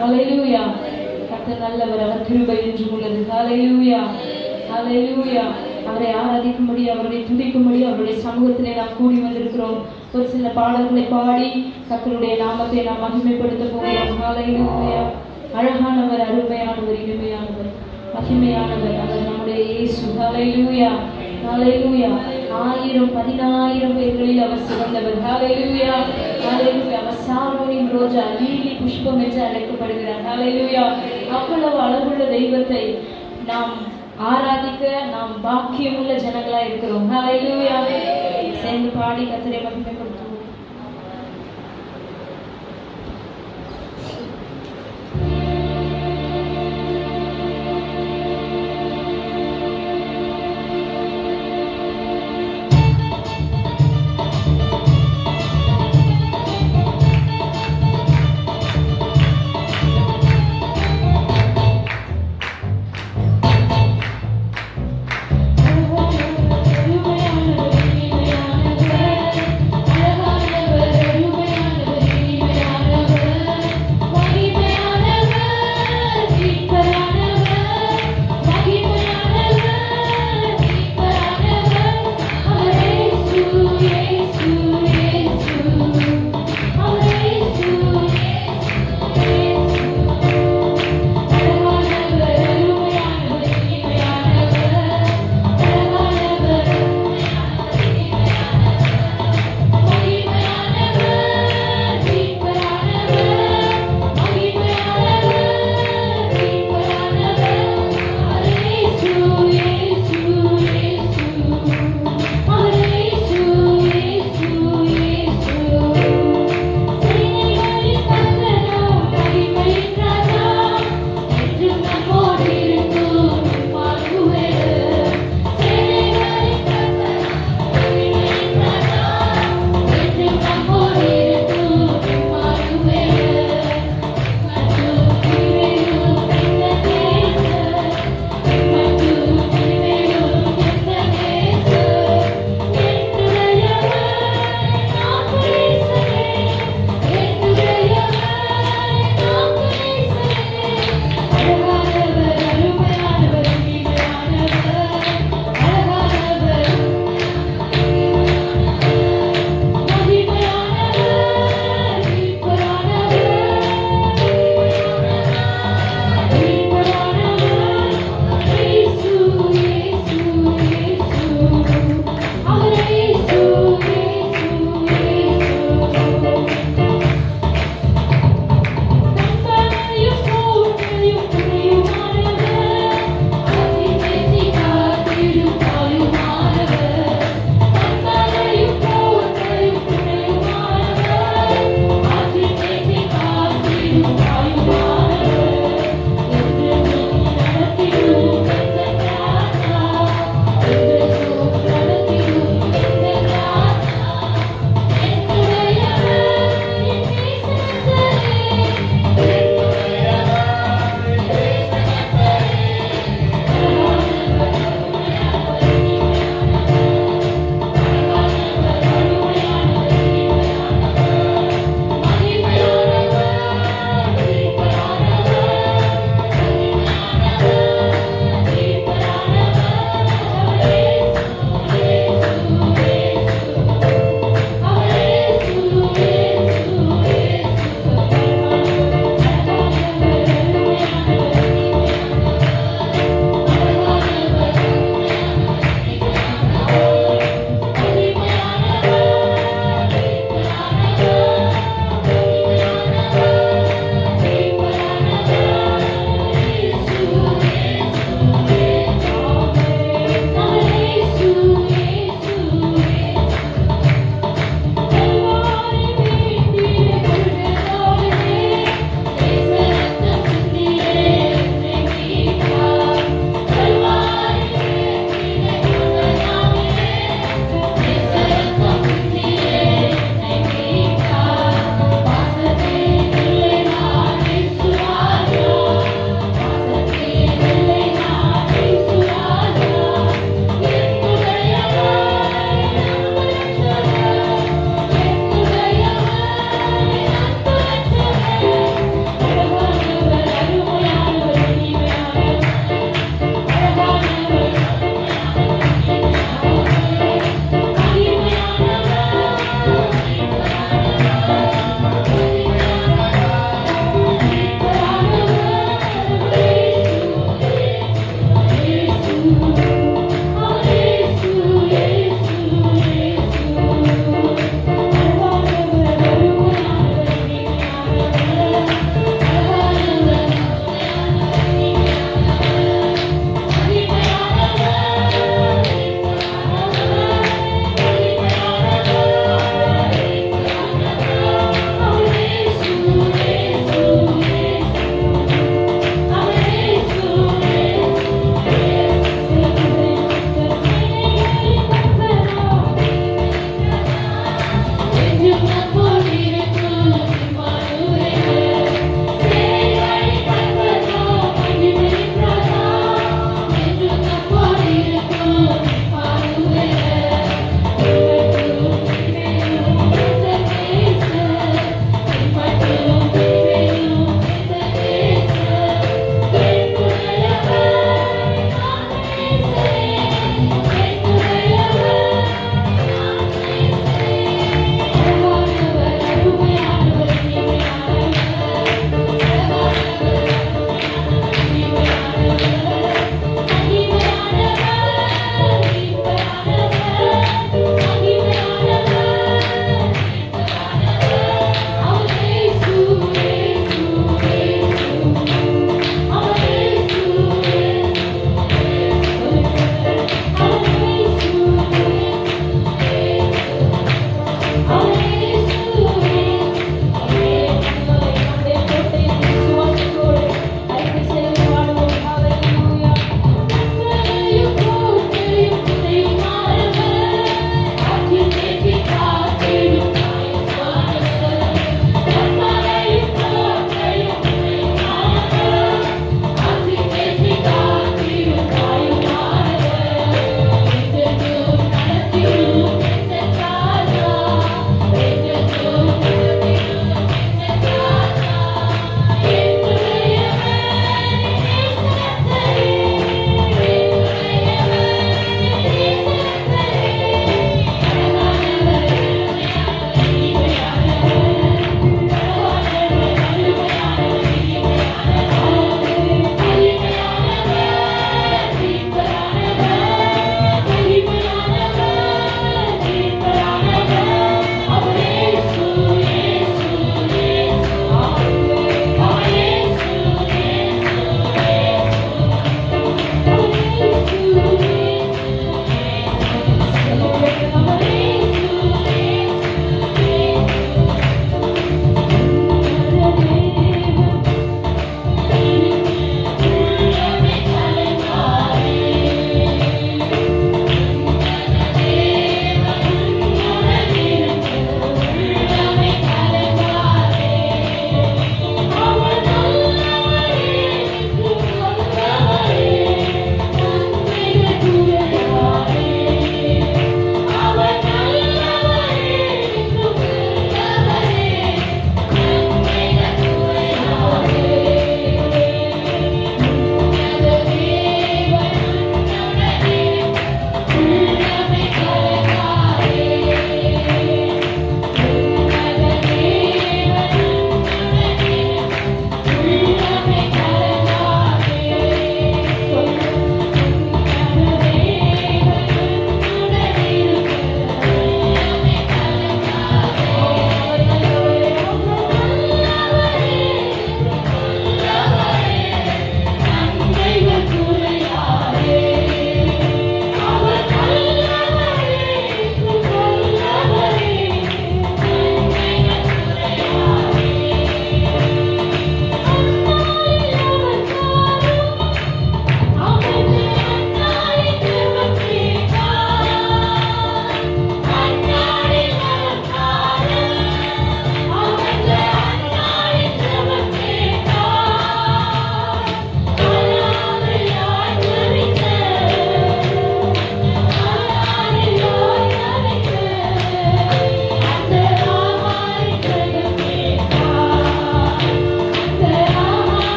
ஹல்லேலூயா. கர்த்தர் நல்லவர், அவர் கிருபை என்றும் உள்ளது. ஹல்லேலூயா, ஹல்லேலூயா. அவரை ஆராதிக்கும்படி, அவரை துதிக்கும்படி அவருடைய சமூகத்திலே நாம் கூடி வந்திருக்கிறோம். ஒரு சில பாடல்களை பாடி கர்த்தருடைய நாமத்தை நாம் மகிமைப்படுத்த போகிறோம். ஹல்லேலூயா. அழகானவர், அருமையானவர், இனிமையானவர், மகிமையானவர் அவர் நம்முடைய இயேசு. ஹல்லேலூயா, ஹல்லேலூயா. 1000 10,000 பேர்களில் அவர் சிறந்தவர். ஹல்லேலூயா, ஹல்லேலூயா. அவர் சாரோனின் ரோஜா, லீலி புஷ்பம் என்று அழைக்கப்படுகிறார். ஹல்லேலூயா. அவ்வளவு அழகுள்ள தெய்வத்தை நாம் ஆராதிக்க நாம் பாக்கியமுள்ள ஜனங்களா இருக்கிறோம். ஹல்லேலூயா. சேர்ந்து பாடி கர்த்தரை மகிமைப்படுத்துவோம். Hallelujah.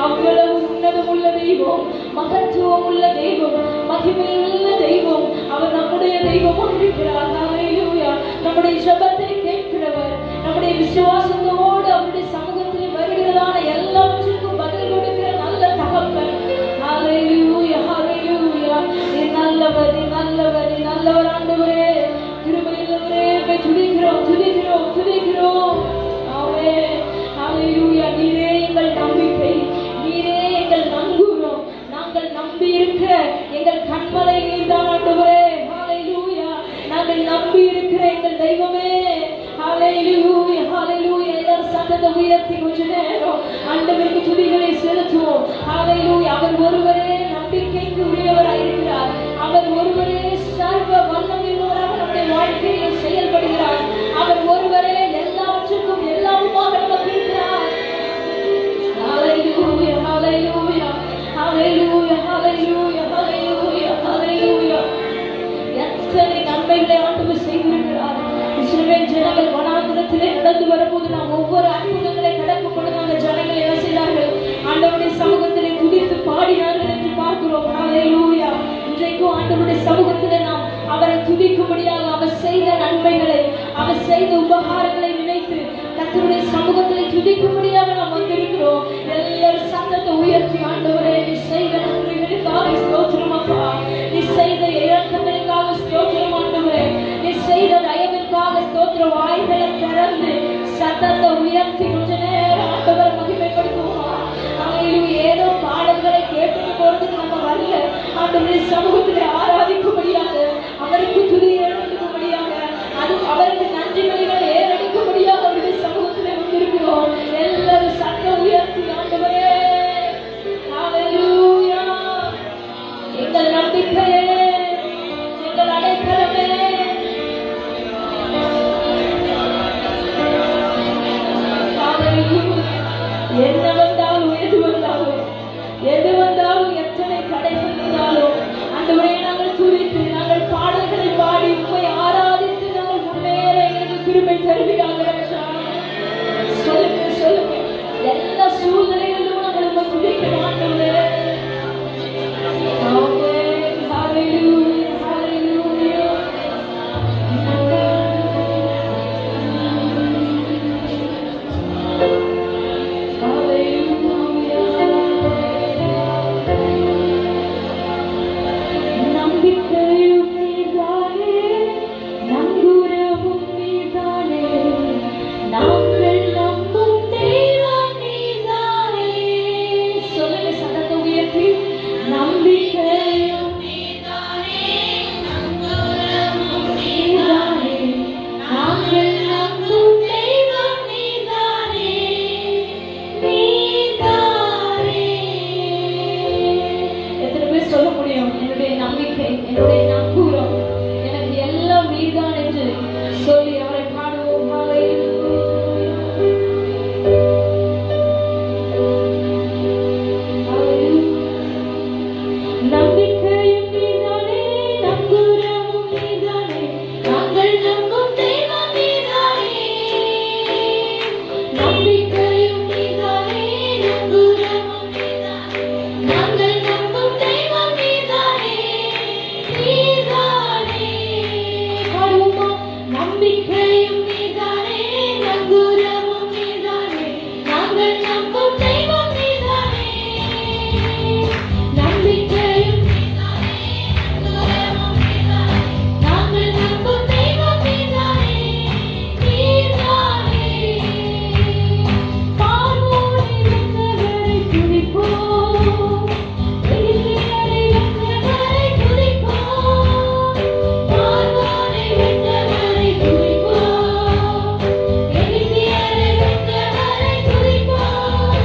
அவ்வளவு உன்னதம் உள்ள தெய்வம், மகத்துவம் உள்ள தெய்வம், மகிமையுள்ள தெய்வம். அவர் நம்முடைய தெய்வமாக இருக்கிறார். ஹல்லேலூயா. நம்முடைய ஜெபத்தை கேட்கிறவர், நம்முடைய விசுவாசத்தோடு அவருடைய சமூகத்தில் வருகிறதான எல்லாவற்றிற்கும் பதில் கொடுக்கிற நல்ல தகப்பன். ஹல்லேலூயா, ஹல்லேலூயா. நீ நல்லவர், நீ நல்லவர், நீ நல்லவர் ஆண்டவரே. கிருபையுள்ளவரே, துதிக்கிறோம், துதிக்கிறோம், துதிக்கிறோம். ஆமென். ஹல்லேலூயா. நீரே எங்கள் நம்பிக்கை, நீரே எங்கள் நங்கூரம். நாங்கள் நம்பி இருக்க எங்கள் கண்மலை நீர்தான் ஆண்டவரே. ஹல்லேலூயா. நாங்கள் நம்பி இருக்கிற எங்கள் தெய்வமே. ஹல்லேலூயா, ஹல்லேலூயா. எல்லாரும் சத்தத்தை உயர்த்தி கொஞ்ச நேரம் ஆண்டவருக்கு துதிகளை செலுத்துவோம். ஹல்லேலூயா. அவர் ஒருவரே நம்பிக்கைக்கு உரியவராய் இருக்கிறார். அவர் ஒருவரே சர்வ வல்லமையுள்ளவராக நம்முடைய வாழ்க்கையில் செயல்படுகிறார். அவர் ஒருவரே எல்லாவற்றுக்கும் எல்லாமுமாக நமக்கு இருக்கிறார். ஹல்லேலூயா, ஹல்லேலூயா, ஹல்லேலூயா, ஹல்லேலூயா, ஹல்லேலூயா, ஹல்லேலூயா. எத்தனை நன்மைகளை ஆண்டவர் செய்திருக்கிறார். இஸ்ரவேல் ஜனங்கள் வனாந்திரத்திலே நடந்து வரும்போது நாம் ஒவ்வொரு அற்புதங்களை கடக்கும் பொழுது அந்த ஜனங்கள் என்ன செய்தார்கள்? ஆண்டவருடைய சமூகத்திலே துதித்து பாடினார்கள் என்று பார்க்கிறோம். ஹல்லேலூயா. இன்றைக்கும் ஆண்டவருடைய சமூகத்திலே நாம் அவரை துதிக்கும்படியாக அவர் செய்த நன்மைகளை, அவர் செய்த உபகாரங்களை நினைத்து கர்த்தருடைய சமூகத்திலே துதிக்கும்படியாக நாம் வந்திருக்கிறோம். எல்லாரும் சத்தத்தை உயர்த்தி ஆண்டவரே, நீ செய்த நன்மைகளுக்காக ஸ்தோத்திரம் அப்பா, நீ செய்த இரக்கங்களுக்காக ஸ்தோத்திரம் ஆண்டவரே, நீ செய்த தயவிற்காக ஸ்தோத்திரம். வாய்களை திறந்து சத்தத்தை உயர்த்தி கொஞ்ச நேரம் ஆண்டவரை மகிமைப்படுத்துவோம். ஏதோ பாடல்களை கேட்டு போறதுக்கு நம்ம வரல. ஆண்டவருடைய சமூகத்திலே ஆராதிக்கும்படியாக, அவருக்கு துதி ஏறெடுக்கும்படியாக, அது அவருக்கு நன்றி பலிகள் ஏறெடுக்கும்படியாக அவருடைய சமூகத்திலே வந்திருக்கிறோம். எல்லாரும் சத்தம் உயர்த்தி ஆண்டவரே, ஹல்லேலூயா. எங்கள் நம்பிக்கையே, எங்கள் அடைக்கலமே, என்ன வந்தாலும் எது வந்தாலும், எது வந்தாலும், எத்தனை தடைகள் இருந்தாலும் ஆண்டவரே நாங்கள் துதித்து, நாங்கள் பாடல்களை பாடி உம்மை ஆராதித்து நாங்கள் முன்னேற எங்களுக்கு கிருபை தருவீராக. சொல்லுங்க, சொல்லுங்க. எல்லா சூழ்நிலைகளிலும் நாங்கள் உம்மை துதிக்க ஆண்டவரே. ஆமென். ஹல்லேலூயா, ஹல்லேலூயா. நம்பிக்கையும் நீர்தானே, நங்கூரமும் நீர்தானே, நாங்கள் நம்பும் தெய்வம் நீர்தானே. சொல்லுங்க சத்தத்தை உயர்த்தி. நம்பிக்கையும் நீர்தானே, நங்கூரமும் நீர்தானே, நாங்கள் நம்பும் தெய்வம் நீர்தானே, நீர்தானே. எத்தனை பேர் சொல்ல முடியும்? என்னுடைய நம்பிக்கை, என்னுடைய நங்கூரம், எனக்கு எல்லாம் நீர்தான் என்று சொல்லி அவரை பாடுவோம். நம்பிக்கையும் நீர்தானே, நங்கூரமும் நீர்தானே, நாங்கள் நம்பும் தெய்வம் நீர்தானே. நம்பிக்கையும் நீர்தானே, நங்கூரமும் நீர்தானே, நாங்கள் நம்பும் தெய்வம் நீர்தானே, நீர்தானே. பாடுவோமா? நம்பிக்கையும் நீர்தானே, நங்கூரமும் நீர்தானே, நாங்கள் நம்பும் தெய்வம் நீர்தானே. நம்பிக்கையும் நீர்தானே, நங்கூரமும் நீர்தானே, நாங்கள் நம்பும் தெய்வம் நீர்தானே, நீர்தானே. பார்வோனை வென்றவரை துதிப்போம், எகிப்தியரை வென்றவரை துதிப்போம். பார்வோனை வென்றவரை துதிப்போம், எகிப்தியரை வென்றவரை துதிப்போம்.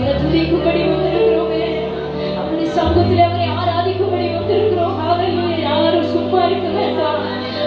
அவரை துதிக்கும்படி வந்திருக்கிறோமே, அவருடைய சமூகத்தில் அவரை ஆராதிக்கும்படி வந்திருக்கிறோம். ஹalleluya. யாரும் சும்மா இருக்க வேண்டாம்.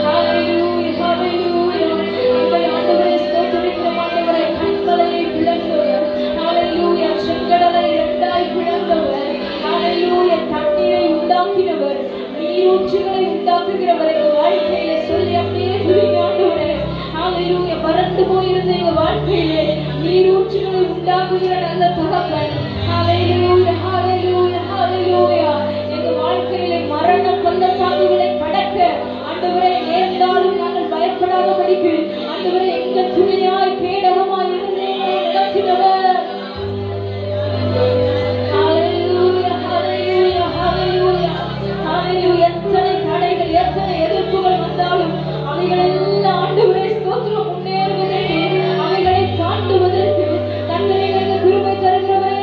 ஹalleluya, ஹalleluya. எங்களை ஆண்டவரே ஸ்தோத்திரிக்கிறோம். ஆண்டவரே கண்மலையை பிளந்தவர், ஹalleluya, செங்கடலை இரண்டாய் பிளந்தவர், ஹalleluya, தண்ணீரை உண்டாக்கினவர், நீரூற்றுகளை உண்டாக்குகிறவர். எங்க வாழ்க்கையில சொல்லி அப்படியே துதிங்க ஆண்டவரே. ஹalleluya. பறந்து போயிருந்த எங்க வாழ்க்கையிலே நீரூற்றுகளை உண்டாக்குகிற நல்ல தகப்பன். ஹalleluya, ஹalleluya, ஹalleluya. எங்க வாழ்க்கையிலே மரண பள்ளத்தாக்குகளை கடக்க ஆண்டவரே நேர்ந்தாலும் நாங்கள் பயப்படாதபடிக்கு ஆண்டவரே எங்கள் துணையாய் கேடகமாய் இருந்து எங்களை நடத்தினவர். ஹalleluya, ஹalleluya, ஹalleluya, ஹalleluya. எத்தனை தடைகள் எத்தனை எதிர்ப்புகள் வந்தாலும் அவைகள் எல்லாம் ஆண்டவரே ஸ்தோத்திரம் முன்னேறுவதற்கு அவைகளை தாண்டுவதற்கு கர்த்தர் எங்களுக்கு கிருபை தருகிறவரே.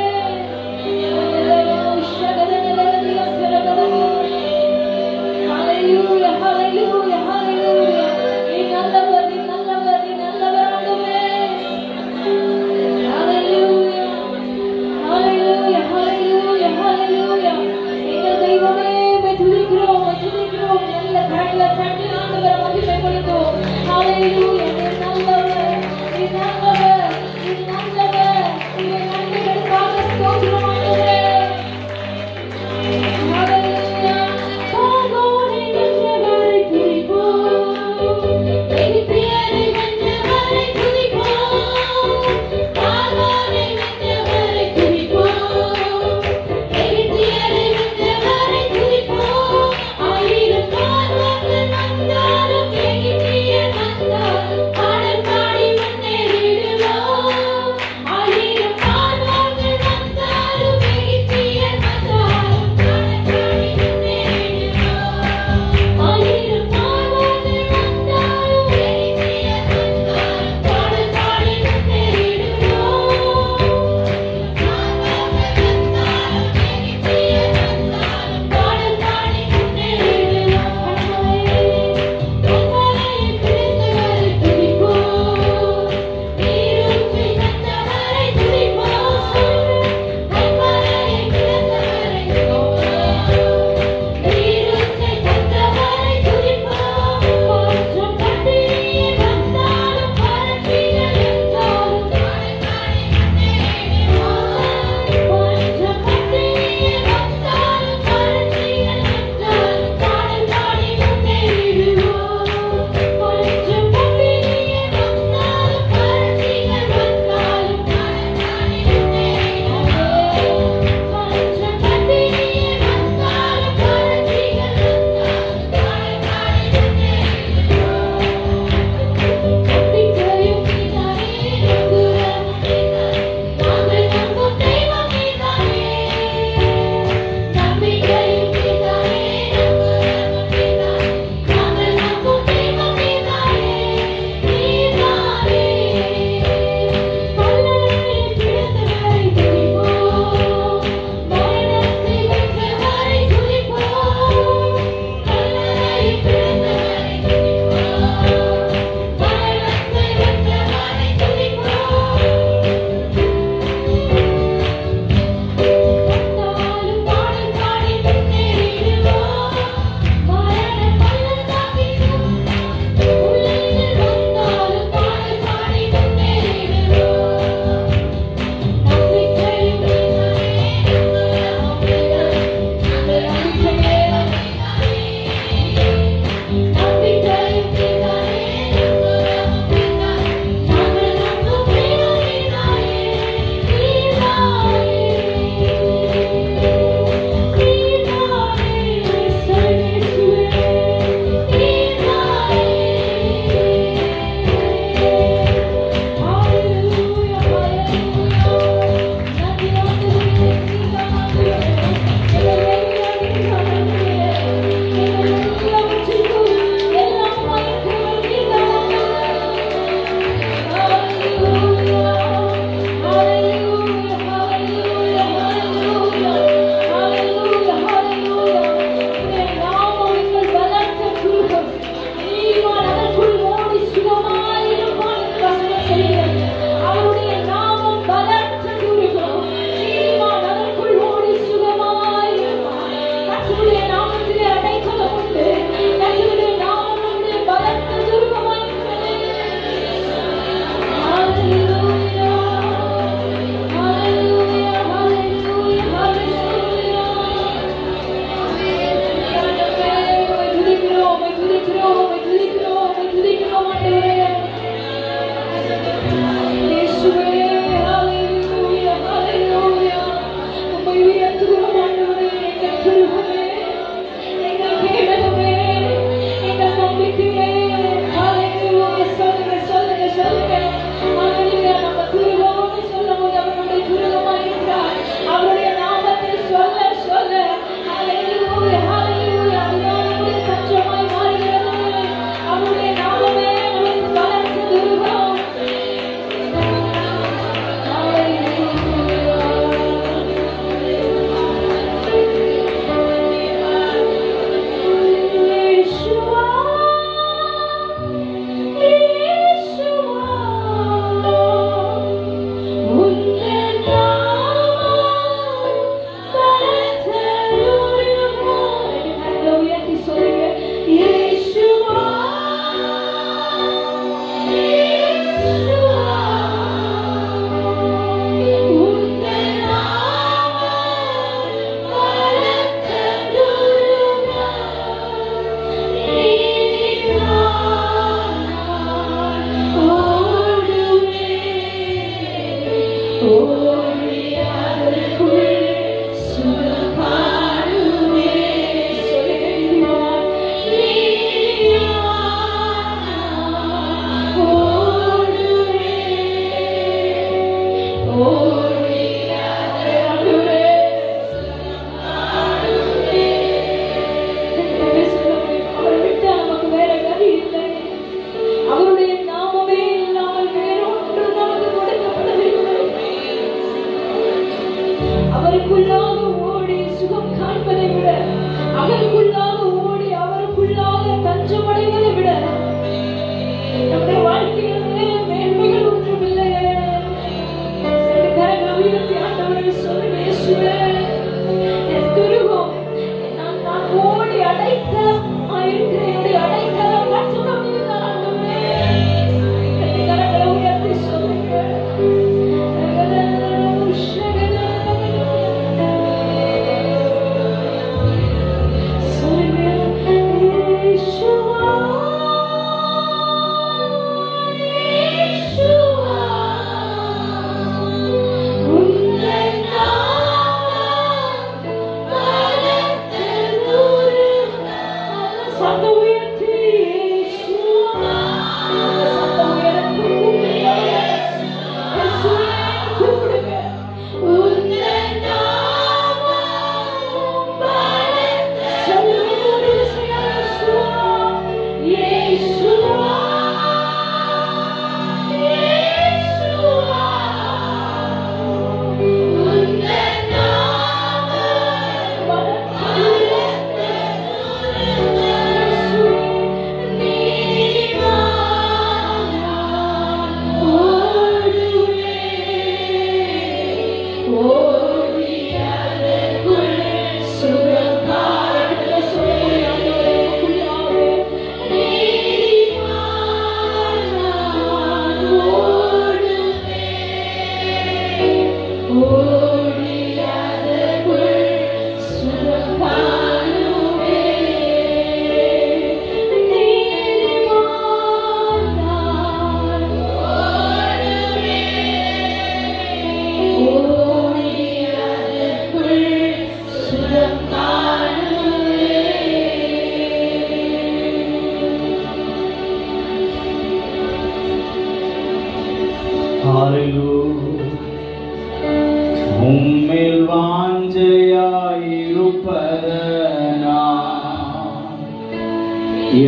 உம்மில் வாஞ்சையாயிருப்பதனா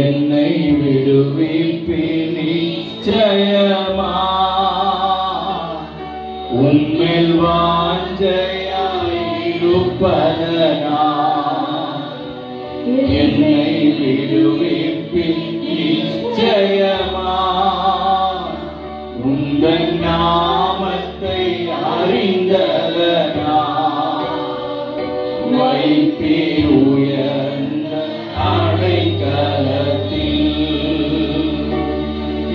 என்னை விடுவிப்பீர் நிச்சயமா. உம்மில் வாஞ்சையாயிருப்பதனா என்னை விடுவிப்பீர் நிச்சயமா. உந்தன் நாமத்தை அறிந்ததனா வைப்பீர் உயர்ந்த அடைக்கலத்தில்.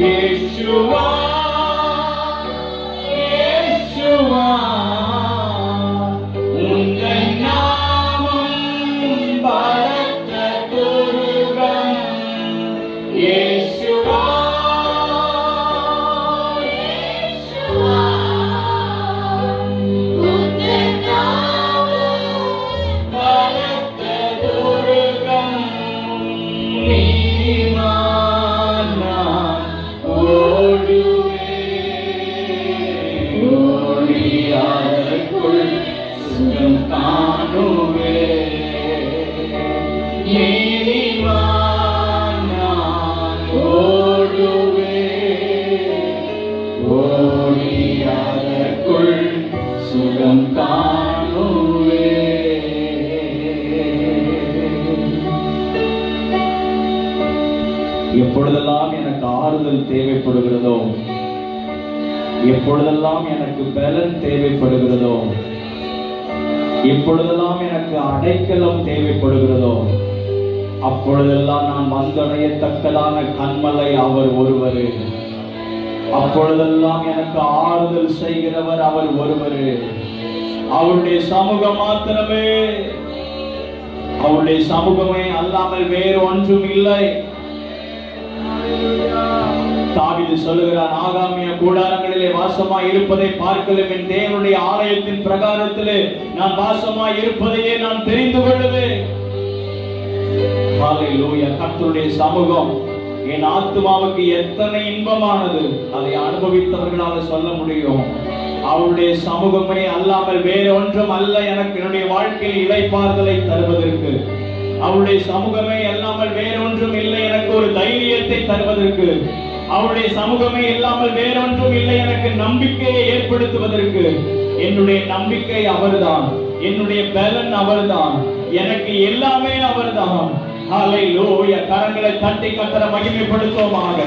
இயேசுவா இயேசுவா உந்தன் நாமம் பலத்த துருகம். இயேசுவா சுகம் காணுவே. எப்பொழுதெல்லாம் எனக்கு ஆறுதல் தேவைப்படுகிறதோ, எப்பொழுதெல்லாம் எனக்கு பலன் தேவைப்படுகிறதோ, எப்பொழுதெல்லாம் எனக்கு அடைக்கலம் தேவைப்படுகிறதோ, அப்பொழுதெல்லாம் நான் வந்தடையத்தக்கதான கன்மலை அவர் ஒருவரே. அப்பொழுதெல்லாம் எனக்கு ஆறுதல் செய்கிறவர் அவர் ஒருவரே. அவருடைய சமூகம் மாத்திரமே, அவருடைய சமூகமே அல்லாமல் வேறு ஒன்றும் இல்லை. தாவீது சொல்லுகிறார், ஆகாமிய கூடாரங்களிலே வாசமாய் இருப்பதை பார்க்கலும் என் தேவனுடைய ஆலயத்தின் பிரகாரத்திலே நான் வாசமாய் இருப்பதையே நான் தெரிந்து கொள்ளுவேன். ஹல்லேலூயா. கர்த்தருடைய சமூகம் என் ஆத்துமாவுக்கு எத்தனை இன்பமானது, அதை அனுபவித்தவர்களால் சொல்ல முடியும். அவருடைய சமூகமே அல்லாமல் வேற ஒன்றும் அல்ல எனக்கு என்னுடைய வாழ்க்கையில் இளைப்பாறுதலை தருவதற்கு. அவருடைய சமூகமே அல்லாமல் வேற ஒன்றும் இல்லை எனக்கு ஒரு தைரியத்தை தருவதற்கு. அவருடைய சமூகமே இல்லாமல் வேறொன்றும் இல்லை எனக்கு நம்பிக்கையை ஏற்படுத்துவதற்கு. என்னுடைய நம்பிக்கை அவர்தான், என்னுடைய பலன் அவர்தான், எனக்கு எல்லாமே அவர்தான். ஹல்லேலூயா. கரங்களை தட்டி கர்த்தரை மகிமைப்படுத்துவோமாக.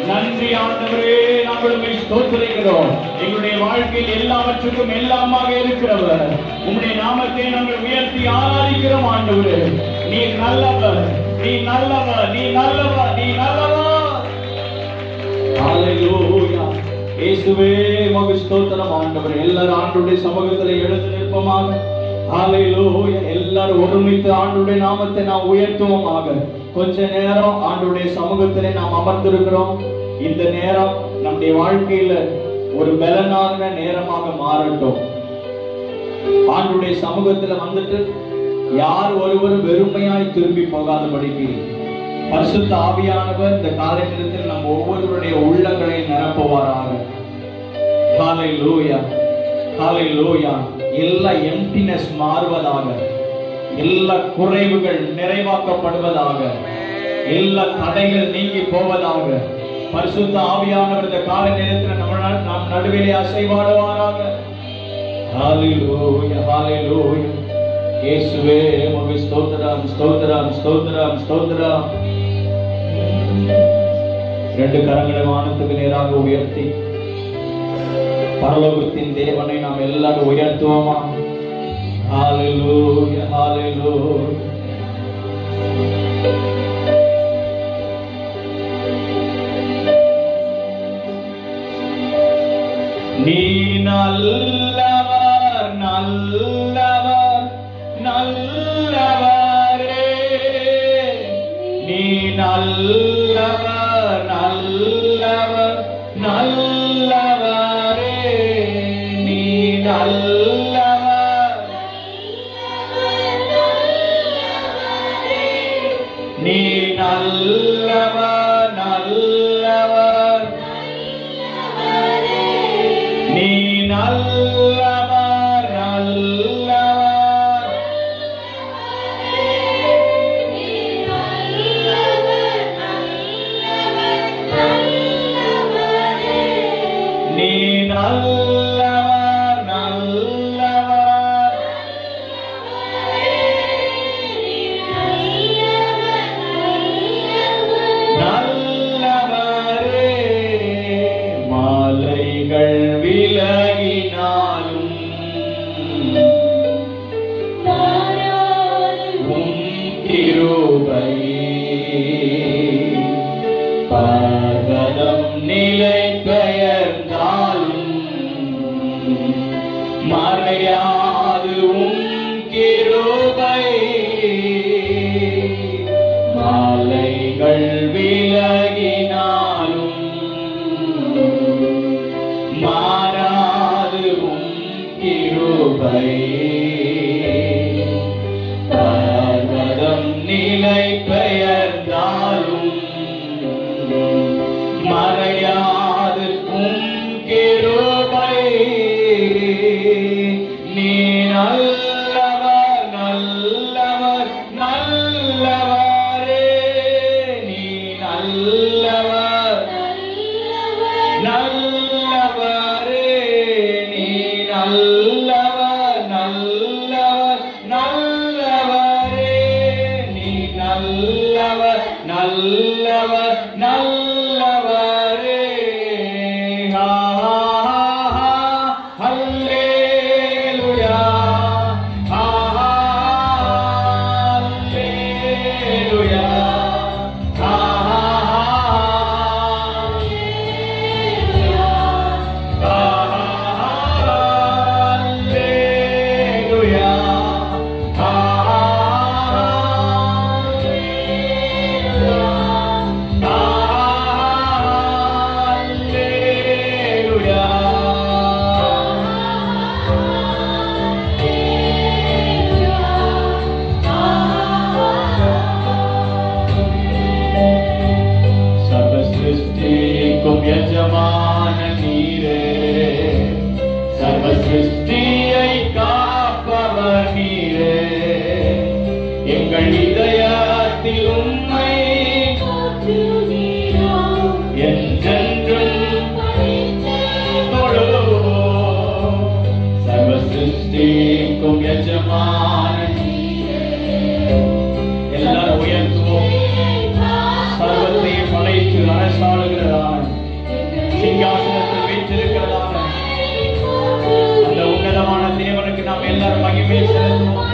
நன்றி ஆண்டவரே, நாங்கள் உம்மை ஸ்தோத்திரிக்கிறோம். எங்களுடைய வாழ்க்கையில் எல்லாவற்றுக்கும் எல்லாமாக இருக்கிறவர் உம்முடைய நாமத்தை நாங்கள் உயர்த்தி ஆராதிக்கிறோம். ஆண்டவரே, நீ நல்லவர், நீ நல்லவர், நீ நல்லவர், நீ நல்லவர். ஹல்லேலூயா. இயேசுவே உமக்கு ஸ்தோத்திரம். ஆண்டவரே, எல்லாரும் ஆண்டவருடைய சமூகத்தில் எழுந்து நிற்போமாக. ஹல்லேலூயா. எல்லாரும் ஒருமித்து ஆண்டவருடைய நாமத்தை நாம் உயர்த்துவோமாக. கொஞ்ச நேரம் ஆண்டவருடைய சமூகத்திலே நாம் அமர்ந்திருக்கிறோம். இந்த நேரம் நம்முடைய வாழ்க்கையில ஒரு பலனான நேரமாக மாறட்டும். ஆண்டவருடைய சமூகத்துல வந்துட்டு யார் ஒருவரும் வெறுமையாய் திரும்பி போகாதபடிக்கு பரிசுத்த ஆவியானவர் இந்த காலை நேரத்தில் நம் ஒவ்வொருவருடைய உள்ளங்களை நிரப்புவாராக. ஹல்லேலூயா. ஹல்லேலூயா. எல்லா எம்ப்டினஸ் மாறுவதாக, எல்லா குறைவுகள் நிறைவாக்கப்படுவதாக, எல்லா தடைகள் நீங்கி போவதாக. பரிசுத்த ஆவியானவர் இந்த காலை நேரத்தில் நம் நடுவிலே அசைவாடுவாராக. ஹல்லேலூயா. ஹல்லேலூயா. இயேசுவே உமக்கு ஸ்தோத்திரம், ஸ்தோத்திரம், ஸ்தோத்திரம், ஸ்தோத்திரம். இரண்டு கரங்களை வானத்துக்கு நேராக உயர்த்தி பரலோகத்தின் தேவனை நாம் எல்லாரும் உயர்த்துவோமா? ஹல்லேலூயா. ஹல்லேலூயா. நீ நல்லவர், நல்லவர், நல்லவரே. நீ நல்லவர், நல்லவர், நல்லவரே. நீ நல்லவர், நீ நல்லவர், நல்லவர், நீ நல்லவர், நல்லவர், நீ நல்லவர், நல்லவர், நல்லவரே. மாலைகள் விலகினாலும் உம் கிருபை பர்வதம் நிலை பெயர்ந்தாலும் மறையாது உம் கிருபை. மாலைகள் விலகினாலும் மாறாது உம் கிருபை பர்வதம் நிலை பெயர்ந்தாலும் மறையாது உம் கிருபை. நீ நல்லவர், நல்லவர், நல்லவரே. நீ நல்லவர், நல்லவரே. நீ நல்லவர், நல்லவர், நல்லவரே. நீ நல்லவர், நல்லவர், நல்லவரே. ஹல்லேலூயா. இதயத்தில் உம்மை என்றென்றும் தொழுவோம். சர்வ சிருஷ்டிக்கும் எஜமான எல்லாரும் உயர்த்துவோம். சர்வத்தையும் படைத்து அரசாளுகிறதான சிங்காசனத்தில் வீற்றிருக்கிறதான அந்த உன்னதமான தேவனுக்கு நாம் எல்லாரும் மகிமை செலுத்துவோம்.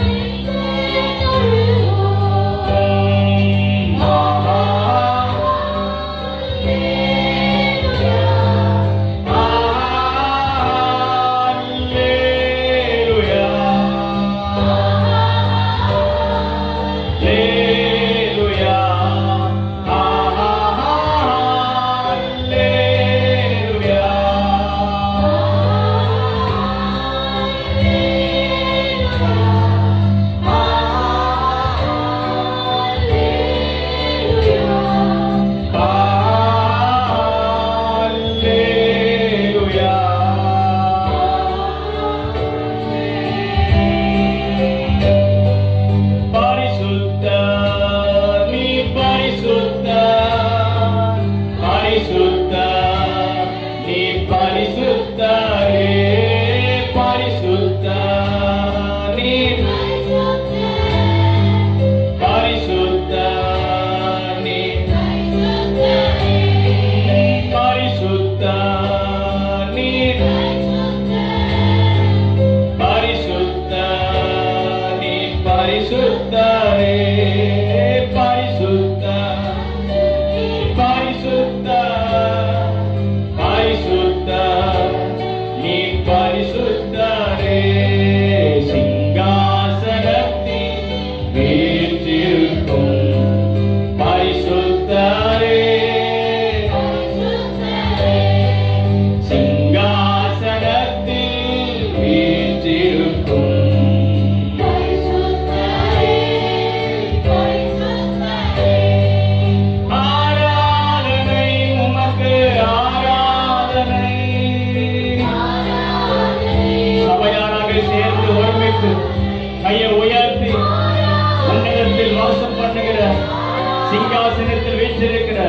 சிங்காசனத்தில் வீற்றிருக்கிற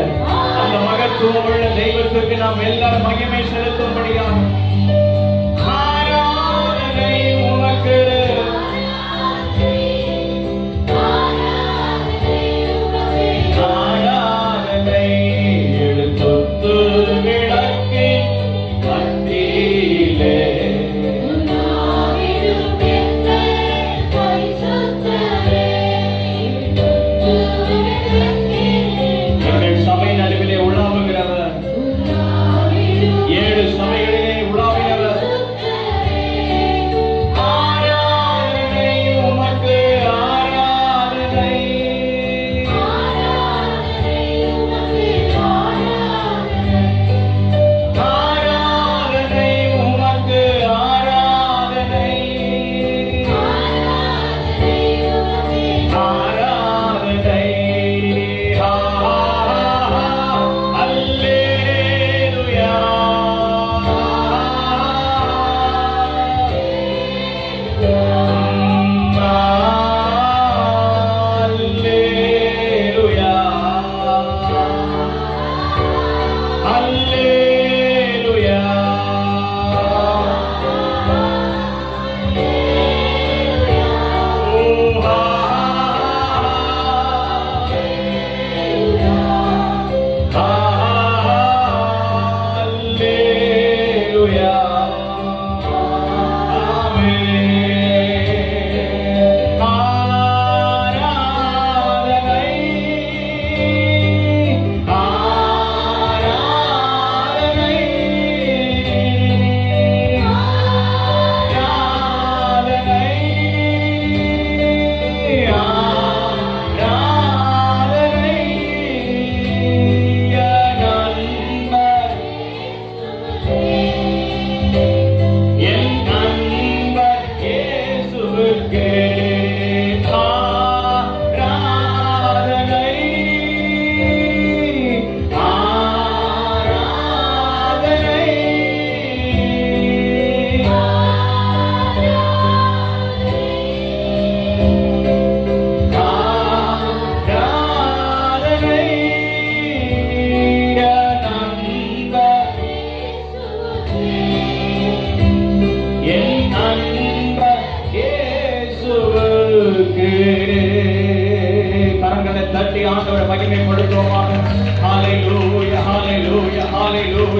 அந்த மகத்துவமுள்ள தெய்வத்திற்கு நாம் எல்லாரும் மகிமை செலுத்தும்படியாக ஆராதனை உமக்கு, ஆராதனை எழுத்தொத்து விளக்கி மத்தியிலே எங்கள் சபை நடுவிலே உலாவுகிறவர், 7 சபைகளிலே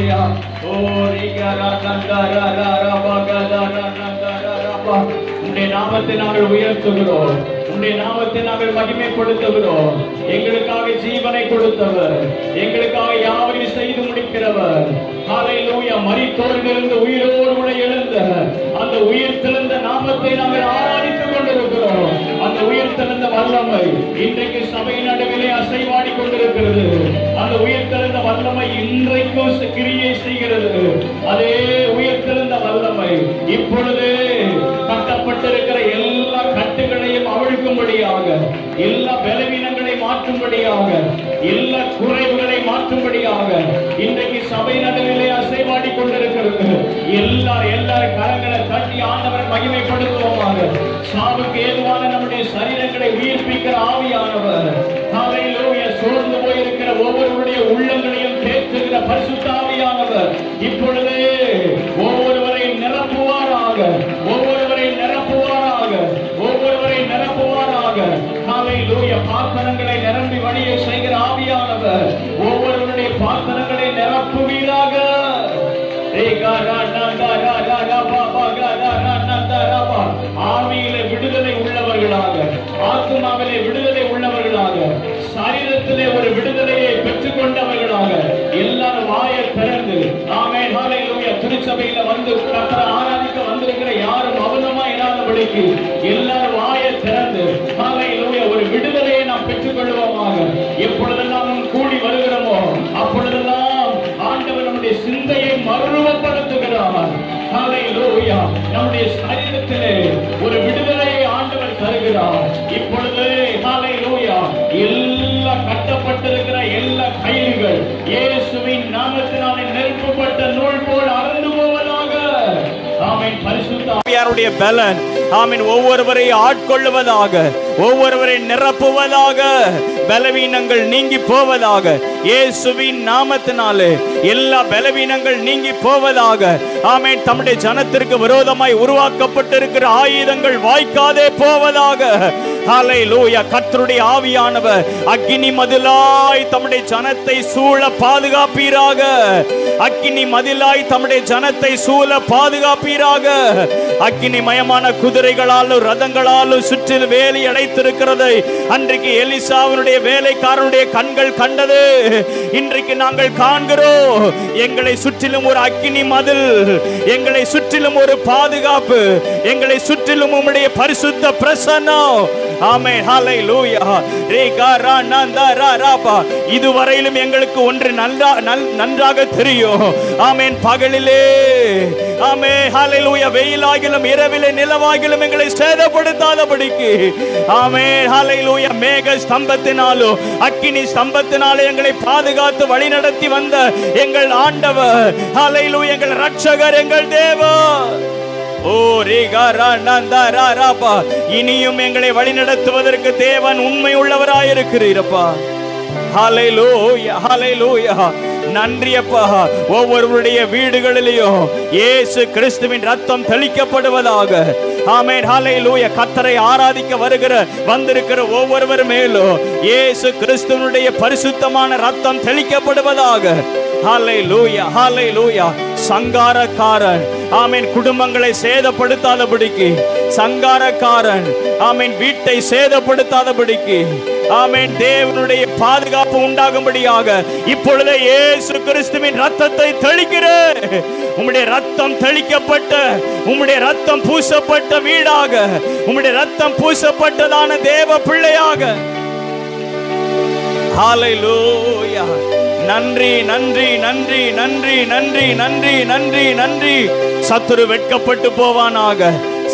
Hallelujah. Oh, உம்முடைய நாமத்தை நாங்கள் உயர்த்துகிறோம், உம்முடைய நாமத்தை நாங்கள் மகிமைப்படுத்துகிறோம். எங்களுக்காக ஜீவனை கொடுத்தவர், எங்களுக்காக யாவையும் செய்து முடிக்கிறவர். ஹalleluya. மரித்தோரிலிருந்து உயிரோடு கூட எழுந்த அந்த உயிர்த்தெழுந்த நாமத்தை நாங்கள் ஆராதித்துக் கொண்டிருக்கிறோம். அந்த உயிர்த்தெழுந்த வல்லமை இன்றைக்கு சபை நடுவிலே அசைவாடி கொண்டிருக்கிறது. அந்த உயிர்த்தெழுந்த வல்லமை இன்றைக்கும் கிரியை செய்கிறது. அதே உயிர்த்தெழுந்த வல்லமை இப்பொழுது கட்டப்பட்டிருக்கிற எல்லா கட்டுகளையும் அவிழ்க்கும்படியாக, எல்லா பலவீனங்களை மாற்றும்படியாக, எல்லா குறைவுகளை மாற்றும்படியாக இன்றைக்கு சபை நடுவிலே அசைவாடி கொண்டிருக்கிறது. எல்லாரும் கரங்களை தட்டி ஆண்டவரை மகிமைப்படுத்துவோமாக. சாவுக்கு ஏதுவான நம்முடைய சரீரங்களை உயிர்ப்பிக்கிற ஆவியானவர், ஹalleluya, சோர்ந்து போயிருக்கிற ஒவ்வொருவருடைய உள்ளங்களையும் தேற்றுகிற பரிசுத்த ஆவியானவர் இப்பொழுதே ஒவ்வொருவரை நிரப்புவாராக, ஒவ்வொருவரை நிரப்புவாராக, ஒவ்வொருவரை நிரப்புவாராக. ஹalleluya. பாத்திரங்களை நிரம்பி வழியை செய்கிற ஆவியானவர் ஒவ்வொருவருடைய பாத்திரங்களை நிரப்புவீராக. ஆவியிலே விடுதலை உள்ளவர்களாக, ஆத்மாவிலே விடுதலை உள்ளவர்களாக, சரீரத்திலே ஒரு விடுதலையை பெற்றுக் கொண்டவர்களாக எல்லாரும் வாயை திறந்து ஆமென் ஹalleluya. திருச்சபையில வந்து கர்த்தரை ஆராதிக்க வந்திருக்கிற யாரும் மௌனமா இராதபடிக்கு எல்லாரும் வாயை திறந்து ஹalleluya ஒரு விடுதலையை நாம் பெற்றுக் கொள்வோமாக. எப்பொழுதெல்லாம் நாம் கூடி வருகிறோமோ அப்பொழுதெல்லாம் ஆண்டவர் நம்முடைய சிந்தையை மறுரூபப்படுத்துகிறார். ஹalleluya. நம்முடைய சரீரத்திலே ஒரு விடுதலையை ஆண்டவர் தருகிறார். இப்பொழுது ஹalleluya எல்லா கட்டப்பட்டிருக்கிற எல்லா கயிறுகள் இயேசுவின் நாமத்தினாலே நெருக்கப்பட்ட நூல் போல் அறுந்து போவதாக. ஆமென். பரிசுத்த ஆவியாருடைய பலன் ஆமென் ஒவ்வொருவரை ஆட்கொள்ளுவதாக, ஒவ்வொருவரை நிரப்புவதாக, பலவீனங்கள் நீங்கி போவதாக. இயேசுவின் நாமத்தினாலே எல்லா பலவீனங்கள் நீங்கி போவதாக. ஆமென். தம்முடைய ஜனத்திற்கு விரோதமாய் உருவாக்கப்பட்டிருக்கிற ஆயுதங்கள் வாய்க்காதே போவதாக. ஹalleluya. கர்த்தருடைய ஆவியானவர் அக்கினி மதிலாய் தம்முடைய ஜனத்தை சூழ பாதுகாப்பீராக. அக்கினி மதிலாய் தம்முடைய ஜனத்தை சூழ பாதுகாப்பீராக. அக்கினி மயமான குதிரைகளாலும் ரதங்களாலும் சுற்றில் வேலி அடைத்திருக்கிறதை அன்றைக்கு எலிசாவினுடைய வேலைக்காரனுடைய கண்கள் கண்டது. இன்றைக்கு நாங்கள் காண்கிறோம். எங்களை சுற்றிலும் ஒரு அக்கினி மதில், எங்களை சுற்றிலும் ஒரு பாதுகாப்பு, எங்களை சுற்றிலும் உம்முடைய பரிசுத்த பிரசன்னம். ஆமென். ஹalleluya. இதுவரையிலும் எங்களுக்கு ஒன்று நன்றாக தெரியும். ஆமென். பகலிலே ஆமென் ஹalleluya வெயிலாகிலும் இரவிலே நிலவாகிலும் எங்களை சேதப்படுத்தாதபடிக்கு ஆமென் ஹalleluya மேக ஸ்தம்பத்தினாலும் அக்கினி ஸ்தம்பத்தினாலும் எங்களை பாதுகாத்து வழிநடத்தி வந்த எங்கள் ஆண்டவர் ஹalleluya எங்கள் இரட்சகர் எங்கள் தேவன். ஓ ரேகாரா நந்தாரா ராபா இனியும் எங்களை வழிநடத்துவதற்கு தேவன் உண்மை உள்ளவராயிருக்கிறீரப்பா. ஹalleluya ஹalleluya. நன்றி அப்பா. ஒவ்வொருவருடைய வீடுகளிலேயும் இயேசு கிறிஸ்துவின் ரத்தம் தெளிக்கப்படுவதாக. ஆமென் ஹalleluya. கர்த்தரை ஆராதிக்க வந்திருக்கிற ஒவ்வொருவர் மேலும் இயேசு கிறிஸ்துவினுடைய பரிசுத்தமான ரத்தம் தெளிக்கப்படுவதாக. ஹalleluya ஹalleluya. சங்காரக்காரன் ஆமென் குடும்பங்களை சேதப்படுத்தாதபடிக்கு, சங்காரக்காரன் ஆமென் வீட்டை சேதப்படுத்தாதபடிக்கு ஆமென் தேவனுடைய பாதுகாப்பு உண்டாகும்படியாக இப்பொழுது இயேசு கிறிஸ்துவின் ரத்தத்தை தெளிக்கிறேன். உம்முடைய ரத்தம் தெளிக்கப்பட்ட, உம்முடைய ரத்தம் பூசப்பட்ட வீடாக, உம்முடைய ரத்தம் பூசப்பட்டதான தேவ பிள்ளையாக. ஹalleluya. நன்றி நன்றி நன்றி நன்றி நன்றி நன்றி நன்றி நன்றி. சத்துரு வெட்கப்பட்டு போவானாக,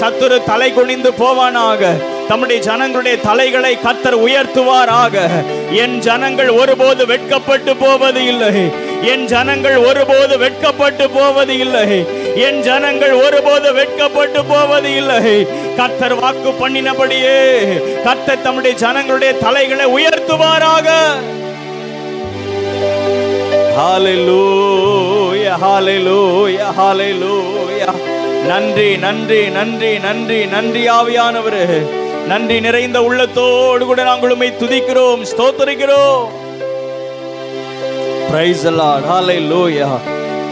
சத்துரு தலை குனிந்து போவானாக. தம்முடைய ஜனங்களுடைய தலைகளை கர்த்தர் உயர்த்துவாராக. என் ஜனங்கள் ஒருபோது வெட்கப்பட்டு போவது இல்லை, என் ஜனங்கள் ஒருபோது வெட்கப்பட்டு போவது இல்லை, என் ஜனங்கள் ஒருபோது வெட்கப்பட்டு போவது இல்லை. கர்த்தர் வாக்கு பண்ணினபடியே கர்த்தர் தம்முடைய ஜனங்களுடைய தலைகளை உயர்த்துவாராக. ஹalleluya ஹalleluya ஹalleluya. நன்றி நன்றி நன்றி நன்றி நன்றி ஆவியானவரே. நன்றி நிறைந்த உள்ளத்தோடு கூட நாங்கள் உம்மை துதிக்கிறோம், ஸ்தோத்திரிக்கிறோம். Praise the Lord. Hallelujah.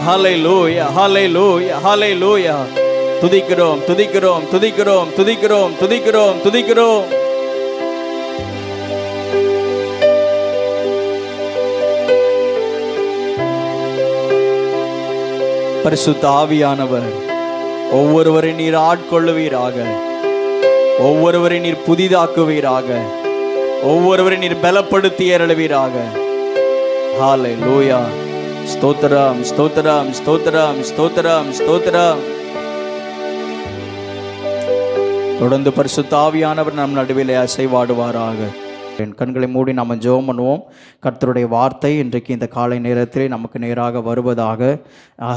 ஹல்லேலூயா, ஹல்லேலூயா, ஹல்லேலூயா. துதிக்கிறோம், துதிக்கிறோம், துதிக்கிறோம், துதிக்கிறோம், துதிக்கிறோம், துதிக்கிறோம். பரிசுத்த ஆவியானவர் ஒவ்வொருவரை நீர் ஆட்கொள்ளுவீராக, ஒவ்வொருவரை நீர் புதிதாக்குவீராக, ஒவ்வொருவரை நீர் பலப்படுத்தி அருளுவீராக. ஹல்லேலூயா. ஸ்தோத்திரம், ஸ்தோத்திரம், ஸ்தோத்திரம், ஸ்தோத்திரம், ஸ்தோத்திரம். தொடர்ந்து பரிசுத்த ஆவியானவர் நம் நடுவிலே அசைவாடுவாராக. என் கண்களை மூடி நாம் ஜெபம் பண்ணுவோம். கர்த்தருடைய வார்த்தை இன்றைக்கு இந்த காலை நேரத்திலே நமக்கு நேராக வருவதாக.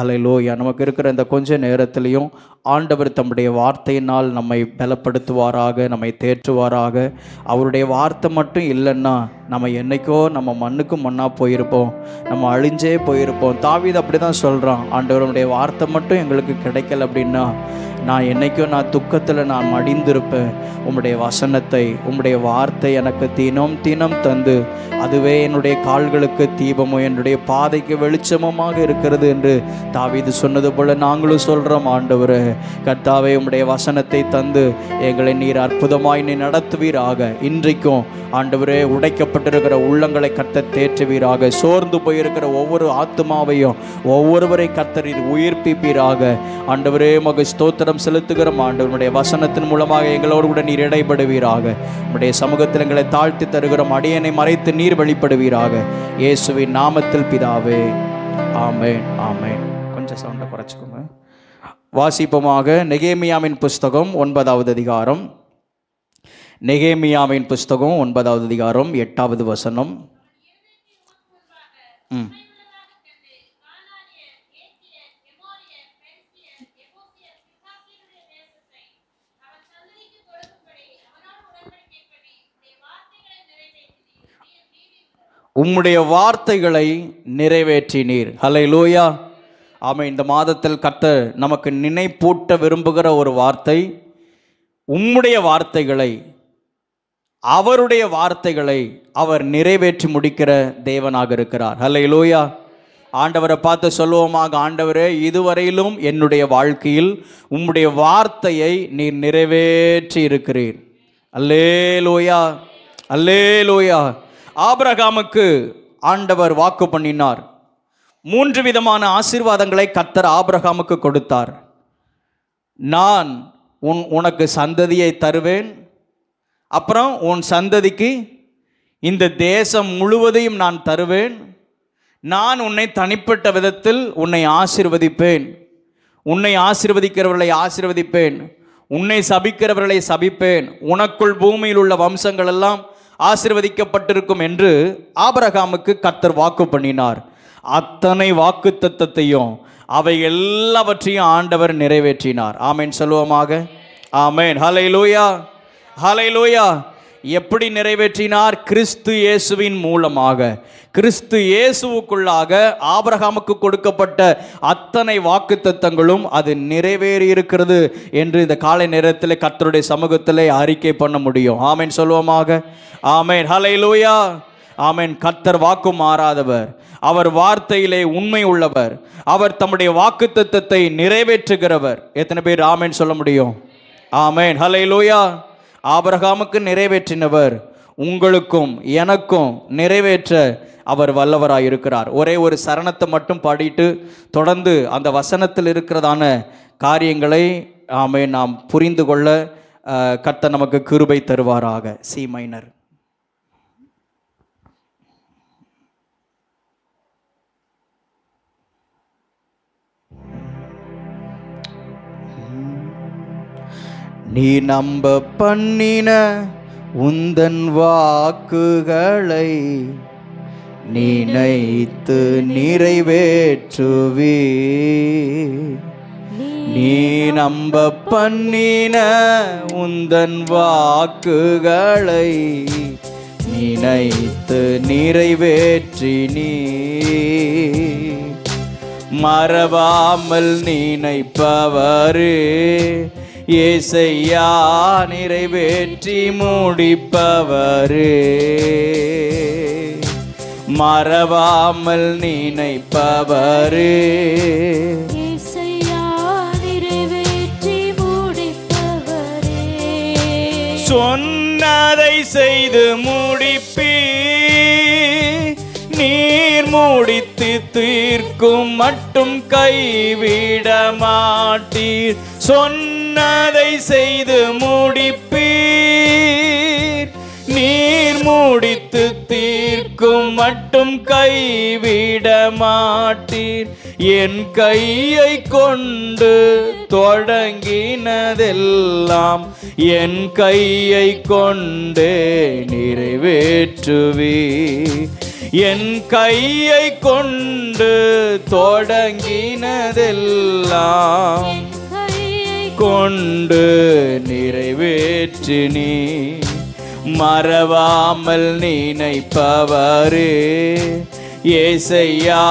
ஹல்லேலூயா. நமக்கு இருக்கிற இந்த கொஞ்ச நேரத்திலையும் ஆண்டவர் தம்முடைய வார்த்தையினால் நம்மை பலப்படுத்துவாராக, நம்மை தேற்றுவாராக. அவருடைய வார்த்தை மட்டும் இல்லைன்னா நம்ம என்னைக்கோ நம்ம மண்ணுக்கு மண்ணாக போயிருப்போம், நம்ம அழிஞ்சே போயிருப்போம். தாவீது அப்படி தான் சொல்கிறான், ஆண்டவருடைய வார்த்தை மட்டும் எங்களுக்கு கிடைக்கல அப்படின்னா நான் என்னைக்கோ நான் துக்கத்தில் நான் மடிந்திருப்பேன். உம்முடைய வசனத்தை, உம்முடைய வார்த்தை எனக்கு தினம் தினம் தந்து அதுவே என்னுடைய கால்களுக்கு தீபமும் என்னுடைய பாதைக்கு வெளிச்சமுமாக இருக்கிறது என்று தாவீது சொன்னது போல நாங்களும் சொல்கிறோம். ஆண்டவரே கர்த்தாவே, உம்முடைய வசனத்தை தந்து எங்களை நீர் அற்புதமாய் நீ நடத்துவீராக. இன்றைக்கும் ஆண்டவரே உடைக்கப்பட்டிருக்கிற உள்ளங்களை கர்த்தர் தேற்றுவீராக. சோர்ந்து போயிருக்கிற ஒவ்வொரு ஆத்துமாவையும் ஒவ்வொருவரை கர்த்தர் உயிர்ப்பிப்பீராக. ஆண்டவரே உமக்கு ஸ்தோத்திரம் செலுத்துகிறோம். ஆண்டவருடைய வசனத்தின் மூலமாக எங்களோடு கூட நீர் இடைப்படுவீராக. உம்முடைய சமூகத்தில் எங்களை தாழ்த்தி தருகிறோம். அடியனை மறைத்து நீர் வெளிப்படுவீராக. இயேசுவின் நாமத்தில் பிதாவே, ஆமென், ஆமென். கொஞ்சம் சவுண்டை குறைச்சிக்கோங்க. வாசிப்போமாக. நெகேமியாவின் புஸ்தகம் 9வது அதிகாரம். நெகேமியாவின் புஸ்தகம் 9வது அதிகாரம் 8வது வசனம். உம்முடைய வார்த்தைகளை நிறைவேற்றினீர். ஹல்லேலூயா. ஆமென். இந்த மாதத்தில் கர்த்தர் நமக்கு நினைப்பூட்ட விரும்புகிற ஒரு வார்த்தை, உம்முடைய வார்த்தைகளை, அவருடைய வார்த்தைகளை அவர் நிறைவேற்றி முடிக்கிற தேவனாக இருக்கிறார். ஹல்லேலூயா. ஆண்டவரை பார்த்து சொல்லுவோமாக, ஆண்டவரே இதுவரையிலும் என்னுடைய வாழ்க்கையில் உம்முடைய வார்த்தையை நீர் நிறைவேற்றி இருக்கிறீர். அல்லேலூயா, அல்லேலூயா. ஆபிரகாமுக்கு ஆண்டவர் வாக்கு பண்ணினார். 3 விதமான ஆசீர்வாதங்களை கர்த்தர் ஆபிரகாமுக்கு கொடுத்தார். நான் உனக்கு சந்ததியை தருவேன், அப்புறம் உன் சந்ததிக்கு இந்த தேசம் முழுவதையும் நான் தருவேன், நான் உன்னை தனிப்பட்ட விதத்தில் உன்னை ஆசீர்வதிப்பேன், உன்னை ஆசீர்வதிக்கிறவர்களை ஆசீர்வதிப்பேன், உன்னை சபிக்கிறவர்களை சபிப்பேன், உனக்குள் பூமியில் உள்ள வம்சங்கள் எல்லாம் ஆசீர்வதிக்கப்பட்டிருக்கும் என்று ஆபிரகாமுக்கு கர்த்தர் வாக்கு பண்ணினார். அத்தனை வாக்கு தத்தத்தையும் அவை எல்லாவற்றையும் ஆண்டவர் நிறைவேற்றினார். ஆமென் சொல்லுவோமாக. ஆமென். ஹல்லேலூயா, ஹல்லேலூயா. எப்படி நிறைவேற்றினார்? கிறிஸ்து இயேசுவின் மூலமாக. கிறிஸ்து இயேசுவுக்குள்ளாக ஆபிரகாமுக்கு கொடுக்கப்பட்ட அத்தனை வாக்குத்தத்தங்களும் அது நிறைவேறி இருக்கிறது என்று இந்த காலை நேரத்தில் கர்த்தருடைய சமூகத்தில் அறிக்கை பண்ண முடியும். ஆமென் சொல்லுவோமாக. ஆமென். ஹல்லேலூயா. ஆமென். கர்த்தர் வாக்கு மாறாதவர், அவர் வார்த்தையிலே உண்மை உள்ளவர், அவர் தம்முடைய வாக்குத்தத்தத்தை நிறைவேற்றுகிறவர். எத்தனை பேர் ஆமென் சொல்ல முடியும்? ஆமென். ஹல்லேலூயா. ஆபிரகாமுக்கு நிறைவேற்றினவர் உங்களுக்கும் எனக்கும் நிறைவேற்ற அவர் வல்லவராயிருக்கிறார். ஒரே ஒரு சரணத்தை மட்டும் பாடிட்டு தொடர்ந்து அந்த வசனத்தில் இருக்கிறதான காரியங்களை ஆமென் நாம் புரிந்து கொள்ள கர்த்தர் நமக்கு கிருபை தருவாராக. C minor. நீ நம்ப பண்ணின உந்தன் வாக்குகளை நினைத்து நிறைவேற்றுவே. நீ நம்ப பண்ணின உந்தன் வாக்குகளை நினைத்து நிறைவேற்றி நீ மறவாமல் நினைப்பவரே ஏசையா நிறைவேற்றி முடிப்பவரே. மறவாமல் நினைப்பவரே. சொன்னதை செய்து முடிப்பீர், நீர் முடித்து தீர்க்கும் மட்டும் கைவிட மாட்டீர். சொன்னதை செய்து முடிப்பீர், நீர் முடித்து தீர்க்கும் மட்டும் கைவிட மாட்டீர். என் கையை கொண்டு தொடங்கினதெல்லாம் என் கையை கொண்டே நிறைவேற்றுவீர். என் கையை கொண்டு தொடங்கினதெல்லாம் கொண்டு நிறைவேற்றினீ. மறவாமல் நினைப்பவரே யேசையா.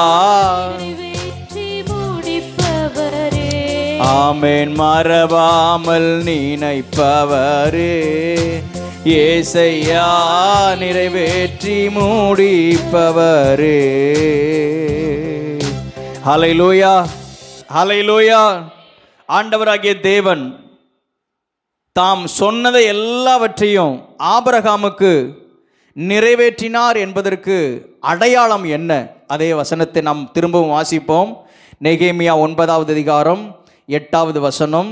ஆமென். மறவாமல் நினைப்பவரே யேசையா, நிறைவேற்றி முடிப்பவரே. ஹல்லேலூயா, ஹல்லேலூயா. ஆண்டவராகிய தேவன் தாம் சொன்னதை எல்லாவற்றையும் ஆபிரகாமுக்கு நிறைவேற்றினார் என்பதற்கு அடையாளம் என்ன? அதே வசனத்தை நாம் திரும்பவும் வாசிப்போம். நெகேமியா 9வது அதிகாரம் 8வது வசனம்.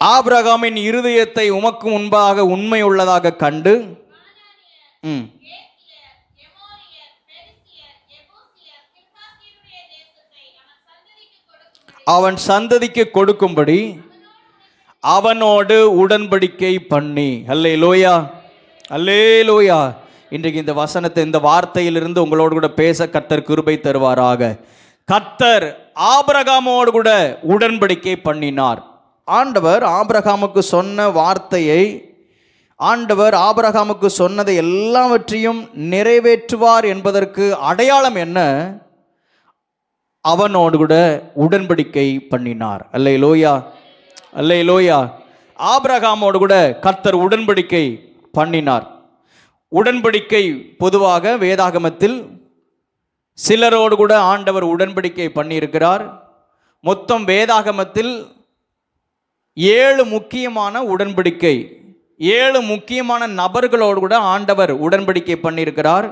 ஆபிரகாமின் இருதயத்தை உமக்கு முன்பாக உண்மை உள்ளதாக கண்டு அவன் சந்ததிக்கு கொடுக்கும்படி அவனோடு உடன்படிக்கை பண்ணி. அல்லேலூயா, அல்லேலூயா. இன்றைக்கு இந்த வசனத்தை, இந்த வார்த்தையிலிருந்து உங்களோடு கூட பேச கர்த்தர் கிருபை தருவாராக. கர்த்தர் ஆபிரகாமோடு கூட உடன்படிக்கை பண்ணினார். ஆண்டவர் ஆபிரகாமுக்கு சொன்ன வார்த்தையை, ஆண்டவர் ஆபிரகாமுக்கு சொன்னதை எல்லாவற்றையும் நிறைவேற்றுவார் என்பதற்கு அடையாளம் என்ன? அவனோடு கூட உடன்படிக்கை பண்ணினார். அல்லேலூயா, அல்லேலூயா. ஆபிரகாமோடு கூட கர்த்தர் உடன்படிக்கை பண்ணினார். உடன்படிக்கை பொதுவாக வேதாகமத்தில் சிலரோடு கூட ஆண்டவர் உடன்படிக்கை பண்ணியிருக்கிறார். மொத்தம் வேதாகமத்தில் 7 முக்கியமான உடன்படிக்கை, 7 முக்கியமான நபர்களோடு கூட ஆண்டவர் உடன்படிக்கை பண்ணியிருக்கிறார்.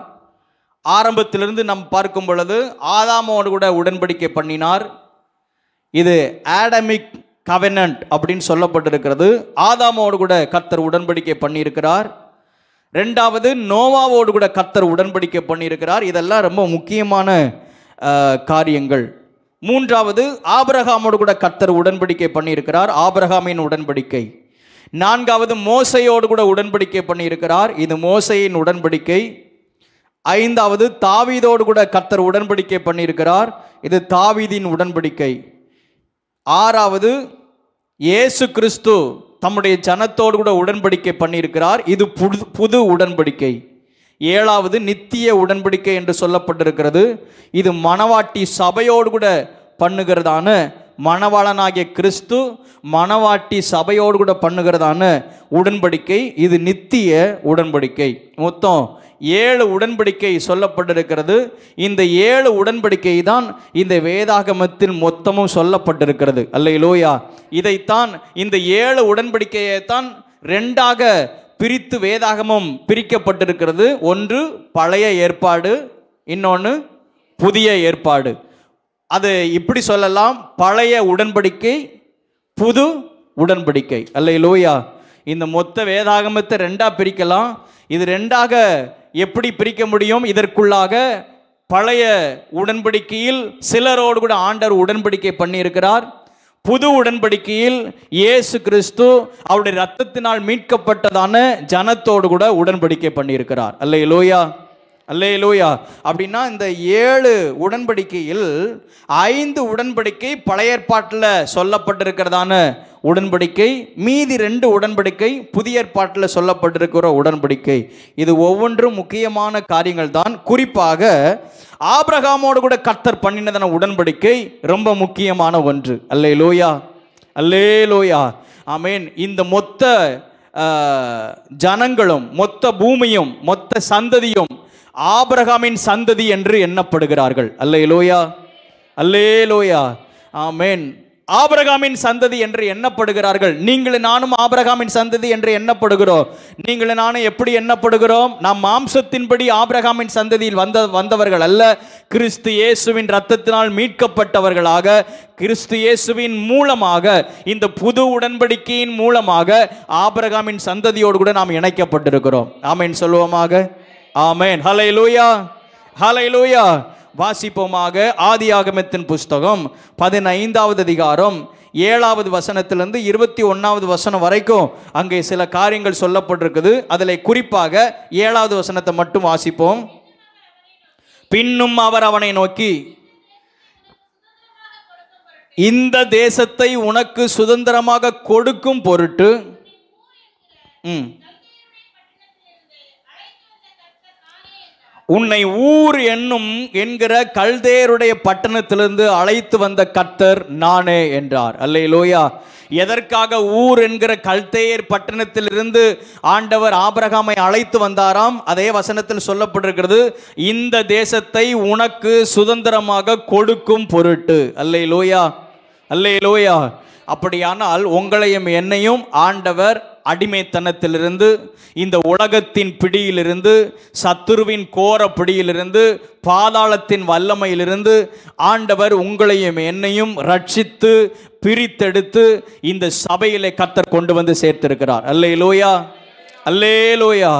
ஆரம்பத்திலிருந்து நாம் பார்க்கும் பொழுது ஆதாமோடு கூட உடன்படிக்கை பண்ணினார். இது ஆடமிக் கவெனன்ட் அப்படின்னு சொல்லப்பட்டிருக்கிறது. ஆதாமோடு கூட கர்த்தர் உடன்படிக்கை பண்ணியிருக்கிறார். 2வது நோவாவோடு கூட கர்த்தர் உடன்படிக்கை பண்ணியிருக்கிறார். இதெல்லாம் ரொம்ப முக்கியமான காரியங்கள். 3வது ஆபிரகாமோடு கூட கர்த்தர் உடன்படிக்கை பண்ணியிருக்கிறார், ஆபிரகாமின் உடன்படிக்கை. 4வது மோசையோடு கூட உடன்படிக்கை பண்ணியிருக்கிறார், இது மோசையின் உடன்படிக்கை. 5வது தாவீதோடு கூட கர்த்தர் உடன்படிக்கை பண்ணியிருக்கிறார், இது தாவீதின் உடன்படிக்கை. 6வது இயேசு கிறிஸ்து தம்முடைய ஜனத்தோடு கூட உடன்படிக்கை பண்ணியிருக்கிறார், இது புது உடன்படிக்கை. 7வது நித்திய உடன்படிக்கை என்று சொல்லப்பட்டிருக்கிறது, இது மணவாட்டி சபையோடு கூட பண்ணுகிறதான, மணவாளனாகிய கிறிஸ்து மணவாட்டி சபையோடு கூட பண்ணுகிறதான உடன்படிக்கை, இது நித்திய உடன்படிக்கை. மொத்தம் 7 உடன்படிக்கை சொல்லப்பட்டிருக்கிறது. இந்த 7 உடன்படிக்கை தான் இந்த வேதாகமத்தில் மொத்தமும் சொல்லப்பட்டிருக்கிறது. அல்லேலூயா. இதைத்தான், இந்த 7 உடன்படிக்கையை தான் 2ஆக பிரித்து வேதாகமம் பிரிக்கப்பட்டிருக்கிறது. ஒன்று பழைய ஏற்பாடு, இன்னொன்று புதிய ஏற்பாடு. அது இப்படி சொல்லலாம், பழைய உடன்படிக்கை, புது உடன்படிக்கை. அல்லேலூயா. இந்த மொத்த வேதாகமத்தை 2ஆக பிரிக்கலாம். இது 2ஆக எப்படி பிரிக்க முடியும்? இதற்குள்ளாக பழைய உடன்படிக்கையில் சிலரோடு கூட ஆண்டவர் உடன்படிக்கை பண்ணியிருக்கிறார். புது உடன்படிக்கையில் இயேசு கிறிஸ்து அவருடைய இரத்தத்தினால் மீட்கப்பட்டதான ஜனத்தோடு கூட உடன்படிக்கை பண்ணியிருக்கிறார். அல்லேலூயா, அல்லேலூயா. அப்படின்னா இந்த 7 உடன்படிக்கையில் 5 உடன்படிக்கை பழைய ஏற்பாட்டில் சொல்லப்பட்டிருக்கிறதான உடன்படிக்கை, மீதி 2 உடன்படிக்கை புதிய ஏற்பாட்டில் சொல்லப்பட்டிருக்கிற உடன்படிக்கை. இது ஒவ்வொன்றும் முக்கியமான காரியங்கள் தான். குறிப்பாக ஆபிரகாமோடு கூட கர்த்தர் பண்ணினதான உடன்படிக்கை ரொம்ப முக்கியமான ஒன்று. அல்லேலூயா, அல்லேலூயா, ஆமென். இந்த மொத்த ஜனங்களும் மொத்த பூமியும் மொத்த சந்ததியும் ஆபிரகாமின் சந்ததி என்று எண்ணப்படுகிறார்கள். அல்லேலூயா, அல்லேலூயா, ஆமென். ஆபிரகாமின் சந்ததி என்று எண்ணப்படுகிறார்கள். நீங்களும் நானும் ஆபிரகாமின் சந்ததி என்று எண்ணப்படுகிறோம். நீங்களும் நானும் எப்படி எண்ணப்படுகிறோம்? நாம் மாம்சத்தின்படி ஆபிரகாமின் சந்ததியில் வந்தவர்கள் அல்ல. கிறிஸ்து இயேசுவின் இரத்தத்தினால் மீட்கப்பட்டவர்களாக, கிறிஸ்து இயேசுவின் மூலமாக, இந்த புது உடன்படிக்கையின் மூலமாக ஆபிரகாமின் சந்ததியோடு கூட நாம் இணைக்கப்பட்டிருக்கிறோம். ஆமென் சொல்லுவோமாக. ஆமென். ஹல்லேலூயா, ஹல்லேலூயா. வாசிப்போமாக. ஆதியாகமத்தின் புஸ்தகம் 15வது அதிகாரம் 7வது வசனத்திலிருந்து 21வது வசனம் வரைக்கும் அங்கே சில காரியங்கள் சொல்லப்பட்டிருக்குது. அதில் குறிப்பாக 7வது வசனத்தை மட்டும் வாசிப்போம். பின்னும் அவர் அவனை நோக்கி, இந்த தேசத்தை உனக்கு சுதந்திரமாக கொடுக்கும் பொருட்டு உன்னை ஊர் என்கிற கல்தேயருடைய பட்டணத்திலிருந்து அழைத்து வந்த கர்த்தர் நானே என்றார். அல்லேலூயா. எதற்காக ஊர் என்கிற கல்தேயர் பட்டணத்திலிருந்து ஆண்டவர் ஆபிரகாமை அழைத்து வந்தாராம்? அதே வசனத்தில் சொல்லப்பட்டிருக்கிறது, இந்த தேசத்தை உனக்கு சுதந்திரமாக கொடுக்கும் பொருட்டு. அல்லேலூயா, அல்லேலூயா. அப்படியானால் உங்களையும் என்னையும் ஆண்டவர் அடிமைத்தனத்திலிருந்து, இந்த உலகத்தின் பிடியிலிருந்து, சத்துருவின் கோர பிடியிலிருந்து, பாதாளத்தின் வல்லமையிலிருந்து ஆண்டவர் உங்களையும் என்னையும் ரட்சித்து பிரித்தெடுத்து இந்த சபையிலே கர்த்தர் கொண்டு வந்து சேர்த்திருக்கிறார். அல்லேலூயா, அல்லேலூயா,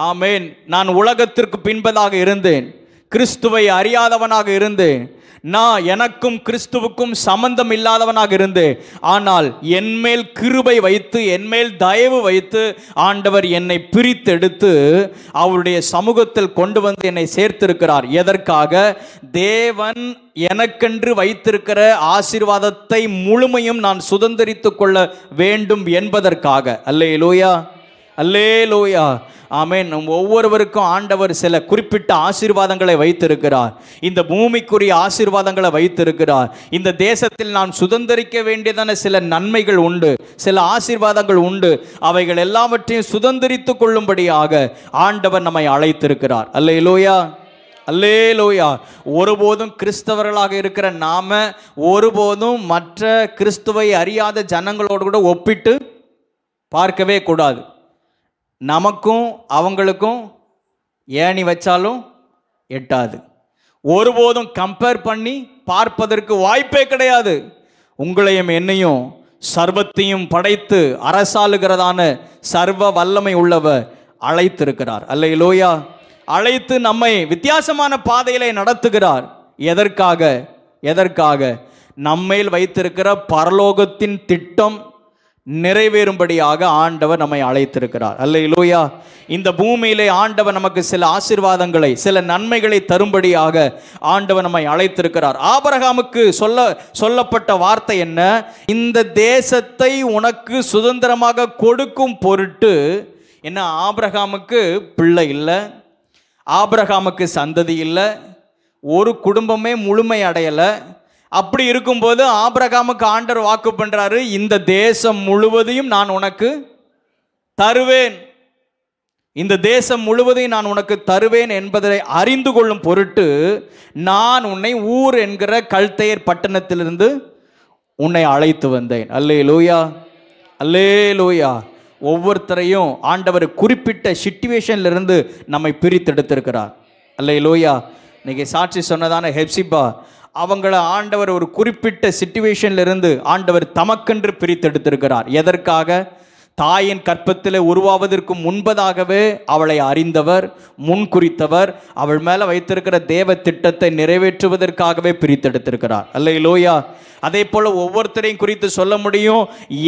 ஆமென். நான் உலகத்திற்கு பின்பதாக இருந்தேன், கிறிஸ்துவை அறியாதவனாக இருந்தேன். நான் எனக்கும் கிறிஸ்துவுக்கும் சம்பந்தம் இல்லாதவனாக இருந்தேன். ஆனால் என்மேல் கிருபை வைத்து, என்மேல் தயவு வைத்து ஆண்டவர் என்னை பிரித்தெடுத்து அவருடைய சமூகத்தில் கொண்டு வந்து என்னை சேர்த்திருக்கிறார். எதற்காக? தேவன் எனக்கென்று வைத்திருக்கிற ஆசீர்வாதத்தை முழுமையும் நான் சுதந்திரித்து கொள்ள வேண்டும் என்பதற்காக. அல்லேலூயா, அல்லேலூயா, ஆமென். ஒவ்வொருவருக்கும் ஆண்டவர் சில குறிப்பிட்ட ஆசீர்வாதங்களை வைத்திருக்கிறார். இந்த பூமிக்குரிய ஆசீர்வாதங்களை வைத்திருக்கிறார். இந்த தேசத்தில் நான் சுதந்திரிக்க வேண்டியதான சில நன்மைகள் உண்டு, சில ஆசீர்வாதங்கள் உண்டு. அவைகள் எல்லாவற்றையும் சுதந்திரித்து கொள்ளும்படியாக ஆண்டவர் நம்மை அழைத்திருக்கிறார். அல்லேலூயா, அல்லேலூயா. ஒருபோதும் கிறிஸ்தவர்களாக இருக்கிற நாம ஒருபோதும் மற்ற கிறிஸ்துவை அறியாத ஜனங்களோடு கூட ஒப்பிட்டு பார்க்கவே கூடாது. நமக்கும் அவங்களுக்கும் ஏணி வச்சாலும் எட்டாது. ஒருபோதும் கம்பேர் பண்ணி பார்ப்பதற்கு வாய்ப்பே கிடையாது. உங்களையும் என்னையும் சர்வத்தையும் படைத்து அரசாளுகிறதான சர்வ வல்லமை உள்ளவர் அழைத்திருக்கிறார். அல்லேலூயா. அழைத்து நம்மை வித்தியாசமான பாதையிலே நடத்துகிறார். எதற்காக? எதற்காக? நம்மேல் வைத்திருக்கிற பரலோகத்தின் திட்டம் நிறைவேறும்படியாக ஆண்டவர் நம்மை அழைத்திருக்கிறார். அல்லேலூயா. இந்த பூமியிலே ஆண்டவர் நமக்கு சில ஆசீர்வாதங்களை, சில நன்மைகளை தரும்படியாக ஆண்டவர் நம்மை அழைத்திருக்கிறார். ஆபிரகாமுக்கு சொல்லப்பட்ட வார்த்தை என்ன? இந்த தேசத்தை உனக்கு சுதந்திரமாக கொடுக்கும் பொருட்டு. என்ன? ஆபிரகாமுக்கு பிள்ளை இல்லை, ஆபிரகாமுக்கு சந்ததி இல்லை, ஒரு குடும்பமே முழுமை அடையலை. அப்படி இருக்கும்போது ஆபிரகாமுக்கு ஆண்டவர் வாக்கு பண்றாரு, இந்த தேசம் முழுவதையும் நான் உனக்கு தருவேன், இந்த தேசம் முழுவதையும் நான் உனக்கு தருவேன் என்பதை அறிந்து கொள்ளும் பொருட்டு நான் உன்னை ஊர் என்கிற கல்தேயர் பட்டணத்திலிருந்து உன்னை அழைத்து வந்தேன். அல்லேலூயா, அல்லேலூயா. ஒவ்வொருத்தரையும் ஆண்டவர் குறிப்பிட்ட சிச்சுவேஷன்ல இருந்து நம்மை பிரித்தெடுத்திருக்கிறார். அல்லேலூயா. இன்னைக்கு சாட்சி சொன்னதான ஹெப்சிபா, அவங்கள ஆண்டவர் ஒரு குறிப்பிட்ட சிச்சுவேஷன்ல இருந்து ஆண்டவர் தமக்கென்று பிரித்தெடுத்திருக்கிறார். எதற்காக? தாயின் கற்பத்தில் உருவாவதற்கு முன்பதாகவே அவளை அறிந்தவர், முன்குறித்தவர். அவள் மேல வைத்திருக்கிற தேவ திட்டத்தை நிறைவேற்றுவதற்காகவே பிரித்தெடுத்திருக்கிறார். அல்லேலூயா. அதே போல ஒவ்வொருத்தரையும் குறித்து சொல்ல முடியும்,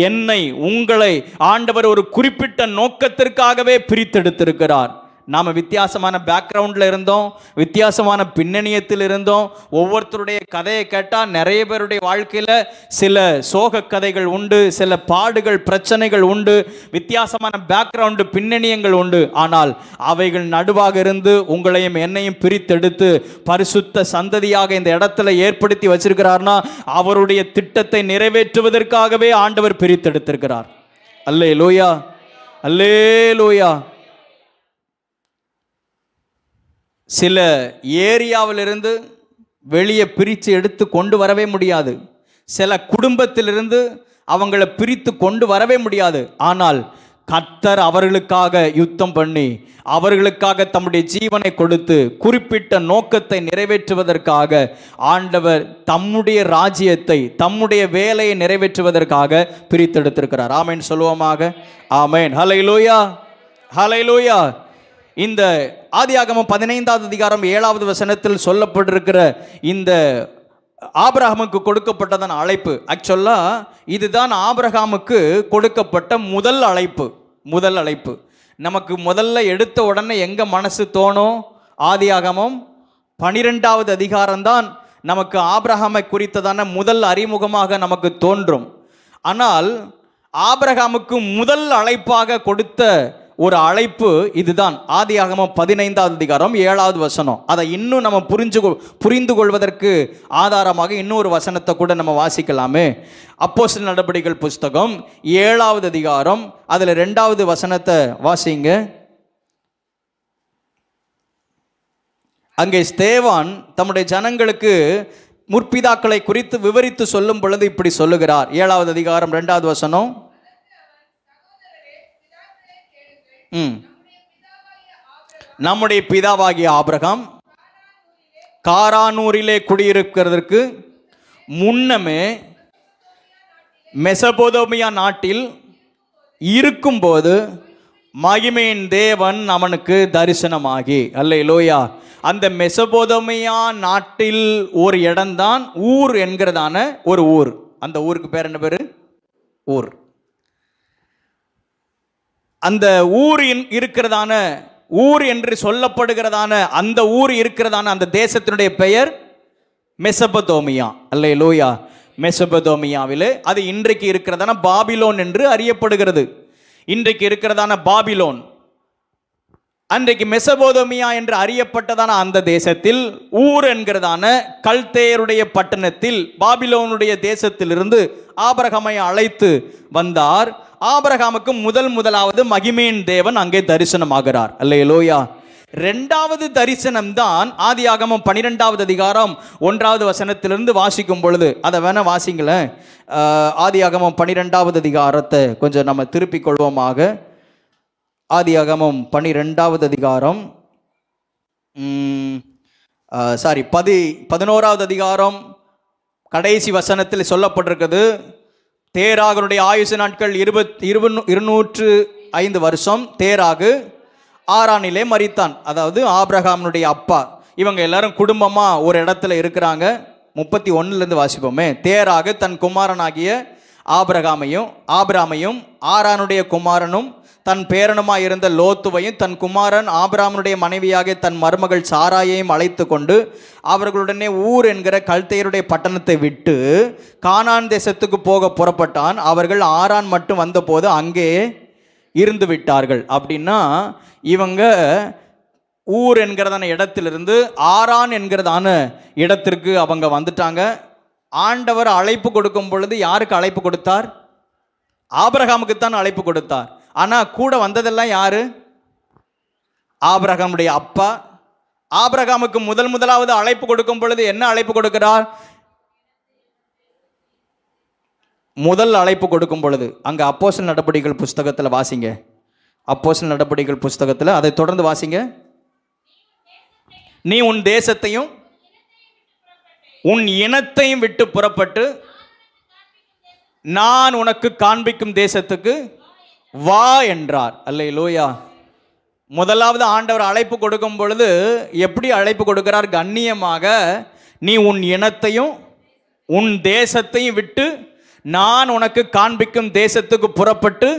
என்னை உங்களை ஆண்டவர் ஒரு குறிப்பிட்ட நோக்கத்திற்காகவே பிரித்தெடுத்திருக்கிறார். நாம் வித்தியாசமான பேக்ரவுண்டில் இருந்தோம், வித்தியாசமான பின்னணியத்தில் இருந்தோம். ஒவ்வொருத்தருடைய கதையை கேட்டால் நிறைய பேருடைய வாழ்க்கையில் சில சோக கதைகள் உண்டு, சில பாடுகள், பிரச்சனைகள் உண்டு, வித்தியாசமான பேக்ரவுண்டு, பின்னணியங்கள் உண்டு. ஆனால் அவைகள் நடுவாக இருந்து உங்களையும் என்னையும் பிரித்தெடுத்து பரிசுத்த சந்ததியாக இந்த இடத்துல ஏற்படுத்தி வச்சிருக்கிறார்னா அவருடைய திட்டத்தை நிறைவேற்றுவதற்காகவே ஆண்டவர் பிரித்தெடுத்திருக்கிறார். அல்லேலூயா, அல்லேலூயா. சில ஏரியாவிலிருந்து வெளியே பிரித்து எடுத்து கொண்டு வரவே முடியாது. சில குடும்பத்திலிருந்து அவங்கள பிரித்து கொண்டு வரவே முடியாது. ஆனால் கர்த்தர் அவர்களுக்காக யுத்தம் பண்ணி அவர்களுக்காக தம்முடைய ஜீவனை கொடுத்து குறிப்பிட்ட நோக்கத்தை நிறைவேற்றுவதற்காக ஆண்டவர் தம்முடைய ராஜ்யத்தை தம்முடைய வேலையை நிறைவேற்றுவதற்காக பிரித்தெடுத்திருக்கிறார். ஆமென் சொல்லுவோமாக. ஆமென். ஹல்லேலூயா, ஹல்லேலூயா. இந்த ஆதியாகமம் 15வது அதிகாரம் 7வது வசனத்தில் சொல்லப்பட்டிருக்கிற இந்த ஆபிரகாமுக்கு கொடுக்கப்பட்டதான அழைப்பு, ஆக்சுவலா இதுதான் ஆபிரகாமுக்கு கொடுக்கப்பட்ட முதல் அழைப்பு. நமக்கு முதல்ல எடுத்த உடனே எங்க மனசு தோணும்? ஆதியாகமம் 12வது அதிகாரம் தான் நமக்கு ஆபிரகாமை குறித்ததான முதல் அறிமுகமாக நமக்கு தோன்றும். ஆனால் ஆபிரகாமுக்கு முதல் அழைப்பாக கொடுத்த ஒரு அழைப்பு இதுதான். ஆதியாகமம் 15வது அதிகாரம் 7வது வசனம். அதை இன்னும் நம்ம புரிந்து கொள்வதற்கு ஆதாரமாக இன்னொரு வசனத்தை கூட நம்ம வாசிக்கலாமே. அப்போஸ்தலர் நடபடிகள் புஸ்தகம் 7வது அதிகாரம் அதில் 2வது வசனத்தை வாசிங்க. அங்கே ஸ்தேவான் தம்முடைய ஜனங்களுக்கு முற்பிதாக்களை குறித்து விவரித்து சொல்லும் பொழுது இப்படி சொல்லுகிறார். 7வது அதிகாரம் 2வது வசனம். நம்முடைய பிதாவாகிய ஆபிரகாம் காரானூரிலே குடியிருக்கிறதற்கு முன்னமே மெசபொதோமியா நாட்டில் இருக்கும்போது மகிமையின் தேவன் அவனுக்கு தரிசனமாகி. அல்லேலூயா. அந்த மெசபொதோமியா நாட்டில் ஒரு இடம்தான் ஊர் என்கிறதான ஒரு ஊர். அந்த ஊருக்கு பேர் என்ன பேரு? ஊர். அந்த ஊர் இருக்கிறதான ஊர் என்று சொல்லப்படுகிறதான அந்த ஊர் இருக்கிறதான அந்த தேசத்தினுடைய பெயர் மெசபொதோமியா. அல்லேலூயா. மெசபொதோமியாவிலே அது இன்றைக்கு இருக்கிறதான பாபிலோன் என்று அறியப்படுகிறது. இன்றைக்கு இருக்கிறதான பாபிலோன் அன்றைக்கு மெசபொதோமியா என்று அறியப்பட்டதான அந்த தேசத்தில் ஊர் என்கிறதான கல்தேயருடைய பட்டணத்தில் பாபிலோனுடைய தேசத்திலிருந்து ஆபிரகாமை அழைத்து வந்தார். ஆபிரகாமுக்கு முதலாவது மகிமையின் தேவன் அங்கே தரிசனமாகிறார். அல்லேலூயா. இரண்டாவது தரிசனம் தான் ஆதியாகமம் 12வது அதிகாரம் 1வது வசனத்திலிருந்து வாசிக்கும் பொழுது, அதை வேணா வாசிங்களேன். ஆதியாகமம் 12வது அதிகாரத்தை கொஞ்சம் நம்ம திருப்பிக் கொள்வோமாக. ஆதியாகமம் 12வது அதிகாரம் 11வது அதிகாரம் கடைசி வசனத்தில் சொல்லப்பட்டிருக்கிறது. தேராகனுடைய ஆயுசு நாட்கள் 205 வருஷம். தேராகு ஆரானிலே மரித்தான். அதாவது ஆபிரகாமுடைய அப்பா. இவங்க எல்லாரும் குடும்பமா ஒரு இடத்துல இருக்கிறாங்க. 31லேருந்து வாசிப்போமே. தேராகு தன் குமாரனாகிய ஆபிரகாமையும் ஆரானுடைய குமாரனும் தன் பேரனுமாய் இருந்த லோத்துவையும் தன் குமாரன் ஆபிரகாமுடைய மனைவியாக தன் மருமகள் சாராயையும் அழைத்து கொண்டு அவர்களுடனே ஊர் என்கிற கல்தேயருடைய பட்டணத்தை விட்டு கானான் தேசத்துக்கு போக புறப்பட்டான். அவர்கள் ஆரான் மட்டும் வந்தபோது அங்கே இருந்து விட்டார்கள். அப்படின்னா இவங்க ஊர் என்கிறதான இடத்திலிருந்து ஆரான் என்கிறதான இடத்திற்கு அவங்க வந்துட்டாங்க. ஆண்டவர் அழைப்பு கொடுக்கும் பொழுது யாருக்கு அழைப்பு கொடுத்தார்? ஆபிரகாமுக்கு தான் அழைப்பு கொடுத்தார். ஆனால் கூட வந்ததெல்லாம் யாரு? ஆபிரகாமுடைய அப்பா. ஆபிரகாமுக்கு முதலாவது அழைப்பு கொடுக்கும் பொழுது என்ன அழைப்பு கொடுக்கிறார்? முதல் அழைப்பு கொடுக்கும் பொழுது அங்கே அப்போஸ்தலர் நடபடிகள் புஸ்தகத்தில் வாசிங்க. அப்போஸ்தலர் நடபடிகள் புஸ்தகத்தில் அதை தொடர்ந்து வாசிங்க. நீ உன் தேசத்தையும் உன் இனத்தையும் விட்டு புறப்பட்டு நான் உனக்கு காண்பிக்கும் தேசத்துக்கு வா என்றார். அல்லேலூயா. முதலாவது ஆண்டவர் அழைப்பு கொடுக்கும் பொழுது எப்படி அழைப்பு கொடுக்கிறார்? கண்ணியமாக, நீ உன் இனத்தையும் உன் தேசத்தையும் விட்டு நான் உனக்கு காண்பிக்கும் தேசத்துக்கு புறப்பட்டு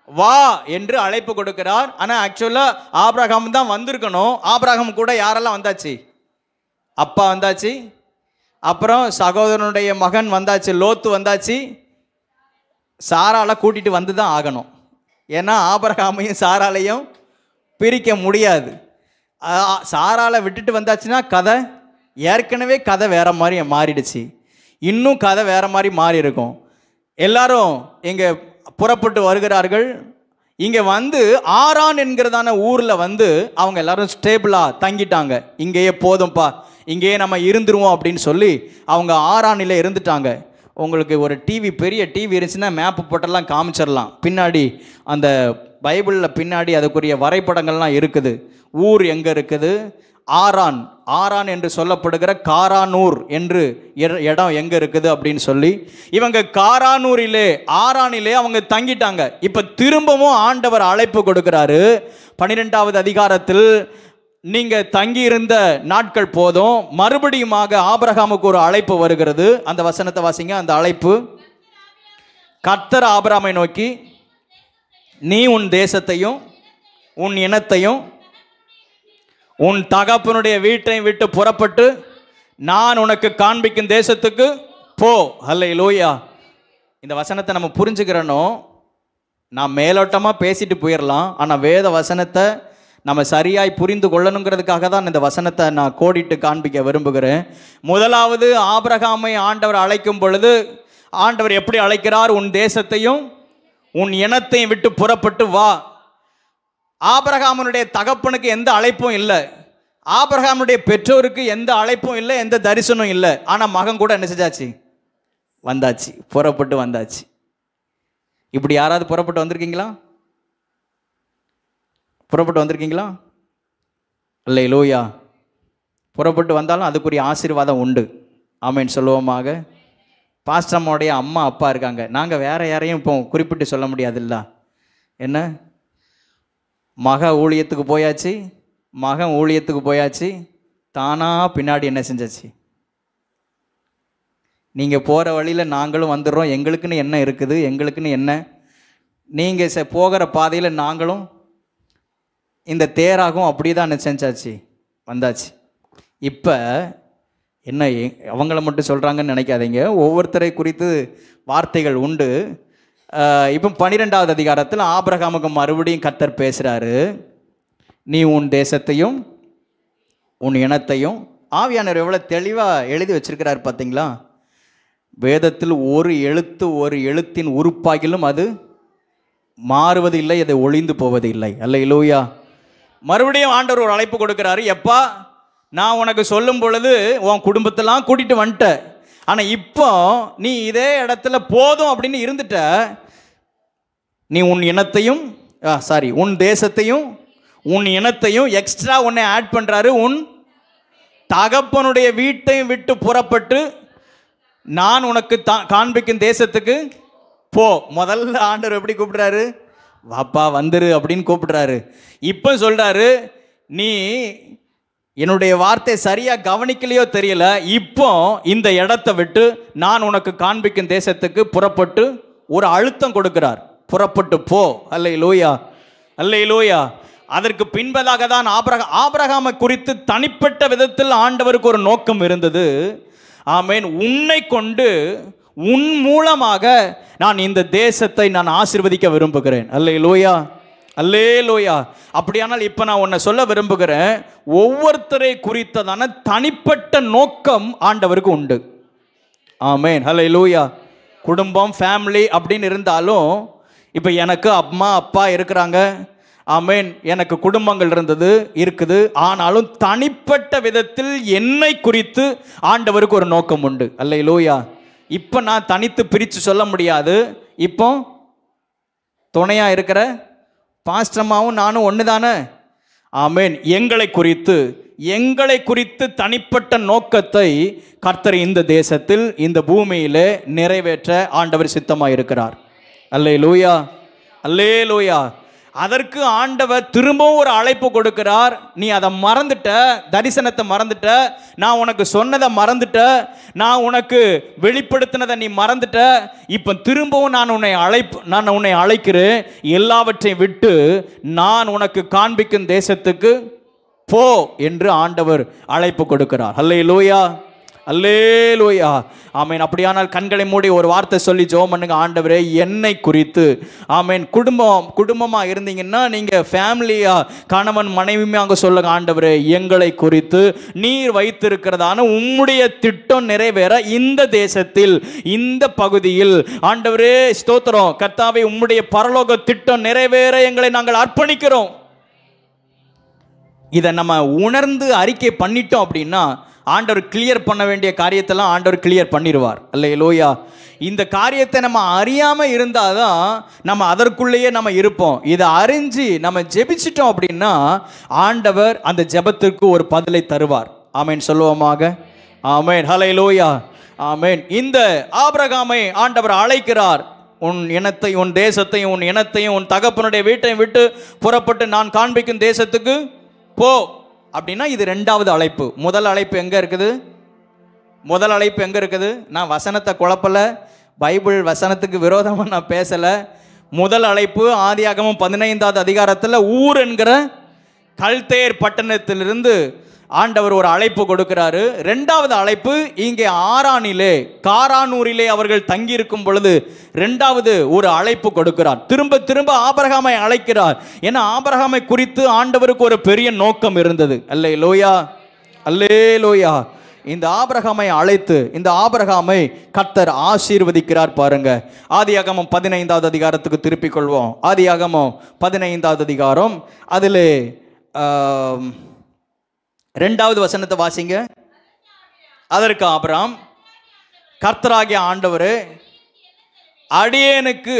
வா என்று அழைப்பு கொடுக்கிறார். ஆனால் ஆக்சுவலாக ஆபிரகாம் தான் வந்திருக்கணும். ஆபிரகாம் கூட யாரெல்லாம் வந்தாச்சு? அப்பா வந்தாச்சு, அப்புறம் சகோதரனுடைய மகன் வந்தாச்சு, லோத்து வந்தாச்சு. சாராளை கூட்டிகிட்டு வந்து தான் ஆகணும். ஏன்னா ஆபிரகாமையும் சாராளையும் பிரிக்க முடியாது. சாராளை விட்டுட்டு வந்தாச்சுன்னா ஏற்கனவே கதை வேற மாதிரி மாறிடுச்சு. இன்னும் கதை வேற மாதிரி மாறி இருக்கும். எல்லாரும் இங்கே புறப்பட்டு வருகிறார்கள். இங்கே வந்து ஆரான் என்கிறதான ஊரில் வந்து அவங்க எல்லாரும் ஸ்டேபிளாக தங்கிட்டாங்க. இங்கேயே போதும்ப்பா, இங்கேயே நம்ம இருந்துருவோம் அப்படின்னு சொல்லி அவங்க ஆரானில் இருந்துட்டாங்க. உங்களுக்கு ஒரு டிவி, பெரிய டிவி இருந்துச்சுன்னா மேப்பு போட்டெல்லாம் காமிச்சிடலாம். பின்னாடி அந்த பைபிளில் பின்னாடி அதுக்குரிய வரைபடங்கள்லாம் இருக்குது. ஊர் எங்கே இருக்குது, ஆரான் என்று சொல்லப்படுகிற காரானூர் என்று இடம் எங்கே இருக்குது அப்படின்னு சொல்லி இவங்க காரானூரிலே ஆரானிலே அவங்க தங்கிட்டாங்க. இப்போ திரும்பவும் ஆண்டவர் அழைப்பு கொடுக்கிறாரு. 12வது அதிகாரத்தில் நீங்கள் தங்கியிருந்த நாட்கள் போதும், மறுபடியுமாக ஆபிரகாமுக்கு ஒரு அழைப்பு வருகிறது. அந்த வசனத்தை வாசிங்க. அந்த அழைப்பு, கர்த்தர் ஆபிரகாமை நோக்கி, நீ உன் தேசத்தையும் உன் இனத்தையும் உன் தகப்பனுடைய வீட்டை விட்டு புறப்பட்டு நான் உனக்கு காண்பிக்கும் தேசத்துக்கு போ. அல்லேலூயா. இந்த வசனத்தை நம்ம புரிஞ்சுக்கிறனோ, நான் மேலோட்டமாக பேசிட்டு போயிடலாம், ஆனால் வேத வசனத்தை நம்ம சரியாய் புரிந்து கொள்ளணுங்கிறதுக்காக தான் இந்த வசனத்தை நான் கோடிட்டு காண்பிக்க விரும்புகிறேன். முதலாவது, ஆபிரகாமை ஆண்டவர் அழைக்கும் பொழுது ஆண்டவர் எப்படி அழைக்கிறார்? உன் தேசத்தையும் உன் இனத்தையும் விட்டு புறப்பட்டு வா. ஆபிரகாமுடைய தகப்பனுக்கு எந்த அழைப்பும் இல்லை, ஆபிரகாமுடைய பெற்றோருக்கு எந்த அழைப்பும் இல்லை, எந்த தரிசனம் இல்லை. ஆனால் மகன் கூட என்ன செஞ்சாச்சு? வந்தாச்சு, புறப்பட்டு வந்தாச்சு. இப்படி யாராவது புறப்பட்டு வந்திருக்கீங்களா? புறப்பட்டு வந்திருக்கீங்களா? அல்லேலூயா. புறப்பட்டு வந்தாலும் அதுக்குரிய ஆசீர்வாதம் உண்டு. ஆமென் சொல்லுவோமாக. பாஸ்டம்மாவுடைய அம்மா அப்பா இருக்காங்க. நாங்கள் வேற யாரையும் இப்போ குறிப்பிட்டு சொல்ல முடியாதுல்ல. என்ன, ஊழியத்துக்கு போயாச்சு, மகன் ஊழியத்துக்கு போயாச்சு, தானா பின்னாடி என்ன செஞ்சாச்சு? நீங்கள் போகிற வழியில் நாங்களும் வந்துடுறோம். எங்களுக்குன்னு என்ன இருக்குது, எங்களுக்குன்னு என்ன, நீங்கள் போகிற பாதையில் நாங்களும் இந்த தேராகும். அப்படி தான் என்ன செஞ்சாச்சு? வந்தாச்சு. இப்போ என்ன, அவங்கள மட்டும் சொல்கிறாங்கன்னு நினைக்காதீங்க, ஒவ்வொருத்தரை குறித்து வார்த்தைகள் உண்டு. இப்போ 12வது அதிகாரத்தில் ஆபிரகாமுக்கு மறுபடியும் கர்த்தர் பேசுகிறாரு. நீ உன் தேசத்தையும் உன் இனத்தையும், ஆவியானவர் எவ்வளோ தெளிவாக எழுதி வச்சிருக்கிறார் பார்த்தீங்களா? வேதத்தில் ஒரு எழுத்து, ஒரு எழுத்தின் உறுப்பாகிலும் அது மாறுவது இல்லை, அது ஒளிந்து போவது இல்லை. அல்லேலூயா. மறுபடியும் ஆண்டவர் ஒரு அழைப்பு கொடுக்கிறாரு. எப்பா, நான் உனக்கு சொல்லும் பொழுது உன் குடும்பத்தெல்லாம் கூட்டிகிட்டு வந்துட்ட, ஆனால் இப்போ நீ இதே இடத்துல போதும் அப்படின்னு இருந்துட்ட. நீ உன் இனத்தையும் உன் தேசத்தையும் உன் இனத்தையும் எக்ஸ்ட்ரா உன்னை ஆட் பண்ணுறாரு. உன் தகப்பனுடைய வீட்டையும் விட்டு புறப்பட்டு நான் உனக்கு காண்பிக்கும் தேசத்துக்கு போ. முதல்ல ஆண்டவர் எப்படி கூப்பிடுறாரு? வாப்பா வந்துரு அப்படின்னு கூப்பிடுறாரு. இப்போ சொல்கிறாரு, நீ என்னுடைய வார்த்தை சரியாக கவனிக்கலையோ தெரியல, இப்போ இந்த இடத்தை விட்டு நான் உனக்கு காண்பிக்கும் தேசத்துக்கு புறப்பட்டு ஒரு அழுத்தம் கொடுக்கிறார். புறப்பட்டு போ. அல்லேலூயா, அல்லேலூயா. அதற்கு பின்பதாக தான் ஆபிரகாமை குறித்து தனிப்பட்ட விதத்தில் ஆண்டவருக்கு ஒரு நோக்கம் இருந்தது. ஆமென். உன்னை கொண்டு, உன் மூலமாக நான் இந்த தேசத்தை நான் ஆசீர்வதிக்க விரும்புகிறேன். அல்லேலூயா, அல்லேலூயா. அப்படியானால் இப்போ நான் உன்னை சொல்ல விரும்புகிறேன், ஒவ்வொருத்தரை குறித்ததான தனிப்பட்ட நோக்கம் ஆண்டவருக்கு உண்டு. ஆமென், அல்லேலூயா. குடும்பம், ஃபேமிலி அப்படின்னு இருந்தாலும், இப்போ எனக்கு அம்மா அப்பா இருக்கிறாங்க, ஆமென், எனக்கு குடும்பங்கள் இருக்குது. ஆனாலும் தனிப்பட்ட விதத்தில் என்னை குறித்து ஆண்டவருக்கு ஒரு நோக்கம் உண்டு. அல்லேலூயா. இப்போ நான் தனித்து பிரித்து சொல்ல முடியாது. இப்போ துணையாக இருக்கிற பாஸ்டம்மாவும் நானும் ஒன்று தானே. ஆமென். எங்களை குறித்து தனிப்பட்ட நோக்கத்தை கர்த்தர் இந்த தேசத்தில், இந்த பூமியிலே நிறைவேற்ற ஆண்டவர் சித்தமாக இருக்கிறார். அல்லேலூயா, அல்லேலூயா. அதற்கு ஆண்டவர் திரும்பவும் ஒரு அழைப்பு கொடுக்கிறார். நீ அதை மறந்துட்ட, தரிசனத்தை மறந்துட்ட, நான் உனக்கு சொன்னதை மறந்துட்ட, நான் உனக்கு வெளிப்படுத்தினதை நீ மறந்துட்ட. இப்போ திரும்பவும் நான் உன்னை அழைக்கிறேன். எல்லாவற்றையும் விட்டு நான் உனக்கு காண்பிக்கும் தேசத்துக்கு போ என்று ஆண்டவர் அழைப்பு கொடுக்கிறார். அல்லேலூயா, அல்லேலூயா. ஆமென். அப்படியானால் கண்களை மூடி ஒரு வார்த்தை சொல்லி ஜெபம் பண்ணுங்க. ஆண்டவரே, என்னை குறித்து, ஆமென், குடும்பமா இருந்தீங்கன்னா நீங்க ஃபேமிலியா கணவன் மனைவியுமாக சொல்லுங்க, ஆண்டவரே, எங்களை குறித்து நீர் வைத்திருக்கிறதான உம்முடைய திட்டம் நிறைவேற இந்த தேசத்தில், இந்த பகுதியில், ஆண்டவரே ஸ்தோத்திரம், கர்த்தாவே, உம்முடைய பரலோக திட்டம் நிறைவேற எங்களை நாங்கள் அர்ப்பணிக்கிறோம். இதை நம்ம உணர்ந்து அறிக்கை பண்ணிட்டோம் அப்படின்னா ஆண்டவர் கிளியர் பண்ண வேண்டிய காரியத்தெல்லாம் ஆண்டவர் கிளியர் பண்ணிடுவார். அல்லேலூயா. இந்த காரியத்தை நம்ம அறியாமல் இருந்தால் தான் நம்ம அதற்குள்ளேயே நம்ம இருப்போம். இதை அறிஞ்சு நம்ம ஜெபிச்சிட்டோம் அப்படின்னா ஆண்டவர் அந்த ஜெபத்திற்கு ஒரு பதிலை தருவார். ஆமேன் சொல்லுவோமாக. ஆமேன். ஹல்லேலூயா. ஆமேன். இந்த ஆபிரகாமை ஆண்டவர் அழைக்கிறார். உன் இனத்தை, உன் தேசத்தையும், உன் இனத்தையும், உன் தகப்பனுடைய வீட்டையும் விட்டு புறப்பட்டு நான் காண்பிக்கும் தேசத்துக்கு போ அப்படின்னா இது ரெண்டாவது அழைப்பு. முதல் அழைப்பு எங்கே இருக்குது? முதல் அழைப்பு எங்கே இருக்குது? நான் வசனத்தை குழப்பலை, பைபிள் வசனத்துக்கு விரோதமாக நான் பேசலை. முதல் அழைப்பு ஆதியாகமம் 15வது அதிகாரத்தில் ஊர் என்கிற கல்தேர் பட்டணத்திலிருந்து ஆண்டவர் ஒரு அழைப்பு கொடுக்கிறாரு. ரெண்டாவது அழைப்பு இங்கே ஆரானிலே, காரானூரிலே அவர்கள் தங்கியிருக்கும் பொழுது ரெண்டாவது ஒரு அழைப்பு கொடுக்கிறார். திரும்ப திரும்ப ஆபிரகாமை அழைக்கிறார். ஏன்னா ஆபிரகாமை குறித்து ஆண்டவருக்கு ஒரு பெரிய நோக்கம் இருந்தது. அல்லேலூயா, அல்லேலூயா. இந்த ஆபிரகாமை அழைத்து இந்த ஆபிரகாமை கர்த்தர் ஆசீர்வதிக்கிறார். பாருங்க, ஆதியாகமம் 15வது அதிகாரத்துக்கு திருப்பிக் கொள்வோம். ஆதியாகமம் 15வது அதிகாரம், அதில் 2வது வசனத்தை வாசிங்க. அதற்கு ஆபிரகாம், கர்த்தராகிய ஆண்டவரே, அடியேனுக்கு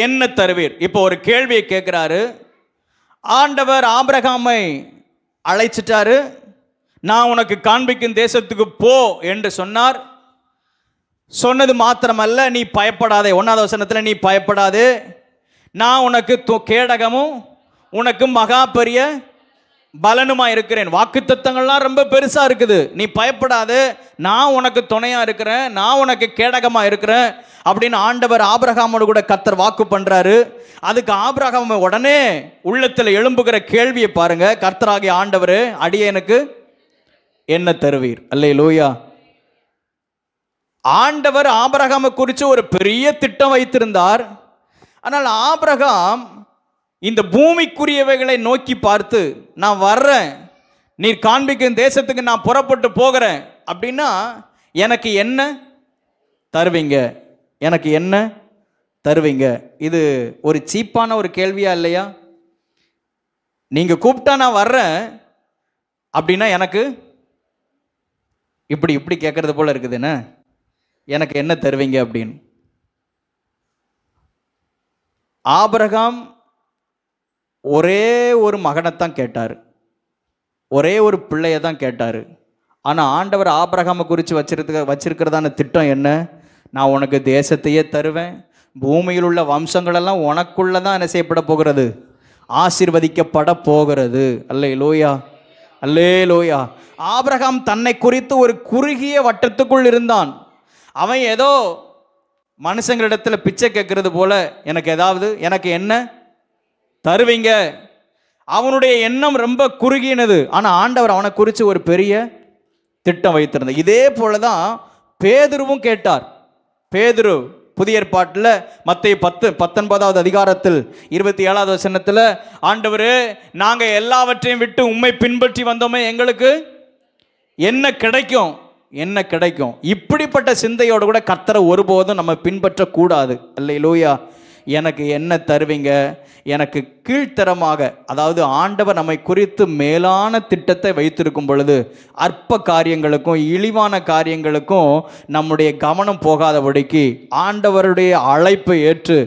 என்ன தருவீர்? இப்போ ஒரு கேள்வியை கேட்கிறாரு ஆண்டவர். ஆபிரகாமை அழைச்சிட்டாரு. நான் உனக்கு காண்பிக்கும் தேசத்துக்கு போ என்று சொன்னார். சொன்னது மாத்திரமல்ல, நீ பயப்படாதே. 1வது வசனத்தில் நீ பயப்படாதே, நான் உனக்கு கேடகமும் உனக்கு மகா பெரிய பலனுமா இருக்கிறேன். வாக்குத்தத்தங்கள்லாம் ரொம்ப பெருசா இருக்குது. நீ பயப்படாது, நான் உனக்கு துணையா இருக்கிறேன், நான் உனக்கு கேடகமா இருக்கிறேன் அப்படின்னு ஆண்டவர் ஆபிரகாமோடு கூட கர்த்தர் வாக்கு பண்றாரு. அதுக்கு ஆபிரகாம் உடனே உள்ளத்தில் எழும்புகிற கேள்வியை பாருங்க. கர்த்தராகிய ஆண்டவர், அடியேனுக்கு என்ன தருவீர்? அல்லேலூயா. ஆண்டவர் ஆபிரகாமை குறித்து ஒரு பெரிய திட்டம் வைத்திருந்தார். ஆனால் ஆபிரகாம் இந்த பூமிக்குரியவைகளை நோக்கி பார்த்து, நான் வர்றேன், நீர் காண்பிக்கும் தேசத்துக்கு நான் புறப்பட்டு போகிறேன் அப்படின்னா எனக்கு என்ன தருவீங்க? எனக்கு என்ன தருவீங்க? இது ஒரு சீப்பான ஒரு கேள்வியா இல்லையா? நீங்க கூப்பிட்டா நான் வர்றேன் அப்படின்னா எனக்கு இப்படி இப்படி கேட்கறது போல இருக்குதுன்னு, எனக்கு என்ன தருவீங்க அப்படின்னு. ஆபிரகாம் ஒரே ஒரு மகனைத்தான் கேட்டார், ஒரே ஒரு பிள்ளையை தான் கேட்டார். ஆனால் ஆண்டவர் ஆபிரகாமை குறித்து வச்சிருக்கிறதான திட்டம் என்ன? நான் உனக்கு தேசத்தையே தருவேன், பூமியில் உள்ள வம்சங்களெல்லாம் உனக்குள்ள தான் என்ன செய்யப்பட போகிறது? ஆசீர்வதிக்கப்பட போகிறது. அல்லேலூயா, அல்லேலூயா. ஆபிரகாம் தன்னை குறித்து ஒரு குறுகிய வட்டத்துக்குள் இருந்தான். அவன் ஏதோ மனுஷங்களிடத்தில் பிச்சை கேட்கறது போல, எனக்கு என்ன தருவீங்க? அவனுடைய எண்ணம் ரொம்ப குறுகினது. ஆனால் ஆண்டவர் அவனை குறித்து ஒரு பெரிய திட்டம் வைத்திருந்தார். இதே போல தான் பேதுருவும் கேட்டார். பேதுரு புதிய ஏற்பாட்டில் மத்தேயு 19வது அதிகாரத்தில் 27வது வசனத்தில், ஆண்டவரே, நாங்கள் எல்லாவற்றையும் விட்டு உம்மை பின்பற்றி வந்தோமே, எங்களுக்கு என்ன கிடைக்கும்? என்ன கிடைக்கும்? இப்படிப்பட்ட சிந்தையோடு கூட கர்த்தரை ஒருபோதும் நம்ம பின்பற்றக்கூடாது. அல்லேலூயா. எனக்கு என்ன தருவீங்க? எனக்கு கீழ்த்தரமாக, அதாவது ஆண்டவர் நம்மை குறித்து மேலான திட்டத்தை வைத்திருக்கும் பொழுது அற்ப காரியங்களுக்கும் இழிவான காரியங்களுக்கும் நம்முடைய கவனம் போகாதபடிக்கு ஆண்டவருடைய அழைப்பை ஏற்று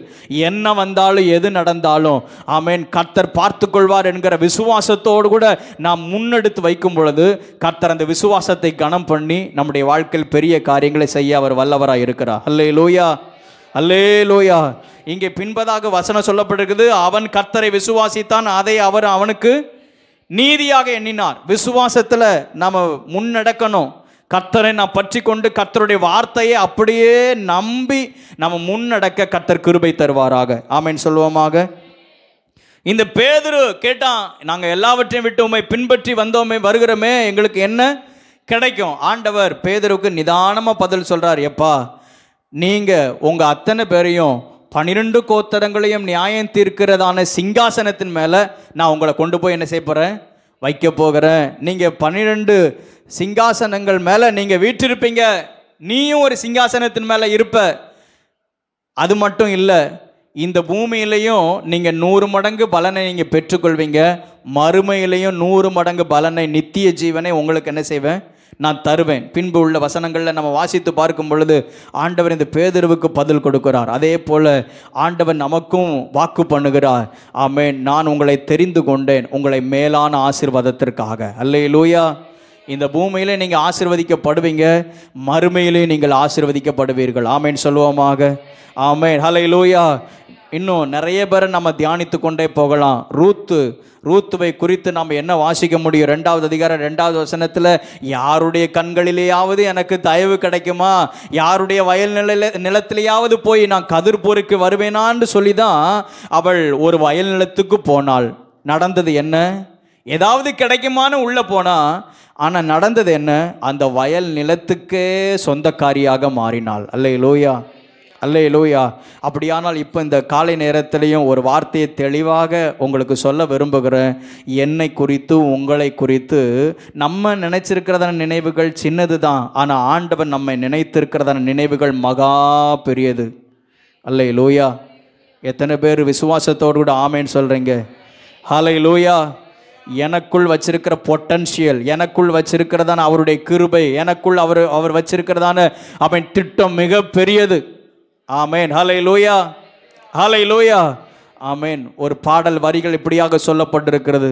என்ன வந்தாலும் எது நடந்தாலும் ஆமென், கர்த்தர் பார்த்து கொள்வார் என்கிற விசுவாசத்தோடு கூட நாம் முன்னெடுத்து வைக்கும் பொழுது கர்த்தர் அந்த விசுவாசத்தை கனம் பண்ணி நம்முடைய வாழ்க்கையில் பெரிய காரியங்களை செய்ய அவர் வல்லவராய் இருக்கிறார். அல்லேலூயா, அல்லேலூயா. இங்கே பின்பதாக வசனம் சொல்லப்பட்டிருக்குது, அவன் கர்த்தரை விசுவாசித்தான், அதை அவர் அவனுக்கு நீதியாக எண்ணினார். விசுவாசத்தில் நாம் முன்னடக்கணும். கர்த்தரை நாம் பற்றி கொண்டு கர்த்தருடைய வார்த்தையை அப்படியே நம்பி நம்ம முன்னடக்க கர்த்தர் கிருபை தருவாராக. ஆமென் சொல்லுவோமாக. இந்த பேதுரு கேட்டான், நாங்கள் எல்லாவற்றையும் விட்டு உம்மை பின்பற்றி வந்தோமே, வருகிறோமே, எங்களுக்கு என்ன கிடைக்கும். ஆண்டவர் பேதுருவுக்கு நிதானமா பதில் சொல்றார், எப்பா நீங்க உங்க அத்தனை பேரையும் 12 கோத்திரங்களையும் நியாயம் தீர்க்கிறதான சிங்காசனத்தின் மேல நான் உங்களை கொண்டு போய் என்ன செய்ய போறேன், வைக்க போகிறேன். நீங்க 12 சிங்காசனங்கள் மேல நீங்க வீற்றிருப்பீங்க, நீயும் ஒரு சிங்காசனத்தின் மேல இருப்ப. அது மட்டும் இல்லை, இந்த பூமியிலையும் நீங்க 100 மடங்கு பலனை நீங்க பெற்றுக்கொள்வீங்க, மறுமையிலையும் 100 மடங்கு பலனை, நித்திய ஜீவனை உங்களுக்கு என்ன செய்வேன், நான் தருவேன். பின்பு உள்ள வசனங்களில் நம்ம வாசித்து பார்க்கும் பொழுது ஆண்டவர் இந்த பேதுருவுக்கு பதில் கொடுக்கிறார். அதே போல ஆண்டவர் நமக்கும் வாக்கு பண்ணுகிறார். ஆமென், நான் உங்களை தெரிந்து கொண்டேன் உங்களை மேலான ஆசீர்வாதத்திற்காக. அல்லேலூயா. இந்த பூமியிலே நீங்கள் ஆசீர்வதிக்கப்படுவீங்க, மறுமையிலே நீங்கள் ஆசீர்வதிக்கப்படுவீர்கள். ஆமென் சொல்லுவோமாக. ஆமென், ஹல்லேலூயா. இன்னும் நிறைய பேரை நம்ம தியானித்து கொண்டே போகலாம். ரூத்துவை குறித்து நாம் என்ன வாசிக்க முடியும்? 2வது அதிகாரம் 2வது வசனத்தில், யாருடைய கண்களிலேயாவது எனக்கு தயவு கிடைக்குமா, யாருடைய வயல் நிலத்திலேயாவது போய் நான் கதிர் பொறுக்கு வருவேனான்னு சொல்லி தான் அவள் ஒரு வயல் நிலத்துக்கு போனாள். நடந்தது என்ன? ஏதாவது கிடைக்குமான்னு உள்ள போனா, ஆனால் நடந்தது என்ன? அந்த வயல் நிலத்துக்கே சொந்தக்காரியாக மாறினாள். அல்லேலூயா, அல்லேலூயா. அப்படியானால் இப்போ இந்த காலை நேரத்திலையும் ஒரு வார்த்தையை தெளிவாக உங்களுக்கு சொல்ல விரும்புகிறேன். என்னை குறித்து உங்களை குறித்து நம்ம நினைச்சிருக்கிறதான நினைவுகள் சின்னது தான், ஆனால் ஆண்டவன் நம்மை நினைத்திருக்கிறதான நினைவுகள் மகா பெரியது. அல்லேலூயா. எத்தனை பேர் விசுவாசத்தோடு கூட ஆமேன்னு சொல்கிறீங்க? ஹல்லேலூயா. எனக்குள் வச்சிருக்கிற பொட்டன்ஷியல், எனக்குள் வச்சிருக்கிறதான அவருடைய கிருபை, எனக்குள் அவர் வச்சிருக்கிறதான அவன் திட்டம் மிக பெரியது. ஆமேன், ஹல்லேலூயா, ஹல்லேலூயா, ஆமேன். ஒரு பாடல் வரிகள் இப்படியாக சொல்லப்பட்டிருக்கிறது.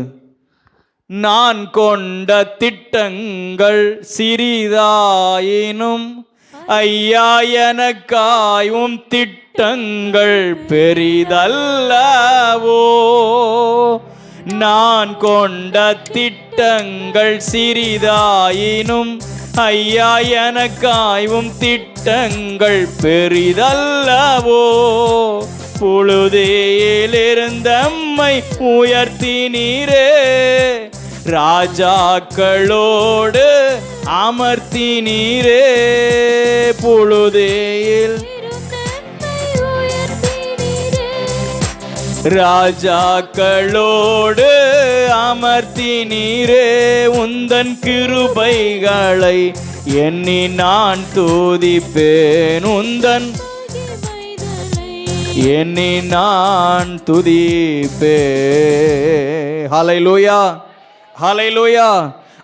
நான் கொண்ட திட்டங்கள் சிறிதாயினும் ஐயா எனக்காயும் திட்டங்கள் பெரிதல்லவோ. நான் கொண்ட திட்டங்கள் சிறிதாயினும் ஐயா எனக்காயும் திட்டங்கள் பெரிதல்லவோ. புழுதியிலிருந்தம்மை உயர்த்தினீரே, ராஜாக்களோடு அமர்த்தினீரே. புழுதியில் ராஜாக்களோடு அமர்த்தினீரே. உந்தன் கிருபைகளை எண்ணி நான் துதிப்பேன், உந்தன் எண்ணி நான் துதிப்பேன். ஹல்லேலூயா, ஹல்லேலூயா.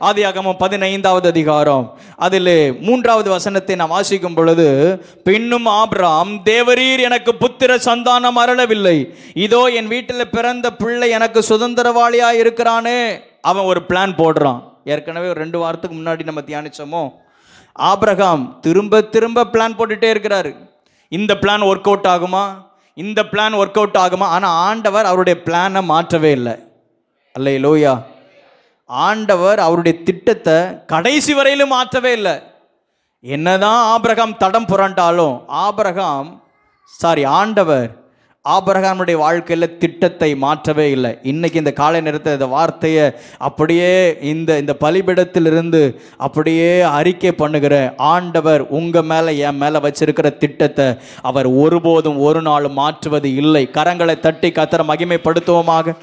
ஆதியாகமம் 15வது அதிகாரம் அதில் 3வது வசனத்தை நாம் வாசிக்கும் பொழுது, பின்னும் ஆபிரகாம், தேவரீர் எனக்கு புத்திர சந்தானம் அருளவில்லை, இதோ என் வீட்டில் பிறந்த பிள்ளை எனக்கு சுதந்திரவாளியாக இருக்கிறானே. அவன் ஒரு பிளான் போடுறான். ஏற்கனவே ஒரு 2 வாரத்துக்கு முன்னாடி நம்ம தியானிச்சோமோ, ஆபிரகாம் திரும்ப திரும்ப பிளான் போட்டுட்டே இருக்கிறாரு. இந்த பிளான் ஒர்க் அவுட் ஆகுமா, இந்த பிளான் ஒர்க் அவுட் ஆகுமா? ஆனால் ஆண்டவர் அவருடைய பிளானை மாற்றவே இல்லை. அல்லேலூயா. ஆண்டவர் அவருடைய திட்டத்தை கடைசி வரையிலும் மாற்றவே இல்லை. என்னதான் ஆபிரகாம் தடம் புரண்டாலும் ஆண்டவர் ஆபிரகாமுடைய வாழ்க்கையில் திட்டத்தை மாற்றவே இல்லை. இன்னைக்கு இந்த காலை நேரத்தில் இந்த வார்த்தையை அப்படியே இந்த பலிபீடத்திலிருந்து அப்படியே அறிக்கை பண்ணுகிற ஆண்டவர் உங்கள் மேலே என் மேலே வச்சிருக்கிற திட்டத்தை அவர் ஒருபோதும் ஒரு நாளும் மாற்றுவது இல்லை. கரங்களை தட்டி கர்த்தரை மகிமைப்படுத்துவோமாக.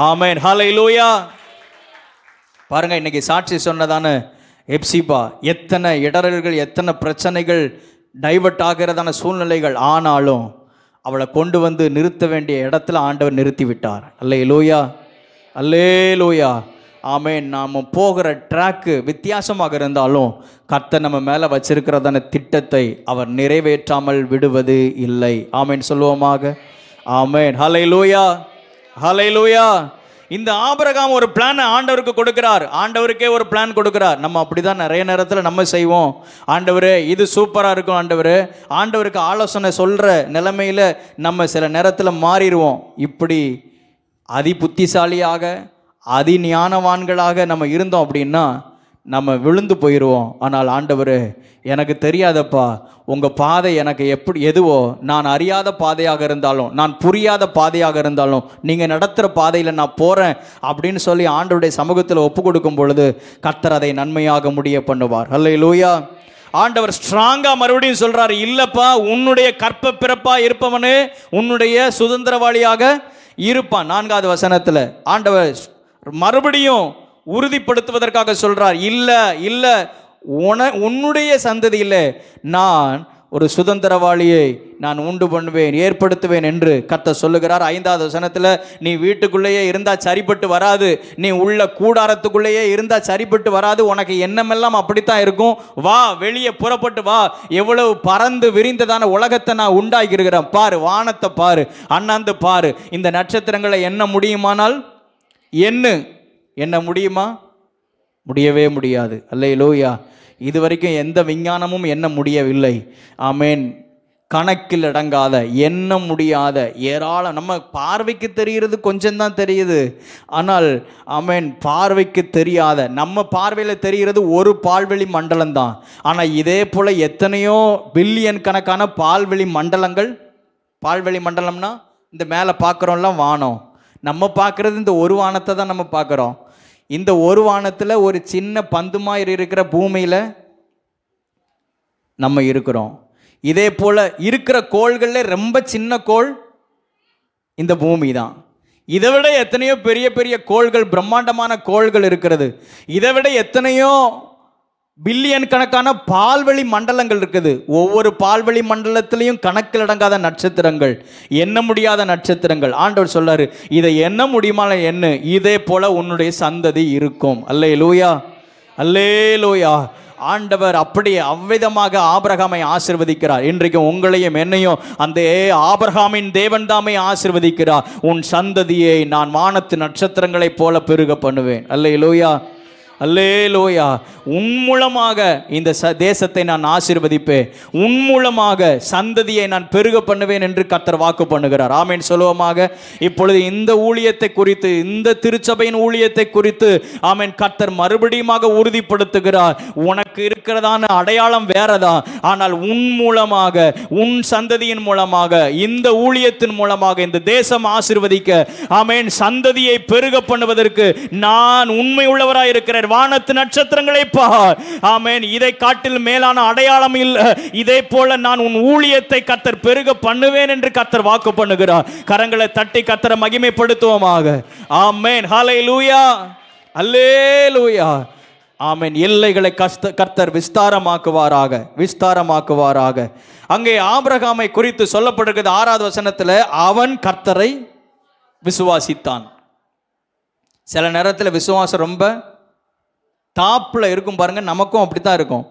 ஆமென், ஹல்லேலூயா. பாருங்க, இன்னைக்கு சாட்சி சொன்னதான எப்சிபா, எத்தனை இடரல்கள், எத்தனை பிரச்சனைகள், டைவர்ட் ஆகிறதான சூழ்நிலைகள், ஆனாலும் அவளை கொண்டு வந்து நிறுத்த வேண்டிய இடத்துல ஆண்டவர் நிறுத்தி விட்டார். அல்லேலூயா, அல்லேலூயா, ஆமென். நாம் போகிற ட்ராக்கு வித்தியாசமாக இருந்தாலும் கர்த்தர் நம்ம மேலே வச்சிருக்கிறதான திட்டத்தை அவர் நிறைவேற்றாமல் விடுவது இல்லை. ஆமென் சொல்லுவோமாக. ஆமென், ஹல்லேலூயா, ஹல்லேலூயா. இந்த ஆபிரகாம் ஒரு பிளான் ஆண்டவருக்கு கொடுக்கிறார், ஆண்டவருக்கே ஒரு பிளான் கொடுக்கிறார். நம்ம அப்படிதான் நிறைய நேரத்தில் நம்ம செய்வோம். ஆண்டவரே இது சூப்பராக இருக்கும் ஆண்டவரே, ஆண்டவருக்கு ஆலோசனை சொல்கிற நிலைமையில் நம்ம சில நேரத்தில் மாறிடுவோம். இப்படி அதி புத்திசாலியாக அதி ஞானவான்களாக நம்ம இருந்தோம் அப்படின்னா நம்ம விழுந்து போயிடுவோம். ஆனால் ஆண்டவர், எனக்கு தெரியாதப்பா, உங்கள் பாதை எனக்கு எதுவோ, நான் அறியாத பாதையாக இருந்தாலும், நான் புரியாத பாதையாக இருந்தாலும், நீங்கள் நடத்துகிற பாதையில் நான் போகிறேன் அப்படின்னு சொல்லி ஆண்டவருடைய சமூகத்தில் ஒப்பு கொடுக்கும் பொழுது கர்த்தர் அதை நன்மையாக முடிய பண்ணுவார். அல்லேலூயா. ஆண்டவர் ஸ்ட்ராங்காக மறுபடியும் சொல்கிறார், இல்லைப்பா, உன்னுடைய கற்ப பிறப்பா இருப்பவனே உன்னுடைய சுதந்திரவாளியாக இருப்பான். 4வது வசனத்தில் ஆண்டவர் மறுபடியும் உறுதிப்படுத்துவதற்காக சொல்றார், இல்ல உன்னுடைய சந்ததியில் நான் ஒரு சுதந்திரவாளியை நான் உண்டு பண்ணுவேன், ஏற்படுத்துவேன் என்று கர்த்தர் சொல்லுகிறார். 5வது வசனத்தில், நீ வீட்டுக்குள்ளேயே இருந்தால் சரிப்பட்டு வராது, நீ உள்ள கூடாரத்துக்குள்ளேயே இருந்தால் சரிப்பட்டு வராது, உனக்கு எண்ணமெல்லாம் அப்படித்தான் இருக்கும், வா, வெளியே புறப்பட்டு வா, எவ்வளவு பறந்து விரிந்ததான உலகத்தை நான் உண்டாக்கி இருக்கிறேன் பாரு, வானத்தை பாரு, அண்ணாந்து பாரு, இந்த நட்சத்திரங்களை எண்ண முடியுமானால் என்ன முடியுமா? முடியவே முடியாது. அல்லேலூயா. இது வரைக்கும் எந்த விஞ்ஞானமும் எண்ண முடியவில்லை. ஆமேன். கணக்கில் அடங்காத, எண்ண முடியாத ஏராளம். நம்ம பார்வைக்கு தெரிகிறது கொஞ்சம்தான் தெரியுது. ஆனால் ஆமேன், பார்வைக்கு தெரியாத, நம்ம பார்வையில் தெரிகிறது ஒரு பால்வெளி மண்டலம் தான். ஆனால் இதே போல் எத்தனையோ பில்லியன் கணக்கான பால்வெளி மண்டலங்கள். பால்வெளி மண்டலம்னா இந்த மேலே பார்க்குறோம்லாம் வானம். நம்ம பார்க்குறது இந்த ஒரு வானத்தை தான் நம்ம பார்க்குறோம். இந்த ஒரு வானத்தில் ஒரு சின்ன பந்து மாதிரி இருக்கிற பூமியில் நம்ம இருக்கிறோம். இதே போல் இருக்கிற கோள்களில் ரொம்ப சின்ன கோள் இந்த பூமி தான். இதை விட எத்தனையோ பெரிய பெரிய கோள்கள், பிரம்மாண்டமான கோள்கள் இருக்கிறது. இதை விட எத்தனையோ பில்லியன் கணக்கான பால்வெளி மண்டலங்கள் இருக்குது. ஒவ்வொரு பால்வெளி மண்டலத்திலையும் கணக்கில் அடங்காத நட்சத்திரங்கள், எண்ண முடியாத நட்சத்திரங்கள். ஆண்டவர் சொல்றாரு, இதை எண்ண முடியுமா? என்ன, இதே போல உன்னுடைய சந்ததி இருக்கும். அல்லேலூயா, அல்லேலூயா. ஆண்டவர் அப்படியே அவ்விதமாக ஆபிரகாமை ஆசீர்வதிக்கிறார். இன்றைக்கு உங்களையும் என்னையும் அந்த ஆபிரகாமின் தேவன் தாமே ஆசீர்வதிக்கிறார். உன் சந்ததியை நான் வானத்து நட்சத்திரங்களைப் போல பெருக பண்ணுவேன். அல்லேலூயா, அல்லேலூயா. உன் மூலமாக இந்த தேசத்தை நான் ஆசீர்வதிப்பேன், உன் மூலமாக சந்ததியை நான் பெருக பண்ணுவேன் என்று கர்த்தர் வாக்கு பண்ணுகிறார். ஆமேன் சொல்லுவோமாக. இப்பொழுது இந்த ஊழியத்தை குறித்து, இந்த திருச்சபையின் ஊழியத்தை குறித்து ஆமேன் கர்த்தர் மறுபடியுமாக உறுதிப்படுத்துகிறார். உனக்கு இருக்கிறதான அடையாளம் வேறதான், ஆனால் உன் மூலமாக, உன் சந்ததியின் மூலமாக, இந்த ஊழியத்தின் மூலமாக இந்த தேசம் ஆசீர்வதிக்க, ஆமேன், சந்ததியை பெருக பண்ணுவதற்கு நான் உண்மை உள்ளவராய் இருக்கிறேன். வானத்து நட்சத்திரங்களை பார். ஆமென். இதை காட்டில் மேலான அடையாளம் இல்லை. இதே போல நான் உன் ஊழியத்தை கர்த்தர் பெருக பண்ணுவேன் என்று கர்த்தர் வாக்கு பண்ணுகிறார். கரங்களை தட்டி கர்த்தரை மகிமைப்படுத்துவோமாக. ஆமென். ஹல்லேலூயா, அல்லேலூயா. ஆமென். எல்லைகளை கர்த்தர் விஸ்தாரமாக்குவாராக, விஸ்தாரமாக்குவாராக. அங்கே ஆபிரகாமை குறித்து சொல்லப்படுகிறது 6வது வசனத்தில், அவன் கர்த்தரை விசுவாசித்தான். சில நேரத்தில் விசுவாசம் ரொம்ப டாப்பில் இருக்கும் பாருங்க. நமக்கும் அப்படி தான் இருக்கும்.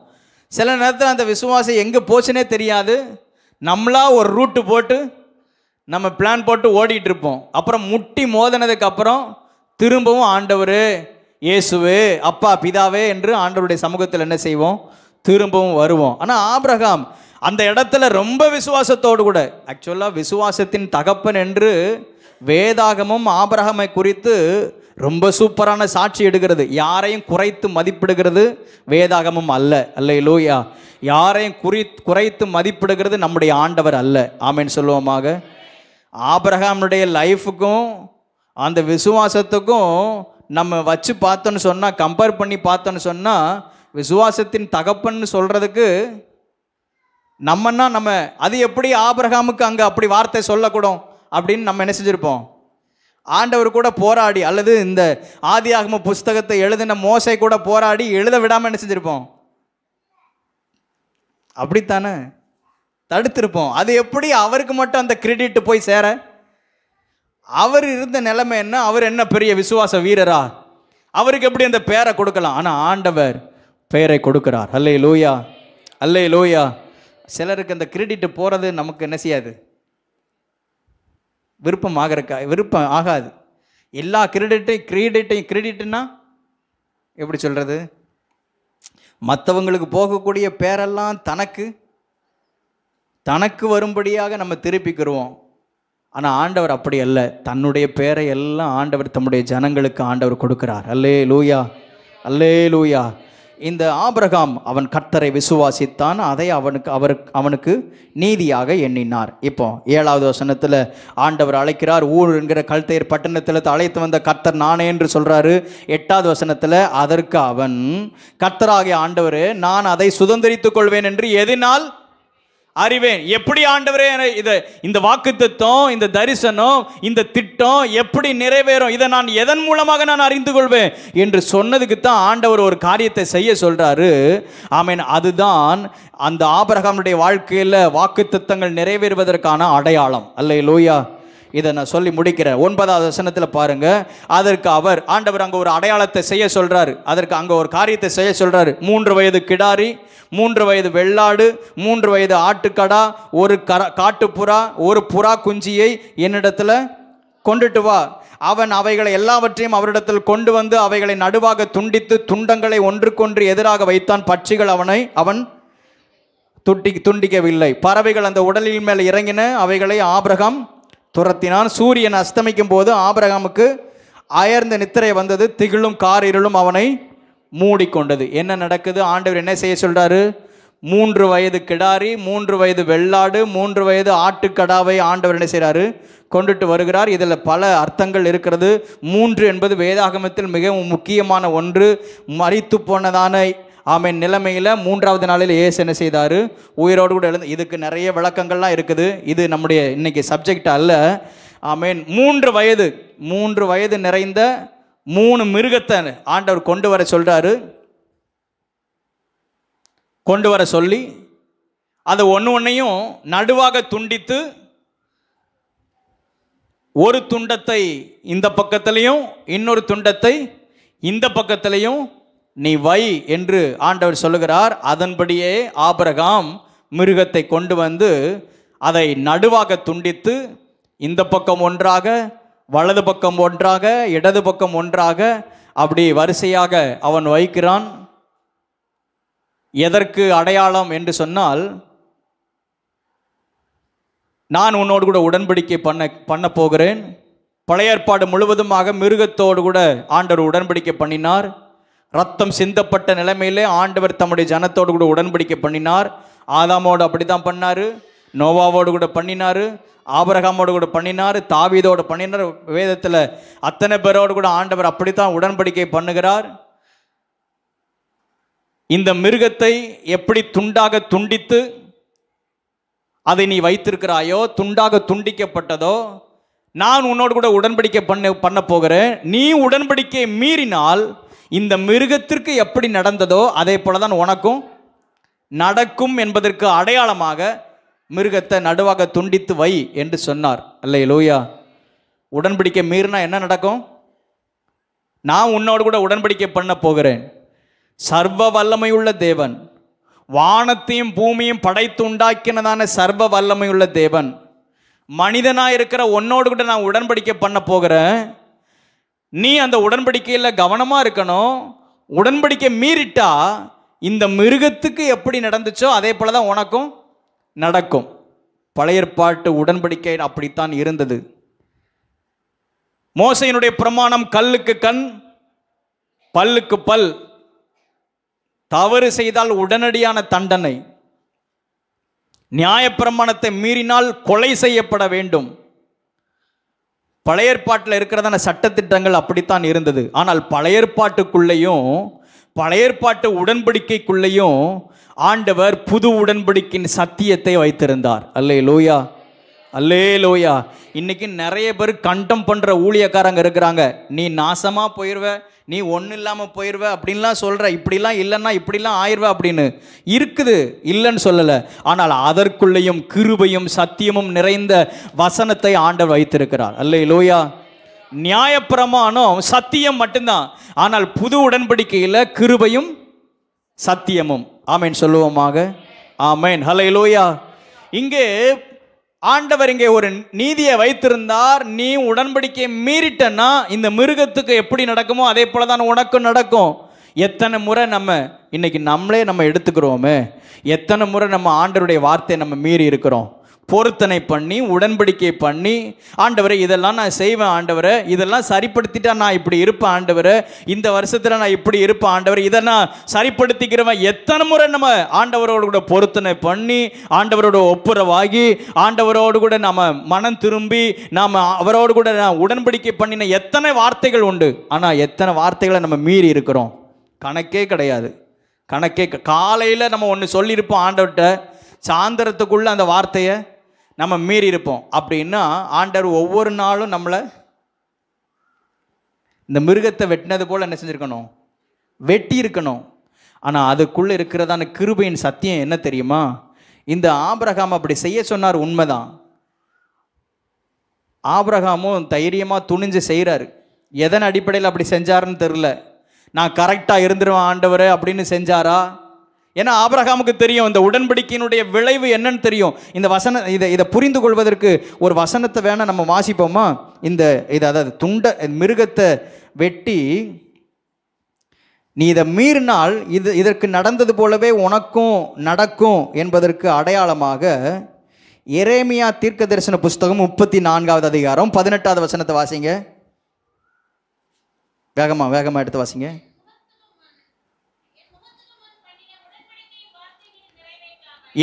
சில நேரத்தில் அந்த விசுவாசம் எங்கே போச்சுனே தெரியாது. நம்மளா ஒரு ரூட்டு போட்டு நம்ம பிளான் போட்டு ஓடிட்டு இருப்போம். அப்புறம் முட்டி மோதினதுக்கு அப்புறம் திரும்பவும் ஆண்டவர், இயேசுவே, அப்பா, பிதாவே என்று ஆண்டவருடைய சமூகத்தில் என்ன செய்வோம்? திரும்பவும் வருவோம். ஆனால் ஆபிரகாம் அந்த இடத்துல ரொம்ப விசுவாசத்தோடு கூட, ஆக்சுவலாக விசுவாசத்தின் தகப்பன் என்று வேதாகமும் ஆபிரகாமை குறித்து ரொம்ப சூப்பரான சாட்சி எடுக்கிறது. யாரையும் குறைத்து மதிப்பிடுகிறது வேதாகமும் அல்ல. அல்லேலூயா. யாரையும் குறைத்து மதிப்பிடுகிறது நம்முடைய ஆண்டவர் அல்ல. ஆமென் சொல்லுவோமாக. ஆபிரகாமுடைய லைஃபுக்கும் அந்த விசுவாசத்துக்கும் நம்ம வச்சு பார்த்தோன்னு சொன்னால், கம்பேர் பண்ணி பார்த்தோன்னு சொன்னால், விசுவாசத்தின் தகப்பன்னு சொல்கிறதுக்கு நம்ம அது எப்படி ஆபிரகாமுக்கு அங்கே அப்படி வார்த்தை சொல்லக்கூடும் அப்படின்னு நம்ம என்ன செஞ்சுருப்போம்? ஆண்டவர் கூட போராடி, அல்லது இந்த ஆதியாகம புஸ்தகத்தை எழுதின மோசை கூட போராடி எழுத விடாமல் என்ன செஞ்சுருப்போம்? அப்படித்தானே தடுத்திருப்போம். அது எப்படி அவருக்கு மட்டும் அந்த கிரெடிட் போய் சேர? அவர் இருந்த நிலைமை என்ன? அவர் என்ன பெரிய விசுவாச வீரரா? அவருக்கு எப்படி அந்த பெயரை கொடுக்கலாம்? ஆனால் ஆண்டவர் பெயரை கொடுக்கிறார். அல்லேலூயா, அல்லேலூயா. சிலருக்கு அந்த கிரெடிட் போகிறது நமக்கு என்ன செய்யாது? விருப்பம் ஆகாது. எல்லா கிரெடிட்னா எப்படி சொல்கிறது? மற்றவங்களுக்கு போகக்கூடிய பேரெல்லாம் தனக்கு வரும்படியாக நம்ம திருப்பிக்கிடுவோம். ஆனால் ஆண்டவர் அப்படி அல்ல. தன்னுடைய பேரை எல்லாம் ஆண்டவர் தம்முடைய ஜனங்களுக்கு ஆண்டவர் கொடுக்கிறார். அல்லேலூயா, அல்லேலூயா. இந்த ஆபிரகாம் அவன் கர்த்தரை விசுவாசித்தான், அதை அவனுக்கு நீதியாக எண்ணினார். இப்போ 7வது வசனத்தில் ஆண்டவர் அழைக்கிறார். ஊர் என்கிற கல்தேர் பட்டணத்தில் அழைத்து வந்த கர்த்தர் நானே என்று சொல்றாரு. 8வது வசனத்தில் அதற்கு அவன், கர்த்தராகிய ஆண்டவரே, நான் அதை சுதந்தரித்துக் கொள்வேன் என்று எதினால் அறிவேன். எப்படி ஆண்டவரே இந்த வாக்குத்தத்தம், இந்த தரிசனம், இந்த திட்டம் எப்படி நிறைவேறும், இதை நான் எதன் மூலமாக நான் அறிந்து கொள்வேன் என்று சொன்னதுக்கு தான் ஆண்டவர் ஒரு காரியத்தை செய்ய சொல்றாரு. ஆமென். அதுதான் அந்த ஆபிரகாமுடைய வாழ்க்கையில் வாக்குத்தத்தங்கள் நிறைவேறுவதற்கான அடையாளம். அல்லேலூயா. இதை நான் சொல்லி முடிக்கிறேன். 9வது வசனத்தில் பாருங்க. அதற்கு ஆண்டவர் அங்கே ஒரு அடையாளத்தை செய்ய சொல்றாரு. அதற்கு அங்கே ஒரு காரியத்தை செய்ய சொல்றாரு. 3 வயது கிடாரி, 3 வயது வெள்ளாடு, 3 வயது ஆட்டுக்கடா, ஒரு காட்டுப்புறா, ஒரு புறா குஞ்சியை என்னிடத்தில் கொண்டுட்டு வா. அவன் அவைகளை எல்லாவற்றையும் அவரிடத்தில் கொண்டு வந்து அவைகளை நடுவாக துண்டித்து துண்டங்களை ஒன்றுக்கொன்று எதிராக வைத்தான். பட்சிகள் அவன் துண்டிக்கவில்லை. பறவைகள் அந்த உடலின் மேல் இறங்கின, அவைகளை ஆபிரகாம் துரத்தினான். சூரியன் அஸ்தமிக்கும் போது ஆபிரகாமுக்கு அயர்ந்த நித்திரை வந்தது, திகிலும் காரிருளும் அவனை மூடிக்கொண்டது. என்ன நடக்குது? ஆண்டவர் என்ன செய்ய சொல்றாரு? 3 வயது கிடாரி, 3 வயது வெள்ளாடு, 3 வயது ஆட்டுக்கடாவை ஆண்டவர் என்ன செய்கிறாரு? கொண்டுட்டு வருகிறார். இதில் பல அர்த்தங்கள் இருக்கிறது. 3 என்பது வேதாகமத்தில் மிகவும் முக்கியமான ஒன்று. மரித்து போனதான ஆமென் நிலைமையில் 3வது நாளில் இயேசு என்ன செய்தார்? உயிரோடு கூட எழுந்து. இதுக்கு நிறைய விளக்கங்கள்லாம் இருக்குது. இது நம்முடைய இன்னைக்கு சப்ஜெக்ட் அல்ல. ஆமென். 3 வயது நிறைந்த 3 மிருகத்தை ஆண்டவர் கொண்டு வர சொல்றாரு. கொண்டு வர சொல்லி அதை ஒன்றையும் நடுவாக துண்டித்து ஒரு துண்டத்தை இந்த பக்கத்திலையும் இன்னொரு துண்டத்தை இந்த பக்கத்திலையும் நீ வை என்று ஆண்டவர் சொல்லுகிறார். அதன்படியே ஆபிரகாம் மிருகத்தை கொண்டு வந்து அதை நடுவாக துண்டித்து இந்த பக்கம் ஒன்றாக, வலது பக்கம் ஒன்றாக, இடது பக்கம் ஒன்றாக, அப்படி வரிசையாக அவன் வைக்கிறான். எதற்கு அடையாளம் என்று சொன்னால், நான் உன்னோடு கூட உடன்படிக்கை பண்ண போகிறேன். பழைய ஏற்பாடு முழுவதுமாக மிருகத்தோடு கூட ஆண்டவர் உடன்படிக்கை பண்ணினார். ரத்தம் சிந்தப்பட்ட நிலைமையிலே ஆண்டவர் தம்முடைய ஜனத்தோடு கூட உடன்படிக்கை பண்ணினார். ஆதாமோடு அப்படி தான் பண்ணார், நோவாவோடு கூட பண்ணினார், ஆபிரகாமோடு கூட பண்ணினார், தாவீதோடு பண்ணினார். வேதத்தில் அத்தனை பேரோடு கூட ஆண்டவர் அப்படித்தான் உடன்படிக்கை பண்ணுகிறார். இந்த மிருகத்தை எப்படி துண்டாக துண்டித்து அதை நீ வைத்திருக்கிறாயோ, துண்டாக துண்டிக்கப்பட்டதோ, நான் உன்னோடு கூட உடன்படிக்கை பண்ண போகிறேன். நீ உடன்படிக்கை மீறினால் இந்த மிருகத்திற்கு எப்படி நடந்ததோ அதே போல தான் உனக்கும் நடக்கும் என்பதற்கு அடையாளமாக மிருகத்தை நடுவாக துண்டித்து வை என்று சொன்னார். அல்லேலூயா. உடன்படிக்கை மீறினா என்ன நடக்கும்? நான் உன்னோடு கூட உடன்படிக்கை பண்ண போகிறேன். சர்வ வல்லமையுள்ள தேவன், வானத்தையும் பூமியும் படைத்து உண்டாக்கினதான சர்வ வல்லமையுள்ள தேவன், மனிதனாக இருக்கிற உன்னோடு கூட நான் உடன்படிக்கை பண்ண போகிறேன். நீ அந்த உடன்படிக்கையில் கவனமாக இருக்கணும். உடன்படிக்கை மீறிட்டா இந்த மிருகத்துக்கு எப்படி நடந்துச்சோ அதே போல தான் உனக்கும் நடக்கும். பழைய ஏற்பாட்டு உடன்படிக்கை அப்படித்தான் இருந்தது. மோசையினுடைய பிரமாணம் கல்லுக்கு கண், பல்லுக்கு பல். தவறு செய்தால் உடனடியான தண்டனை. நியாயப்பிரமாணத்தை மீறினால் கொலை செய்யப்பட வேண்டும். பழைய ஏற்பாட்டில் இருக்கிறதான சட்டத்திட்டங்கள் அப்படித்தான் இருந்தது. ஆனால் பழைய ஏற்பாட்டுக்குள்ளேயும் பழைய ஏற்பாட்டு உடன்படிக்கைக்குள்ளேயும் ஆண்டவர் புது உடன்படிக்கையின் சத்தியத்தை வைத்திருந்தார். அல்லேலூயா, அல்லேலூயா. இன்னைக்கு நிறைய பேர் கண்டம் பண்ணுற ஊழியக்காரங்க இருக்கிறாங்க. நீ நாசமாக போயிடுவ, நீ ஒன்றும் இல்லாமல் போயிடுவ அப்படின்லாம் சொல்கிற. இப்படிலாம் இல்லைன்னா இப்படிலாம் ஆயிடுவ அப்படின்னு இருக்குது, இல்லைன்னு சொல்லலை. ஆனால் அதற்குள்ளேயும் கிருபையும் சத்தியமும் நிறைந்த வசனத்தை ஆண்டவர் வைத்திருக்கிறார். அல்லேலூயா. நியாயப்பிரமாணம் சத்தியம் மட்டும்தான். ஆனால் புது உடன்படிக்கையில் கிருபையும் சத்தியமும். ஆமேன் சொல்லுவோமாக. ஆமேன். ஹல்லேலூயா. இங்கே ஆண்டவர் இங்கே ஒரு நீதியை வைத்திருந்தார். நீ உடன்படிக்கையை மீறிட்டன்னா இந்த மிருகத்துக்கு எப்படி நடக்குமோ அதே போல தான் உனக்கும் நடக்கும். எத்தனை முறை நம்ம இன்னைக்கு நம்மளே எடுத்துக்கிறோமே, எத்தனை முறை நம்ம ஆண்டவருடைய வார்த்தையை நம்ம மீறி இருக்கிறோம். பொருத்தனை பண்ணி உடன்படிக்கை பண்ணி, ஆண்டவரே இதெல்லாம் நான் செய்வேன் ஆண்டவரே, இதெல்லாம் சரிப்படுத்திட்டா நான் இப்படி இருப்பேன் ஆண்டவரே, இந்த வருஷத்தில் நான் இப்படி இருப்பேன் ஆண்டவரே, இதை நான் சரிப்படுத்திக்கிறவன். எத்தனை முறை நம்ம ஆண்டவரோடு கூட பொருத்தனை பண்ணி, ஆண்டவரோட ஒப்புரவாகி, ஆண்டவரோடு கூட நம்ம மனம் திரும்பி, நாம் அவரோடு கூட உடன்படிக்கை பண்ணின எத்தனை வார்த்தைகள் உண்டு. ஆனால் எத்தனை வார்த்தைகளை நம்ம மீறி இருக்கிறோம், கணக்கே கிடையாது. காலையில் நம்ம ஒன்று சொல்லியிருப்போம் ஆண்டவர்கிட்ட, சாயந்தரத்துக்குள்ளே அந்த வார்த்தையை நம்ம மீறி இருப்போம். அப்படின்னா ஆண்டவர் ஒவ்வொரு நாளும் நம்மளை இந்த மிருகத்தை வெட்டினது போல் என்ன செஞ்சுருக்கணும், வெட்டி இருக்கணும். ஆனால் அதுக்குள்ளே இருக்கிறதான கிருபையின் சத்தியம் என்ன தெரியுமா? இந்த ஆபிரகாம் அப்படி செய்ய சொன்னார், உண்மைதான். ஆபிரகாமும் தைரியமாக துணிஞ்சு செய்கிறாரு. எதன் அடிப்படையில் அப்படி செஞ்சாருன்னு தெரில. நான் கரெக்டாக இருந்துருவேன் ஆண்டவரே அப்படின்னு செஞ்சாரா? ஏன்னா ஆபிரகாமுக்கு தெரியும் இந்த உடன்படிக்கையினுடைய விளைவு என்னன்னு தெரியும். இந்த இதை புரிந்து கொள்வதற்கு ஒரு வசனத்தை வேணால் நம்ம வாசிப்போமா? அதாவது மிருகத்தை வெட்டி நீ இதை மீறினால் இதற்கு நடந்தது போலவே உனக்கும் நடக்கும் என்பதற்கு அடையாளமாக எரேமியா தீர்க்க தரிசன புஸ்தகம் 34வது அதிகாரம் 18வது வசனத்தை வாசிங்க. வேகமா எடுத்து வாசிங்க.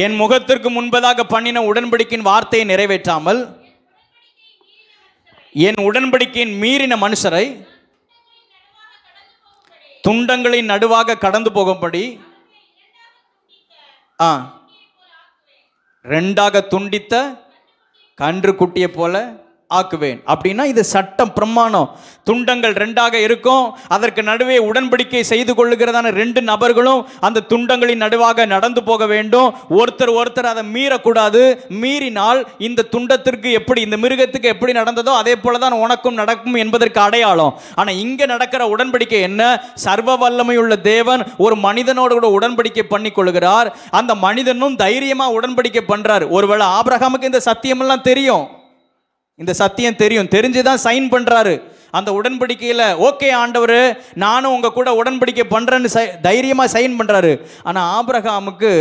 என் முகத்திற்கு முன்பதாக பண்ணின உடன்படிக்கையின் வார்த்தையை நிறைவேற்றாமல் என் உடன்படிக்கையின் மீறின மனுஷரை துண்டங்களின் நடுவாக கடந்து போகும்படி ரெண்டாக துண்டித்த கன்று குட்டியை போல ஆக்குவேன். அப்படின்னா இது சட்டம், பிரமாணம். துண்டங்கள் ரெண்டாக இருக்கும், அதற்கு நடுவே உடன்படிக்கை செய்து கொள்ளுகிறதான ரெண்டு நபர்களும் அந்த துண்டங்களின் நடுவாக நடந்து போக வேண்டும். ஒருத்தர் அதை மீறக்கூடாது. மீறினால் இந்த துண்டத்திற்கு எப்படி, இந்த மிருகத்துக்கு எப்படி நடந்ததோ அதே போலதான் உனக்கும் நடக்கும் என்பதற்கு அடையாளம். ஆனால் இங்கே நடக்கிற உடன்படிக்கை என்ன? சர்வ வல்லமையுள்ள தேவன் ஒரு மனிதனோடு கூட உடன்படிக்கை பண்ணி கொள்கிறார். அந்த மனிதனும் தைரியமா உடன்படிக்கை பண்றார். ஒருவேளை ஆபிரகாமுக்கு இந்த சத்தியமெல்லாம் தெரியும், இந்த சத்தியம் தெரியும், தெரிஞ்சுதான் சைன் பண்றாரு அந்த உடன்படிக்கையில். ஓகே ஆண்டவர், நானும் உங்க கூட உடன்படிக்கை பண்றேன்னு தைரியமா சைன் பண்றாரு. ஆனா ஆபிரகாமுக்கு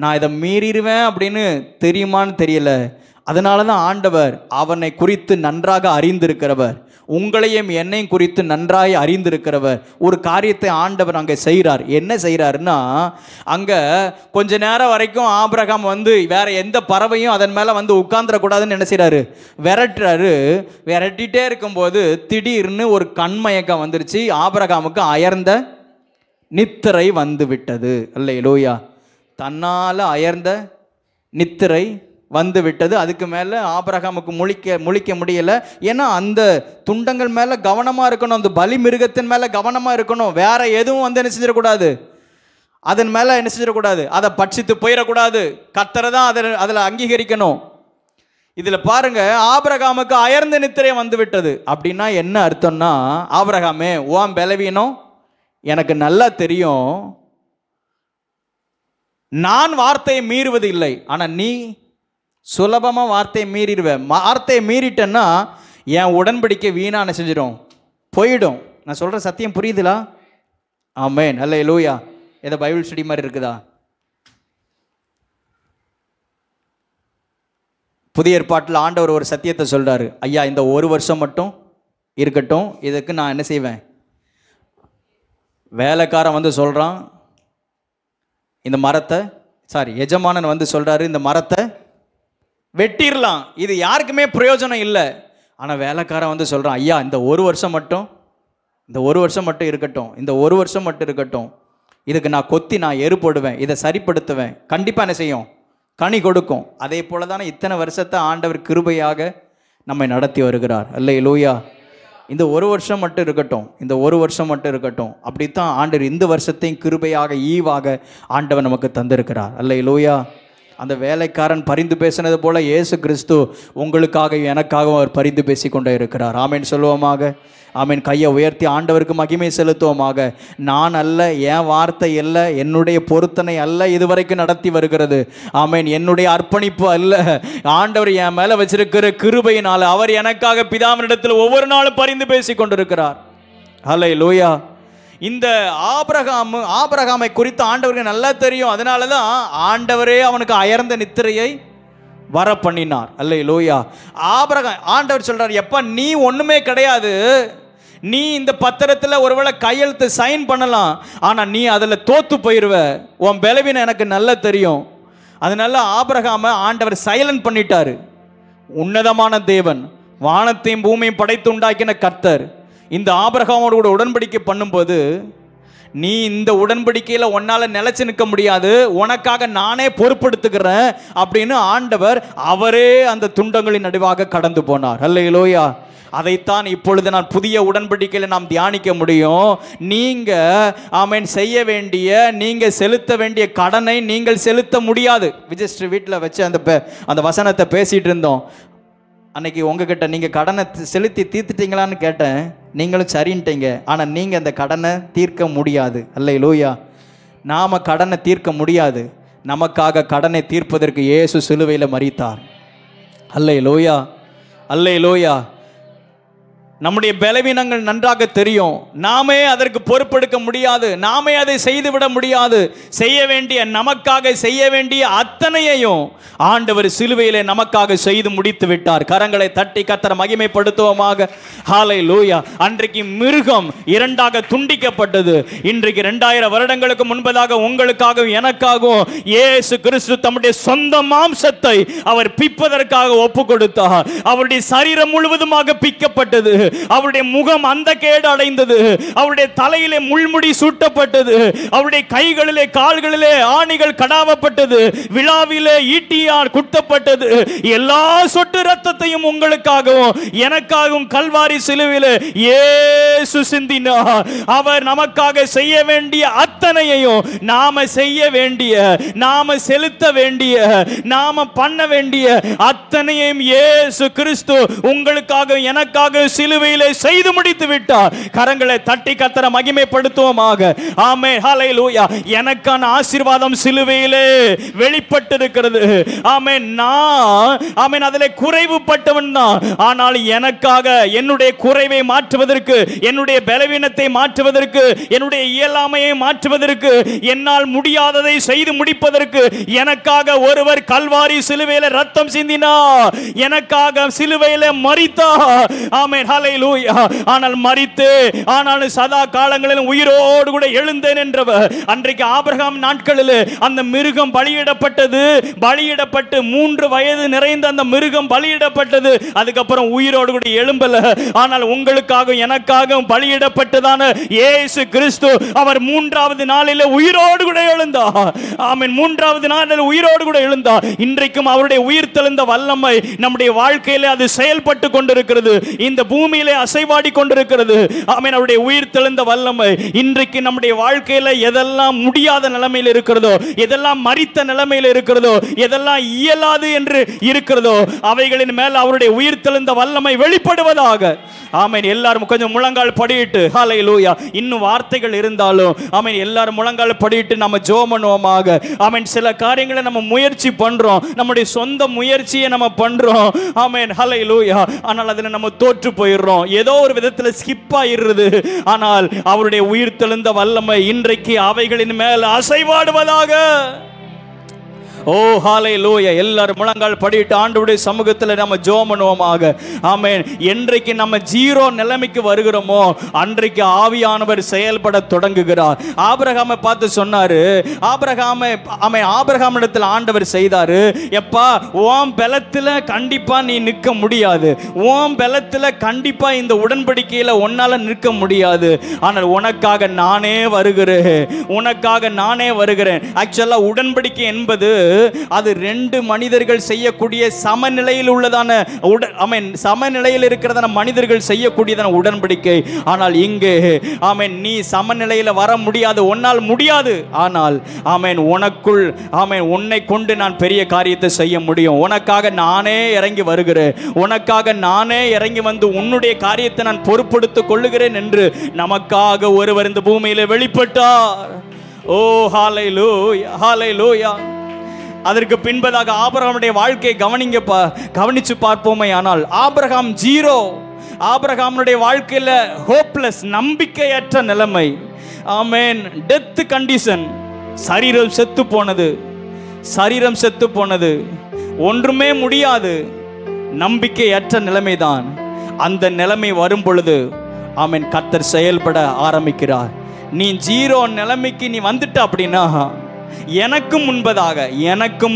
நான் இதை மீறிடுவேன் அப்படின்னு தெரியுமான்னு தெரியல. அதனால தான் ஆண்டவர் அவனை குறித்து நன்றாக அறிந்திருக்கிறவர், உங்களையும் என்னையும் குறித்து நன்றாக அறிந்திருக்கிறவர் ஒரு காரியத்தை ஆண்டவர் அங்கே செய்கிறார். என்ன செய்கிறாருன்னா, அங்கே கொஞ்ச நேரம் வரைக்கும் ஆபிரகாம் வேற எந்த பறவையும் அதன் மேலே உட்கார்ந்துடக்கூடாதுன்னு என்ன செய்கிறாரு, விரட்டுறாரு. விரட்டிகிட்டே இருக்கும்போது திடீர்னு ஒரு கண்மயக்கம் வந்துருச்சு. ஆபிரகாமுக்கு அயர்ந்த நித்திரை வந்து விட்டது. அல்லேலூயா. தன்னால் அயர்ந்த நித்திரை வந்து விட்டது. அதுக்கு மேலே ஆபிரகாமுக்கு முழிக்க முடியலை. ஏன்னா அந்த துண்டங்கள் மேலே கவனமாக இருக்கணும், அந்த பலி மிருகத்தின் மேலே கவனமாக இருக்கணும். வேற எதுவும் என்ன செஞ்சிடக்கூடாது, அதன் மேலே என்ன செஞ்சிடக்கூடாது, அதை பட்சித்து போயிடக்கூடாது. கர்த்தரை தான் அதில் அங்கீகரிக்கணும். இதில் பாருங்க, ஆபிரகாமுக்கு அயர்ந்த நித்திரை வந்து விட்டது. அப்படின்னா என்ன அர்த்தம்னா, ஆபிரகாமே உன் பலவீனம் எனக்கு நல்லா தெரியும், நான் வார்த்தையை மீறுவது இல்லை, ஆனால் நீ சுலபமாக வார்த்தையை மீறிடுவேன். வார்த்தையை மீறிட்டேன்னா என் உடன்படிக்கை வீணான செஞ்சிடும், போயிடும். நான் சொல்கிற சத்தியம் புரியுதுலா? ஆமென். அல்லேலூயா. ஏதோ பைபிள் ஸ்டடி மாதிரி இருக்குதா? புதிய ஏற்பாட்டில் ஆண்டவர் ஒரு சத்தியத்தை சொல்கிறாரு. ஐயா, இந்த ஒரு வருஷம் மட்டும் இருக்கட்டும், இதுக்கு நான் என்ன செய்வேன். வேலைக்காரன் சொல்கிறான், இந்த மரத்தை எஜமானன் சொல்கிறாரு, இந்த மரத்தை வெட்டிடலாம், இது யாருக்குமே பிரயோஜனம் இல்லை. ஆனால் வேலைக்காரன் சொல்கிறான், ஐயா இந்த ஒரு வருஷம் மட்டும் இருக்கட்டும், இந்த ஒரு வருஷம் மட்டும் இருக்கட்டும், இதுக்கு நான் கொத்தி நான் எரு போடுவேன், இதை சரிப்படுத்துவேன், கண்டிப்பாக என்ன செய்யும், கனி கொடுக்கும். அதே போல தானே இத்தனை வருஷத்தை ஆண்டவர் கிருபையாக நம்மை நடத்தி வருகிறார். அல்லேலூயா. இந்த ஒரு வருஷம் மட்டும் இருக்கட்டும், இந்த ஒரு வருஷம் மட்டும் இருக்கட்டும். அப்படித்தான் ஆண்டவர் இந்த வருஷத்தையும் கிருபையாக ஈவாக ஆண்டவர் நமக்கு தந்திருக்கிறார். அல்லேலூயா. அந்த வேலைக்காரன் பரிந்து பேசினது போல இயேசு கிறிஸ்து உங்களுக்காக எனக்காகவும் அவர் பரிந்து பேசி கொண்டே இருக்கிறார். ஆமேன் சொல்லுவோமாக. ஆமேன். கையை உயர்த்தி ஆண்டவருக்கு மகிமை செலுத்துவோமாக. நான் அல்ல, என் வார்த்தை அல்ல, என்னுடைய பொருத்தனை அல்ல இதுவரைக்கும் நடத்தி வருகிறது. ஆமேன். என்னுடைய அர்ப்பணிப்பு அல்ல, ஆண்டவர் என் மேலே வச்சிருக்கிற கிருபையினால் அவர் எனக்காக பிதாவினிடத்தில் ஒவ்வொரு நாளும் பரிந்து பேசி கொண்டிருக்கிறார். அல்லேலூயா. இந்த ஆபிரகாமை குறித்து ஆண்டவருக்கு நல்லா தெரியும். அதனால தான் ஆண்டவரே அவனுக்கு அயர்ந்த நித்திரையை வர பண்ணினார். அல்லேலூயா. ஆபிரகாம் ஆண்டவர் சொல்றார், எப்பா நீ ஒண்ணுமே கிடையாது, நீ இந்த பத்திரத்தில் ஒருவேளை கையெழுத்து சைன் பண்ணலாம், ஆனால் நீ அதில் தோத்து போயிடுவ, உன் பலவீனம் எனக்கு நல்லா தெரியும். அதனால ஆபிரகாமை ஆண்டவர் சைலண்ட் பண்ணிட்டாரு. உன்னதமான தேவன், வானத்தையும் பூமியும் படைத்து உண்டாக்கின கர்த்தர் இந்த ஆபிரகாமோடு கூட உடன்படிக்கை பண்ணும்போது, நீ இந்த உடன்படிக்கையில் உன்னால் நிலைச்சு நிற்க முடியாது, உனக்காக நானே பொறுப்படுத்துக்கிறேன் அப்படின்னு ஆண்டவர் அவரே அந்த துண்டங்களின் நடுவாக கடந்து போனார். அல்லேலூயா. அதைத்தான் இப்பொழுது நான் புதிய உடன்படிக்கையில் நாம் தியானிக்க முடியும். நீங்கள் செய்ய வேண்டிய, நீங்கள் செலுத்த வேண்டிய கடனை நீங்கள் செலுத்த முடியாது. விஜயஸ்ரீ வீட்டில் வச்சு அந்த வசனத்தை பேசிகிட்டு இருந்தோம். அன்னைக்கு உங்ககிட்ட நீங்கள் கடனை செலுத்தி தீர்த்துட்டீங்களான்னு கேட்டேன், நீங்களும் சரின்ட்டீங்க. ஆனால் நீங்கள் அந்த கடனை தீர்க்க முடியாது. அல்லேலூயா. நாம் கடனை தீர்க்க முடியாது. நமக்காக கடனை தீர்ப்பதற்கு இயேசு சிலுவையில் மரித்தார். அல்லேலூயா. அல்லேலூயா. நம்முடைய பலவீனங்கள் நன்றாக தெரியும். நாமே அதற்கு பொறுப்பெடுக்க முடியாது, நாமே அதை செய்துவிட முடியாது. செய்ய வேண்டிய, நமக்காக செய்ய வேண்டிய அத்தனையையும் ஆண்டவர் சிலுவையிலே நமக்காக செய்து முடித்து விட்டார். கரங்களை தட்டி கர்த்தரை மகிமைப்படுத்துவோமாக. ஹல்லேலூயா. அன்றைக்கு மிருகம் இரண்டாக துண்டிக்கப்பட்டது. இன்றைக்கு 2000 வருடங்களுக்கு முன்பதாக உங்களுக்காகவும் எனக்காகவும் இயேசு கிறிஸ்து தம்முடைய சொந்த மாம்சத்தை அவர் பிப்பதற்காக ஒப்பு கொடுத்தார். அவருடைய சரீரம் முழுவதுமாக பிக்கப்பட்டது. அவருடைய முகம் அந்த கேடு அடைந்தது. அவருடைய தலையிலே முள்முடி சூட்டப்பட்டது. அவருடைய கைகளிலே கால்களிலே ஆணிகள் கடாவப்பட்டது. விழாவிலே ஈட்டியால் குத்தப்பட்டது. எல்லா சொட்டு ரத்தத்தையும் உங்களுக்காகவும் எனக்காகவும் கல்வாரி சிலுவையிலே இயேசு சிந்தினார். அவர் நமக்காக செய்ய வேண்டிய அத்தனையையும், நாம செய்ய வேண்டிய, நாம செலுத்த வேண்டிய, நாம பண்ண வேண்டிய அத்தனையும் இயேசு கிறிஸ்து உங்களுக்காக எனக்காக சிலுவையிலே செய்து முடித்து விட்டார். கரங்களை தட்டி கர்த்தரை மகிமைப்படுத்துவோமாக. ஆமென். ஹல்லேலூயா. எனக்கான ஆசீர்வாதம் சிலுவையிலே வெளிப்பட்டிருக்கிறது. ஆமென். நான் அதிலே குறைவுபட்டவன் தான். ஆனால் எனக்காக என்னுடைய குறைவை மாற்றுவதற்கு, என்னுடைய பலவீனத்தை மாற்றுவதற்கு, என்னுடைய இயலாமையை மாற்றுவதற்கு, என்னால் முடியாததை செய்து முடிப்பதற்கு எனக்காக ஒருவர் கல்வாரி சிலுவையிலே ரத்தம் சிந்தினார். எனக்காக சிலுவையிலே மரித்தார். ஆமென். ஹல்லேலூயா. ஆனால் மரித்து, ஆனால் சதா காலங்களிலும் உயிரோடு கூட எழுந்தேன் என்றவர். அன்றைக்கு ஆபிரகாம் நாட்களில் அந்த மிருகம் பலியிடப்பட்டது. பலியிடப்பட்டு 3 வயது நிறைந்த அந்த மிருகம் பலியிடப்பட்டது. அதுக்கப்புறம் உயிரோடு கூட எழும்பல. ஆனால் உங்களுக்காக எனக்காக பலியிடப்பட்டதான இயேசு கிறிஸ்து அவர் 3வது நாளில் உயிரோடு கூட எழுந்தார். ஆமென். 3வது நாளில் உயிரோடு கூட எழுந்தார். இன்றைக்கும் அவருடைய உயிர் தெழுந்த வல்லமை நம்முடைய வாழ்க்கையிலே அது செயல்பட்டு கொண்டிருக்கிறது. இந்த பூமியிலே அசைவாடி கொண்டிருக்கிறது. ஆமென். அவருடைய உயிர் தெழுந்த வல்லமை இன்றைக்கு நம்முடைய வாழ்க்கையில எதெல்லாம் முடியாத நிலைமையில் இருக்கிறதோ, எதெல்லாம் மரித்த நிலைமையில் இருக்கிறதோ, எதெல்லாம் இயலாது என்று இருக்கிறதோ, அவைகளின் மேல் அவருடைய உயிர் தெழுந்த வல்லமை வெளிப்படுவதாக. ஆமென். எல்லாரும் கொஞ்சம் முழங்கால் படியிட்டு, ஹல்லேலூயா. இன்னும் வார்த்தைகள் இருந்தாலும் ஆமென், எல்லாரும் முழங்கால் படியிட்டு நம்ம ஜெபம் பண்ணுவோமாக. ஆமென். சில காரியங்களை நம்ம முயற்சி பண்றோம், நம்முடைய சொந்த முயற்சியை நம்ம பண்றோம். ஆமென். ஹல்லேலூயா. ஆனால் அதில் நம்ம தோற்று போயிடுறோம், ஏதோ ஒரு விதத்தில் ஸ்கிப் ஆயிடுறது. ஆனால் அவருடைய உயிர் தெழுந்த வல்லமை இன்றைக்கு அவைகளின் மேல் அசைவாடுவதாக. ஓ ஹல்லேலூயா. எல்லாரும் முழங்கால் படியிட்டு ஆண்டவருடைய சமூகத்தில் நம்ம ஜெபம் பண்ணுவோமாக. ஆமென். என்றைக்கு நம்ம 0 நிலைமைக்கு வருகிறோமோ அன்றைக்கு ஆவியானவர் செயல்பட தொடங்குகிறார். ஆபிரகாமை பார்த்து சொன்னாரு, ஆபிரகாமிடத்தில் ஆண்டவர் செய்தாரு, எப்பா உன் பலத்தில் கண்டிப்பா நீ நிற்க முடியாது, உன் பலத்தில் கண்டிப்பா இந்த உடன்படிக்கையில் உன்னால நிற்க முடியாது. ஆனால் உனக்காக நானே வருகிறேன், உனக்காக நானே வருகிறேன். ஆக்சுவலா உடன்படிக்கை என்பது அது 2 மனிதர்கள் செய்யக்கூடிய சமநிலையில் உள்ளதான சமநிலையில் இருக்கிறதான மனிதர்கள் செய்யக்கூடியதான உடன்படிக்கை. ஆனால் இங்கே ஆமென், நீ சமநிலையில் வர முடியாது, உன்னால் முடியாது. ஆனால் ஆமென், உனக்குள் ஆமென், உன்னை கொண்டு நான் பெரிய காரியத்தை செய்ய முடியும். உனக்காக நானே இறங்கி வருகிறேன், உனக்காக நானே இறங்கி வந்து உன்னுடைய காரியத்தை நான் பொறுப்படுத்திக் கொள்ளுகிறேன் என்று நமக்காக ஒருவர் இந்த பூமியில வெளிப்பட்டார். ஓ ஹல்லேலூயா. ஹல்லேலூயா. அதற்கு பின்பதாக ஆபிரகாமுடைய வாழ்க்கையை கவனிச்சு பார்ப்போமே. ஆனால் ஆபிரகாம் 0. ஆபிரகாமுடைய வாழ்க்கையில் ஹோப்லெஸ், நம்பிக்கையற்ற நிலைமை. ஆமென். Death condition. சரீரம் செத்து போனது, சரீரம் செத்து போனது. ஒன்றுமே முடியாது, நம்பிக்கையற்ற நிலைமைதான். அந்த நிலைமை வரும் பொழுது ஆமென் கர்த்தர் செயல்பட ஆரம்பிக்கிறார். நீ 0 நிலைமைக்கு நீ வந்துட்ட அப்படின்னா, எனக்கு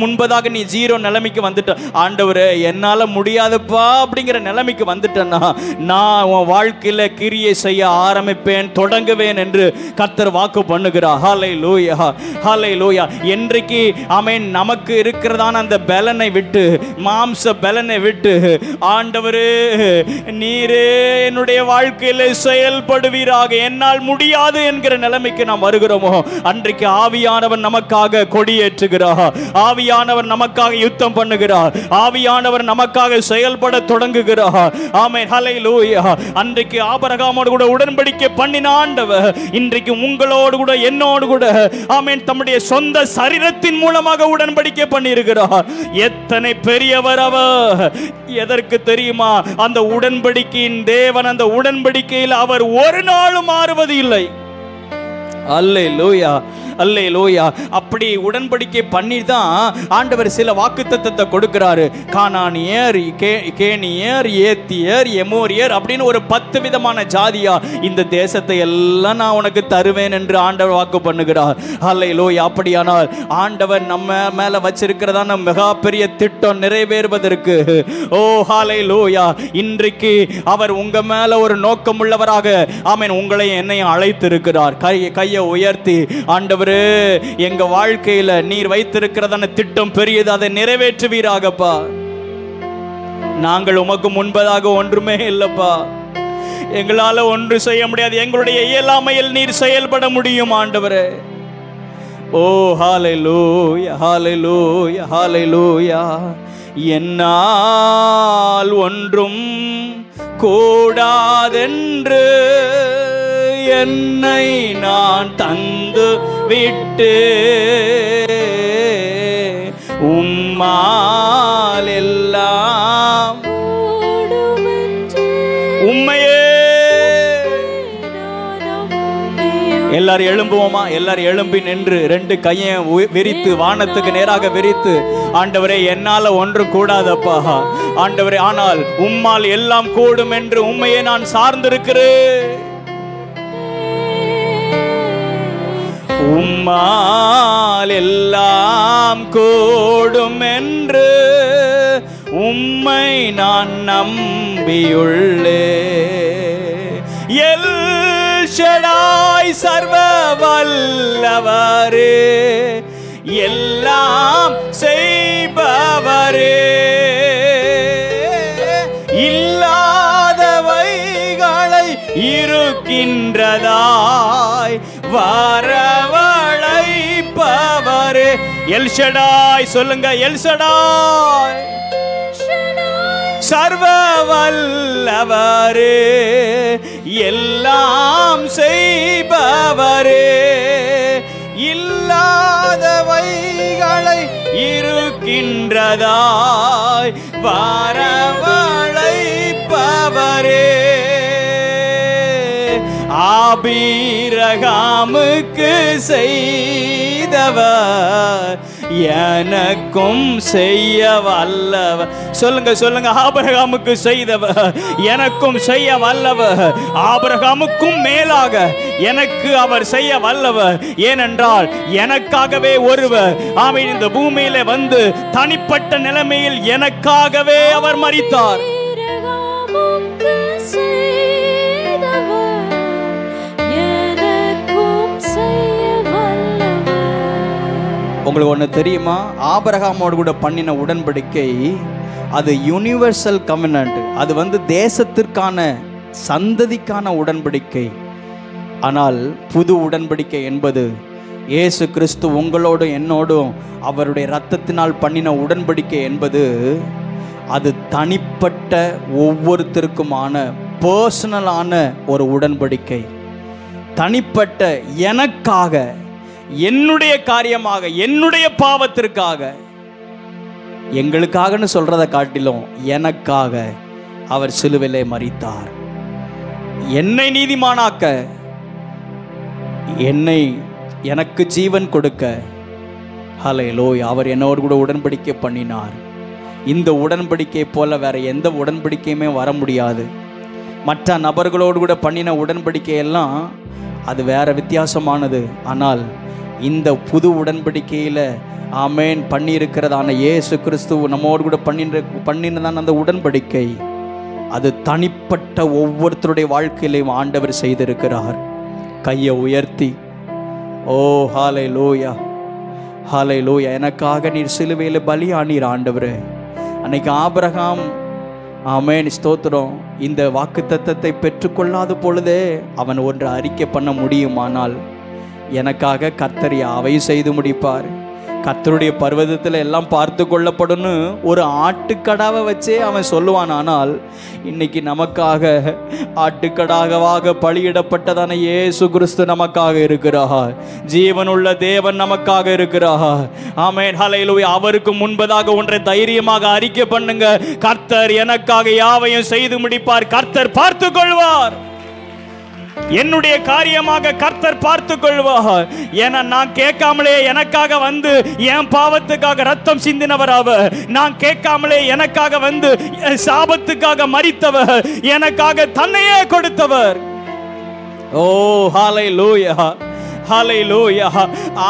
முன்பதாக நீ 0 நிலைமைக்கு வந்துட்ட, ஆண்டவரே என்னால் முடியாதுப்பா அப்படிங்கிற நிலைமைக்கு வந்துட்டேன்னா, நான் உன் வாழ்க்கையில் கிரியை செய்ய ஆரம்பிப்பேன், தொடங்குவேன் என்று கர்த்தர் வாக்கு பண்ணுகிறார். ஹல்லேலூயா, ஹல்லேலூயா. என்றைக்கு ஆமென் நமக்கு இருக்கிறதான அந்த பலனை விட்டு, மாம்ச பலனை விட்டு, ஆண்டவரே நீரே என்னுடைய வாழ்க்கையில் செயல்படுவீராக, என்னால் முடியாது என்கிற நிலைமைக்கு நாம் வருகிறோமோ, அன்றைக்கு ஆவியானவர் நமக்காக கொடியேற்றுகிறார், ஆவியானவர் நமக்காக யுத்தம் பண்ணுகிறார், ஆவியானவர் நமக்காக செயல்பட தொடங்குகிறார். ஆமென், ஹல்லேலூயா. அன்றைக்கு ஆபிரகாமோடு கூட உடன்படிக்கை பண்ணின ஆண்டவர் இன்றைக்கு உங்களோடு கூட என்னோடு கூட ஆமென் தம்முடைய சொந்த சரீரத்தின் மூலமாக உடன்படிக்கை பண்ணியிருக்கிறார். எத்தனை பெரியவர் அவர்! எதற்கு தெரியுமா? அந்த உடன்படிக்கையின் தேவன், அந்த உடன்படிக்கையில் அவர் ஒரு நாளும் மாறுவது இல்லை. அல்லேலூயா, அல்லேலூயா. அப்படி உடன்படிக்கை பண்ணி தான் ஆண்டவர் சில வாக்குத்தத்தத்தை கொடுக்கிறாரு. கானானியர், கேனியர், ஏத்தியர், எமோரியர் அப்படின்னு ஒரு 10 விதமான ஜாதியா இந்த தேசத்தை எல்லாம் நான் உனக்கு தருவேன் என்று ஆண்டவர் வாக்கு பண்ணுகிறார். அல்லேலூயா. அப்படியானால் ஆண்டவர் நம்ம மேல வச்சிருக்கிறதான மிக பெரிய திட்டம் நிறைவேறுவதற்கு, ஓ ஹல்லேலூயா, இன்றைக்கு அவர் உங்க மேல ஒரு நோக்கம் உள்ளவராக ஆமென் உங்களையும் என்னையும் அழைத்திருக்கிறார். கையை உயர்த்தி, ஆண்டவர் எங்க வாழ்க்கையில நீர் வைத்திருக்கிறதான திட்டம் பெரியது, அதை நிறைவேற்றுவீராகப்பா. நாங்கள் உமக்கு முன்பதாக ஒன்றுமே இல்லப்பா, எங்களால ஒன்று செய்ய முடியாது, எங்களுடைய இயலாமையில் நீர் செயல்பட முடியும் ஆண்டவரே. ஓ ஹல்லேலூயா, ஹல்லேலூயா, ஹல்லேலூயா. என்னால் ஒன்றும் கூடாதென்று என்னை நான் தந்து விட்டு, உம்மால் எல்லாம் உம்மையே. எல்லாரும் எழும்புவோமா? எல்லாரும் எழும்பி நின்று 2 கையை விரித்து வானத்துக்கு நேராக விரித்து, ஆண்டவரே என்னால ஒன்று கூடாதப்பா ஆண்டவரே, ஆனால் உம்மால் எல்லாம் கூடும் என்று உம்மையே நான் சார்ந்திருக்கிறேன். உம்மால் எல்லாம் கூடும் என்று உம்மை நான் நம்பியுள்ளே. எல் ஷடாய் சர்வ வல்லவரே, எல்லாம் செய்பவரே, இல்லாதவைகளை இருக்கின்றதாய் வரவழைப்பவரே. எல் ஷடாய் சொல்லுங்க, எல் ஷடாய் சர்வ வல்லவரே, எல்லாம் செய்பவரே, இல்லாதவைகளை இருக்கின்றதாய் வரவழைப்பவரே. ஆபிரகாமுக்கு செய்தவர் எனக்கும் செய்ய வல்லவர். சொல்லுங்க, சொல்லுங்க. ஆபிரகாமுக்கு செய்தவர் எனக்கும் செய்ய வல்லவர். ஆபிரகாமுக்கும் மேலாக எனக்கு அவர் செய்ய வல்லவர். ஏனென்றால் எனக்காகவே ஒருவர் ஆமென் இந்த பூமியிலே வந்து தனிப்பட்ட நிலைமையில் எனக்காகவே அவர் மரித்தார். உங்களுக்கு ஒன்று தெரியுமா? ஆபிரகாமோடு கூட பண்ணின உடன்படிக்கை அது யூனிவர்சல் கவெனன்ட். அது வந்து தேசத்திற்கான சந்ததிக்கான உடன்படிக்கை. ஆனால் புது உடன்படிக்கை என்பது இயேசு கிறிஸ்து உங்களோடும் என்னோடும் அவருடைய இரத்தத்தினால் பண்ணின உடன்படிக்கை என்பது அது தனிப்பட்ட ஒவ்வொருத்தருக்குமான பர்சனலான ஒரு உடன்படிக்கை. தனிப்பட்ட எனக்காக, என்னுடைய காரியமாக, என்னுடைய பாவத்திற்காக, எங்களுக்காகன்னு சொல்றதை காட்டிலும் எனக்காக அவர் சிலுவையிலே மரித்தார். என்னை நீதிமானாக்க, எனக்கு ஜீவன் கொடுக்க, ஹல்லேலூயா, அவர் என்னோடு கூட உடன்படிக்கை பண்ணினார். இந்த உடன்படிக்கை போல வேற எந்த உடன்படிக்கையுமே வர முடியாது. மற்ற நபர்களோடு கூட பண்ணின உடன்படிக்கையெல்லாம் அது வேற வித்தியாசமானது. ஆனால் இந்த புது உடன்படிக்கையில் ஆமேன் பண்ணியிருக்கிறதான இயேசு கிறிஸ்து நம்மோடு கூட பண்ணினதான அந்த உடன்படிக்கை அது தனிப்பட்ட ஒவ்வொருத்தருடைய வாழ்க்கையிலையும் ஆண்டவர் செய்திருக்கிறார். கையை உயர்த்தி ஓ ஹல்லேலூயா, ஹல்லேலூயா, எனக்காக நீர் சிலுவையில் பலியானீர் ஆண்டவரே. அன்னைக்கு ஆபிரகாம் ஆமேன் ஸ்தோத்திரம் இந்த வாக்குத்தத்தத்தை பெற்றுக்கொள்ளாத பொழுதே அவன் ஒன்று அறிக்கை பண்ண முடியுமானால் எனக்காக கர்த்தர் யாவையும் செய்து முடிப்பார். கர்த்தருடைய பர்வதத்தில் எல்லாம் பார்த்து கொள்ளப்படும்னு ஒரு ஆட்டுக்கடாவை வச்சே அவன் சொல்லுவான். ஆனால் இன்னைக்கு நமக்காக ஆட்டுக்கடாகவாக பலியிடப்பட்டதான இயேசு கிறிஸ்து நமக்காக இருக்கிறார். ஜீவனுள்ள தேவன் நமக்காக இருக்கிறார். ஆமென், ஹல்லேலூயா. அவருக்கு முன்பதாக ஒன்றை தைரியமாக அறிக்கை பண்ணுங்க, கர்த்தர் எனக்காக யாவையும் செய்து முடிப்பார், கர்த்தர் பார்த்து கொள்வார், என்னுடைய காரியமாக கர்த்தர் பார்த்து கொள்வார். ஏன்னா நான் கேட்காமலே எனக்காக வந்து என் பாவத்துக்காக ரத்தம் சிந்தினவர் அவர். நான் கேட்காமலே எனக்காக வந்து சாபத்துக்காக மரித்தவர், எனக்காக தன்னையே கொடுத்தவர். ஓ ஹல்லேலூயா, ஹல்லேலூயா.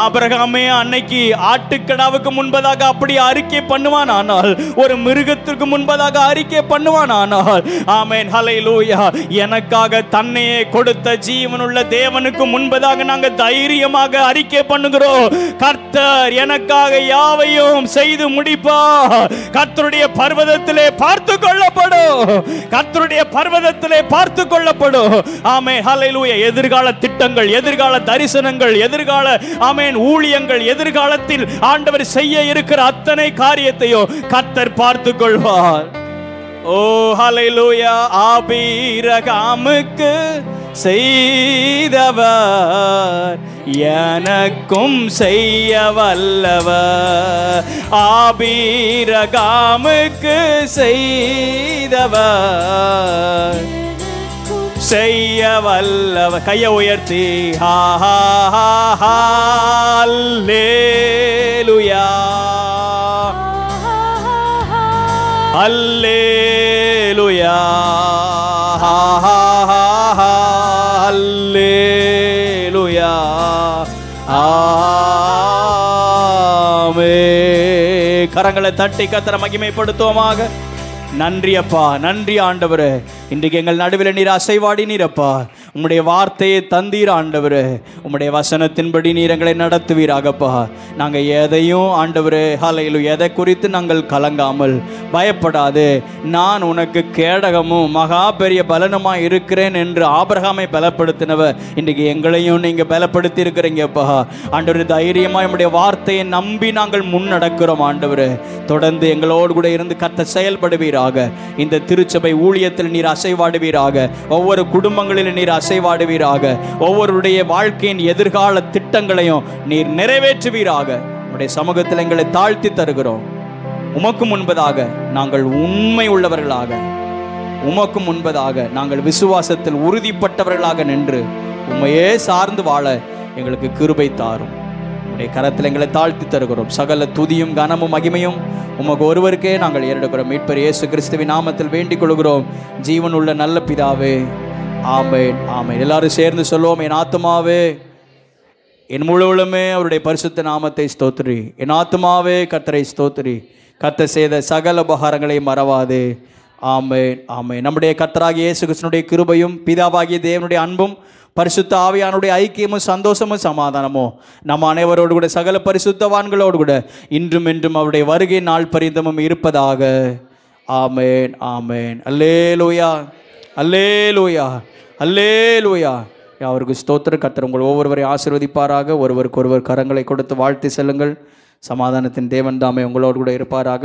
ஆபிரகாமே அன்னைக்கு ஆட்டுக்கடாவுக்கு முன்பதாக அப்படி அறிக்கை பண்ணுவான். ஆனால் ஒரு மிருகத்திற்கு முன்பதாக அறிக்கை பண்ணுவான். ஆனால் ஆமென், ஹல்லேலூயா, எனக்காக தன்னையே கொடுத்த ஜீவனுள்ள தேவனுக்கு முன்பதாக நாங்கள் தைரியமாக அறிக்கை பண்ணுகிறோம், கர்த்தர் எனக்காக யாவையும் செய்து முடிப்பார். கர்த்தருடைய பர்வதத்திலே பார்த்து கொள்ளப்படும், கர்த்தருடைய பர்வதத்திலே பார்த்து கொள்ளப்படும். ஆமென், ஹல்லேலூயா. எதிர்கால திட்டங்கள், எதிர்கால தரிசனம், எதிர்கால ஆமென் ஊழியங்கள், எதிர்காலத்தில் ஆண்டவர் செய்ய இருக்கிற அத்தனை காரியத்தையும் கர்த்தர் பார்த்து கொள்வார். ஓ ஹல்லேலூயா. ஆபிரகாமுக்கு செய்தவர் எனக்கும் செய்ய வல்லவர். ஆபிரகாமுக்கு செய்தவர் செய்ய வல்லவர். கையை உயர்த்தி ஹல்லேலூயா, ஹல்லேலூயா, ஹல்லேலூயா. ஆமென். கரங்களை தட்டி கர்த்தரை மகிமைப்படுத்துவோமாக. நன்றி அப்பா, நன்றி ஆண்டவரே. இன்றைக்கு எங்கள் நடுவில் நீர் அசைவாடி நீரப்பா, உம்முடைய வார்த்தையை தந்தீர் ஆண்டவரே. உம்முடைய வசனத்தின்படி நீர் எங்களை நடத்துவீராகப்பா. நாங்கள் எதையும் ஆண்டவரே ஹல்லேலூயா எதை குறித்து நாங்கள் கலங்காமல் பயப்படாது, நான் உனக்கு கேடகமும் மகா பெரிய பலனுமாய் இருக்கிறேன் என்று ஆபிரகாமை பலப்படுத்தினவர் இன்றைக்கு எங்களையும் நீங்கள் பலப்படுத்தி இருக்கிறீங்கப்பா ஆண்டவரே. தைரியமாக நம்முடைய வார்த்தையை நம்பி நாங்கள் முன்னடக்கிறோம் ஆண்டவரே. தொடர்ந்து எங்களோடு கூட இருந்து கர்த்தர் செயல்படுவீராக. இந்த திருச்சபை ஊழியத்தில் நீர் அசைவாடுவீராக. ஒவ்வொரு குடும்பங்களிலும் நீர் அசைவாடுவீராக. ஒவ்வொருடைய வாழ்க்கையின் எதிர்கால திட்டங்களையும் நீர் நிறைவேற்றுவீராக. உம்முடைய சமூகத்தில் எங்களை தாழ்த்தி தருகிறோம். உமக்கு முன்பதாக நாங்கள் உண்மை உள்ளவர்களாக, உமக்கு முன்பதாக நாங்கள் விசுவாசத்தில் உறுதிப்பட்டவர்களாக நின்று உம்மையே சார்ந்து வாழ எங்களுக்கு கிருபை தாரும். உம்முடைய கரத்தில் எங்களை தாழ்த்தி தருகிறோம். சகல துதியும் கனமும் மகிமையும் உமக்கு ஒருவருக்கே நாங்கள் ஏறெடுக்கிறோம். மீட்பர் இயேசு கிறிஸ்துவின் நாமத்தில் வேண்டிக் கொள்கிறோம், ஜீவன் உள்ள நல்ல பிதாவே. ஆமென், ஆமென். எல்லாரும் சேர்ந்து சொல்லுவோம், என் ஆத்துமாவே என் முழுவதுமே அவருடைய பரிசுத்த நாமத்தை ஸ்தோத்திரி. என் ஆத்துமாவே கர்த்தரை ஸ்தோத்திரி. கர்த்தர் செய்த சகல உபகாரங்களை மறவாதே. ஆமென், ஆமென். நம்முடைய கர்த்தராகிய இயேசு கிறிஸ்துவினுடைய கிருபையும் பிதாவாகிய தேவனுடைய அன்பும் பரிசுத்த ஆவியானுடைய ஐக்கியமும் சந்தோஷமும் சமாதானமும் நம்ம அனைவரோடு கூட சகல பரிசுத்தவான்களோடு கூட இன்றும் என்றும் அவருடைய வருகை நாள் பரிந்தமும் இருப்பதாக. ஆமென், ஆமென். அல்லேலூயா, அல்லேலூயா, அல்லேலூயா. அவருக்கு ஸ்தோத்திரம். கர்த்தர் உங்கள் ஒவ்வொருவரை ஆசீர்வதிப்பாராக. ஒருவருக்கு ஒருவர் கரங்களை கொடுத்து வாழ்த்தி செல்லுங்கள். சமாதானத்தின் தேவன் தாமே உங்களோடு கூட இருப்பாராக.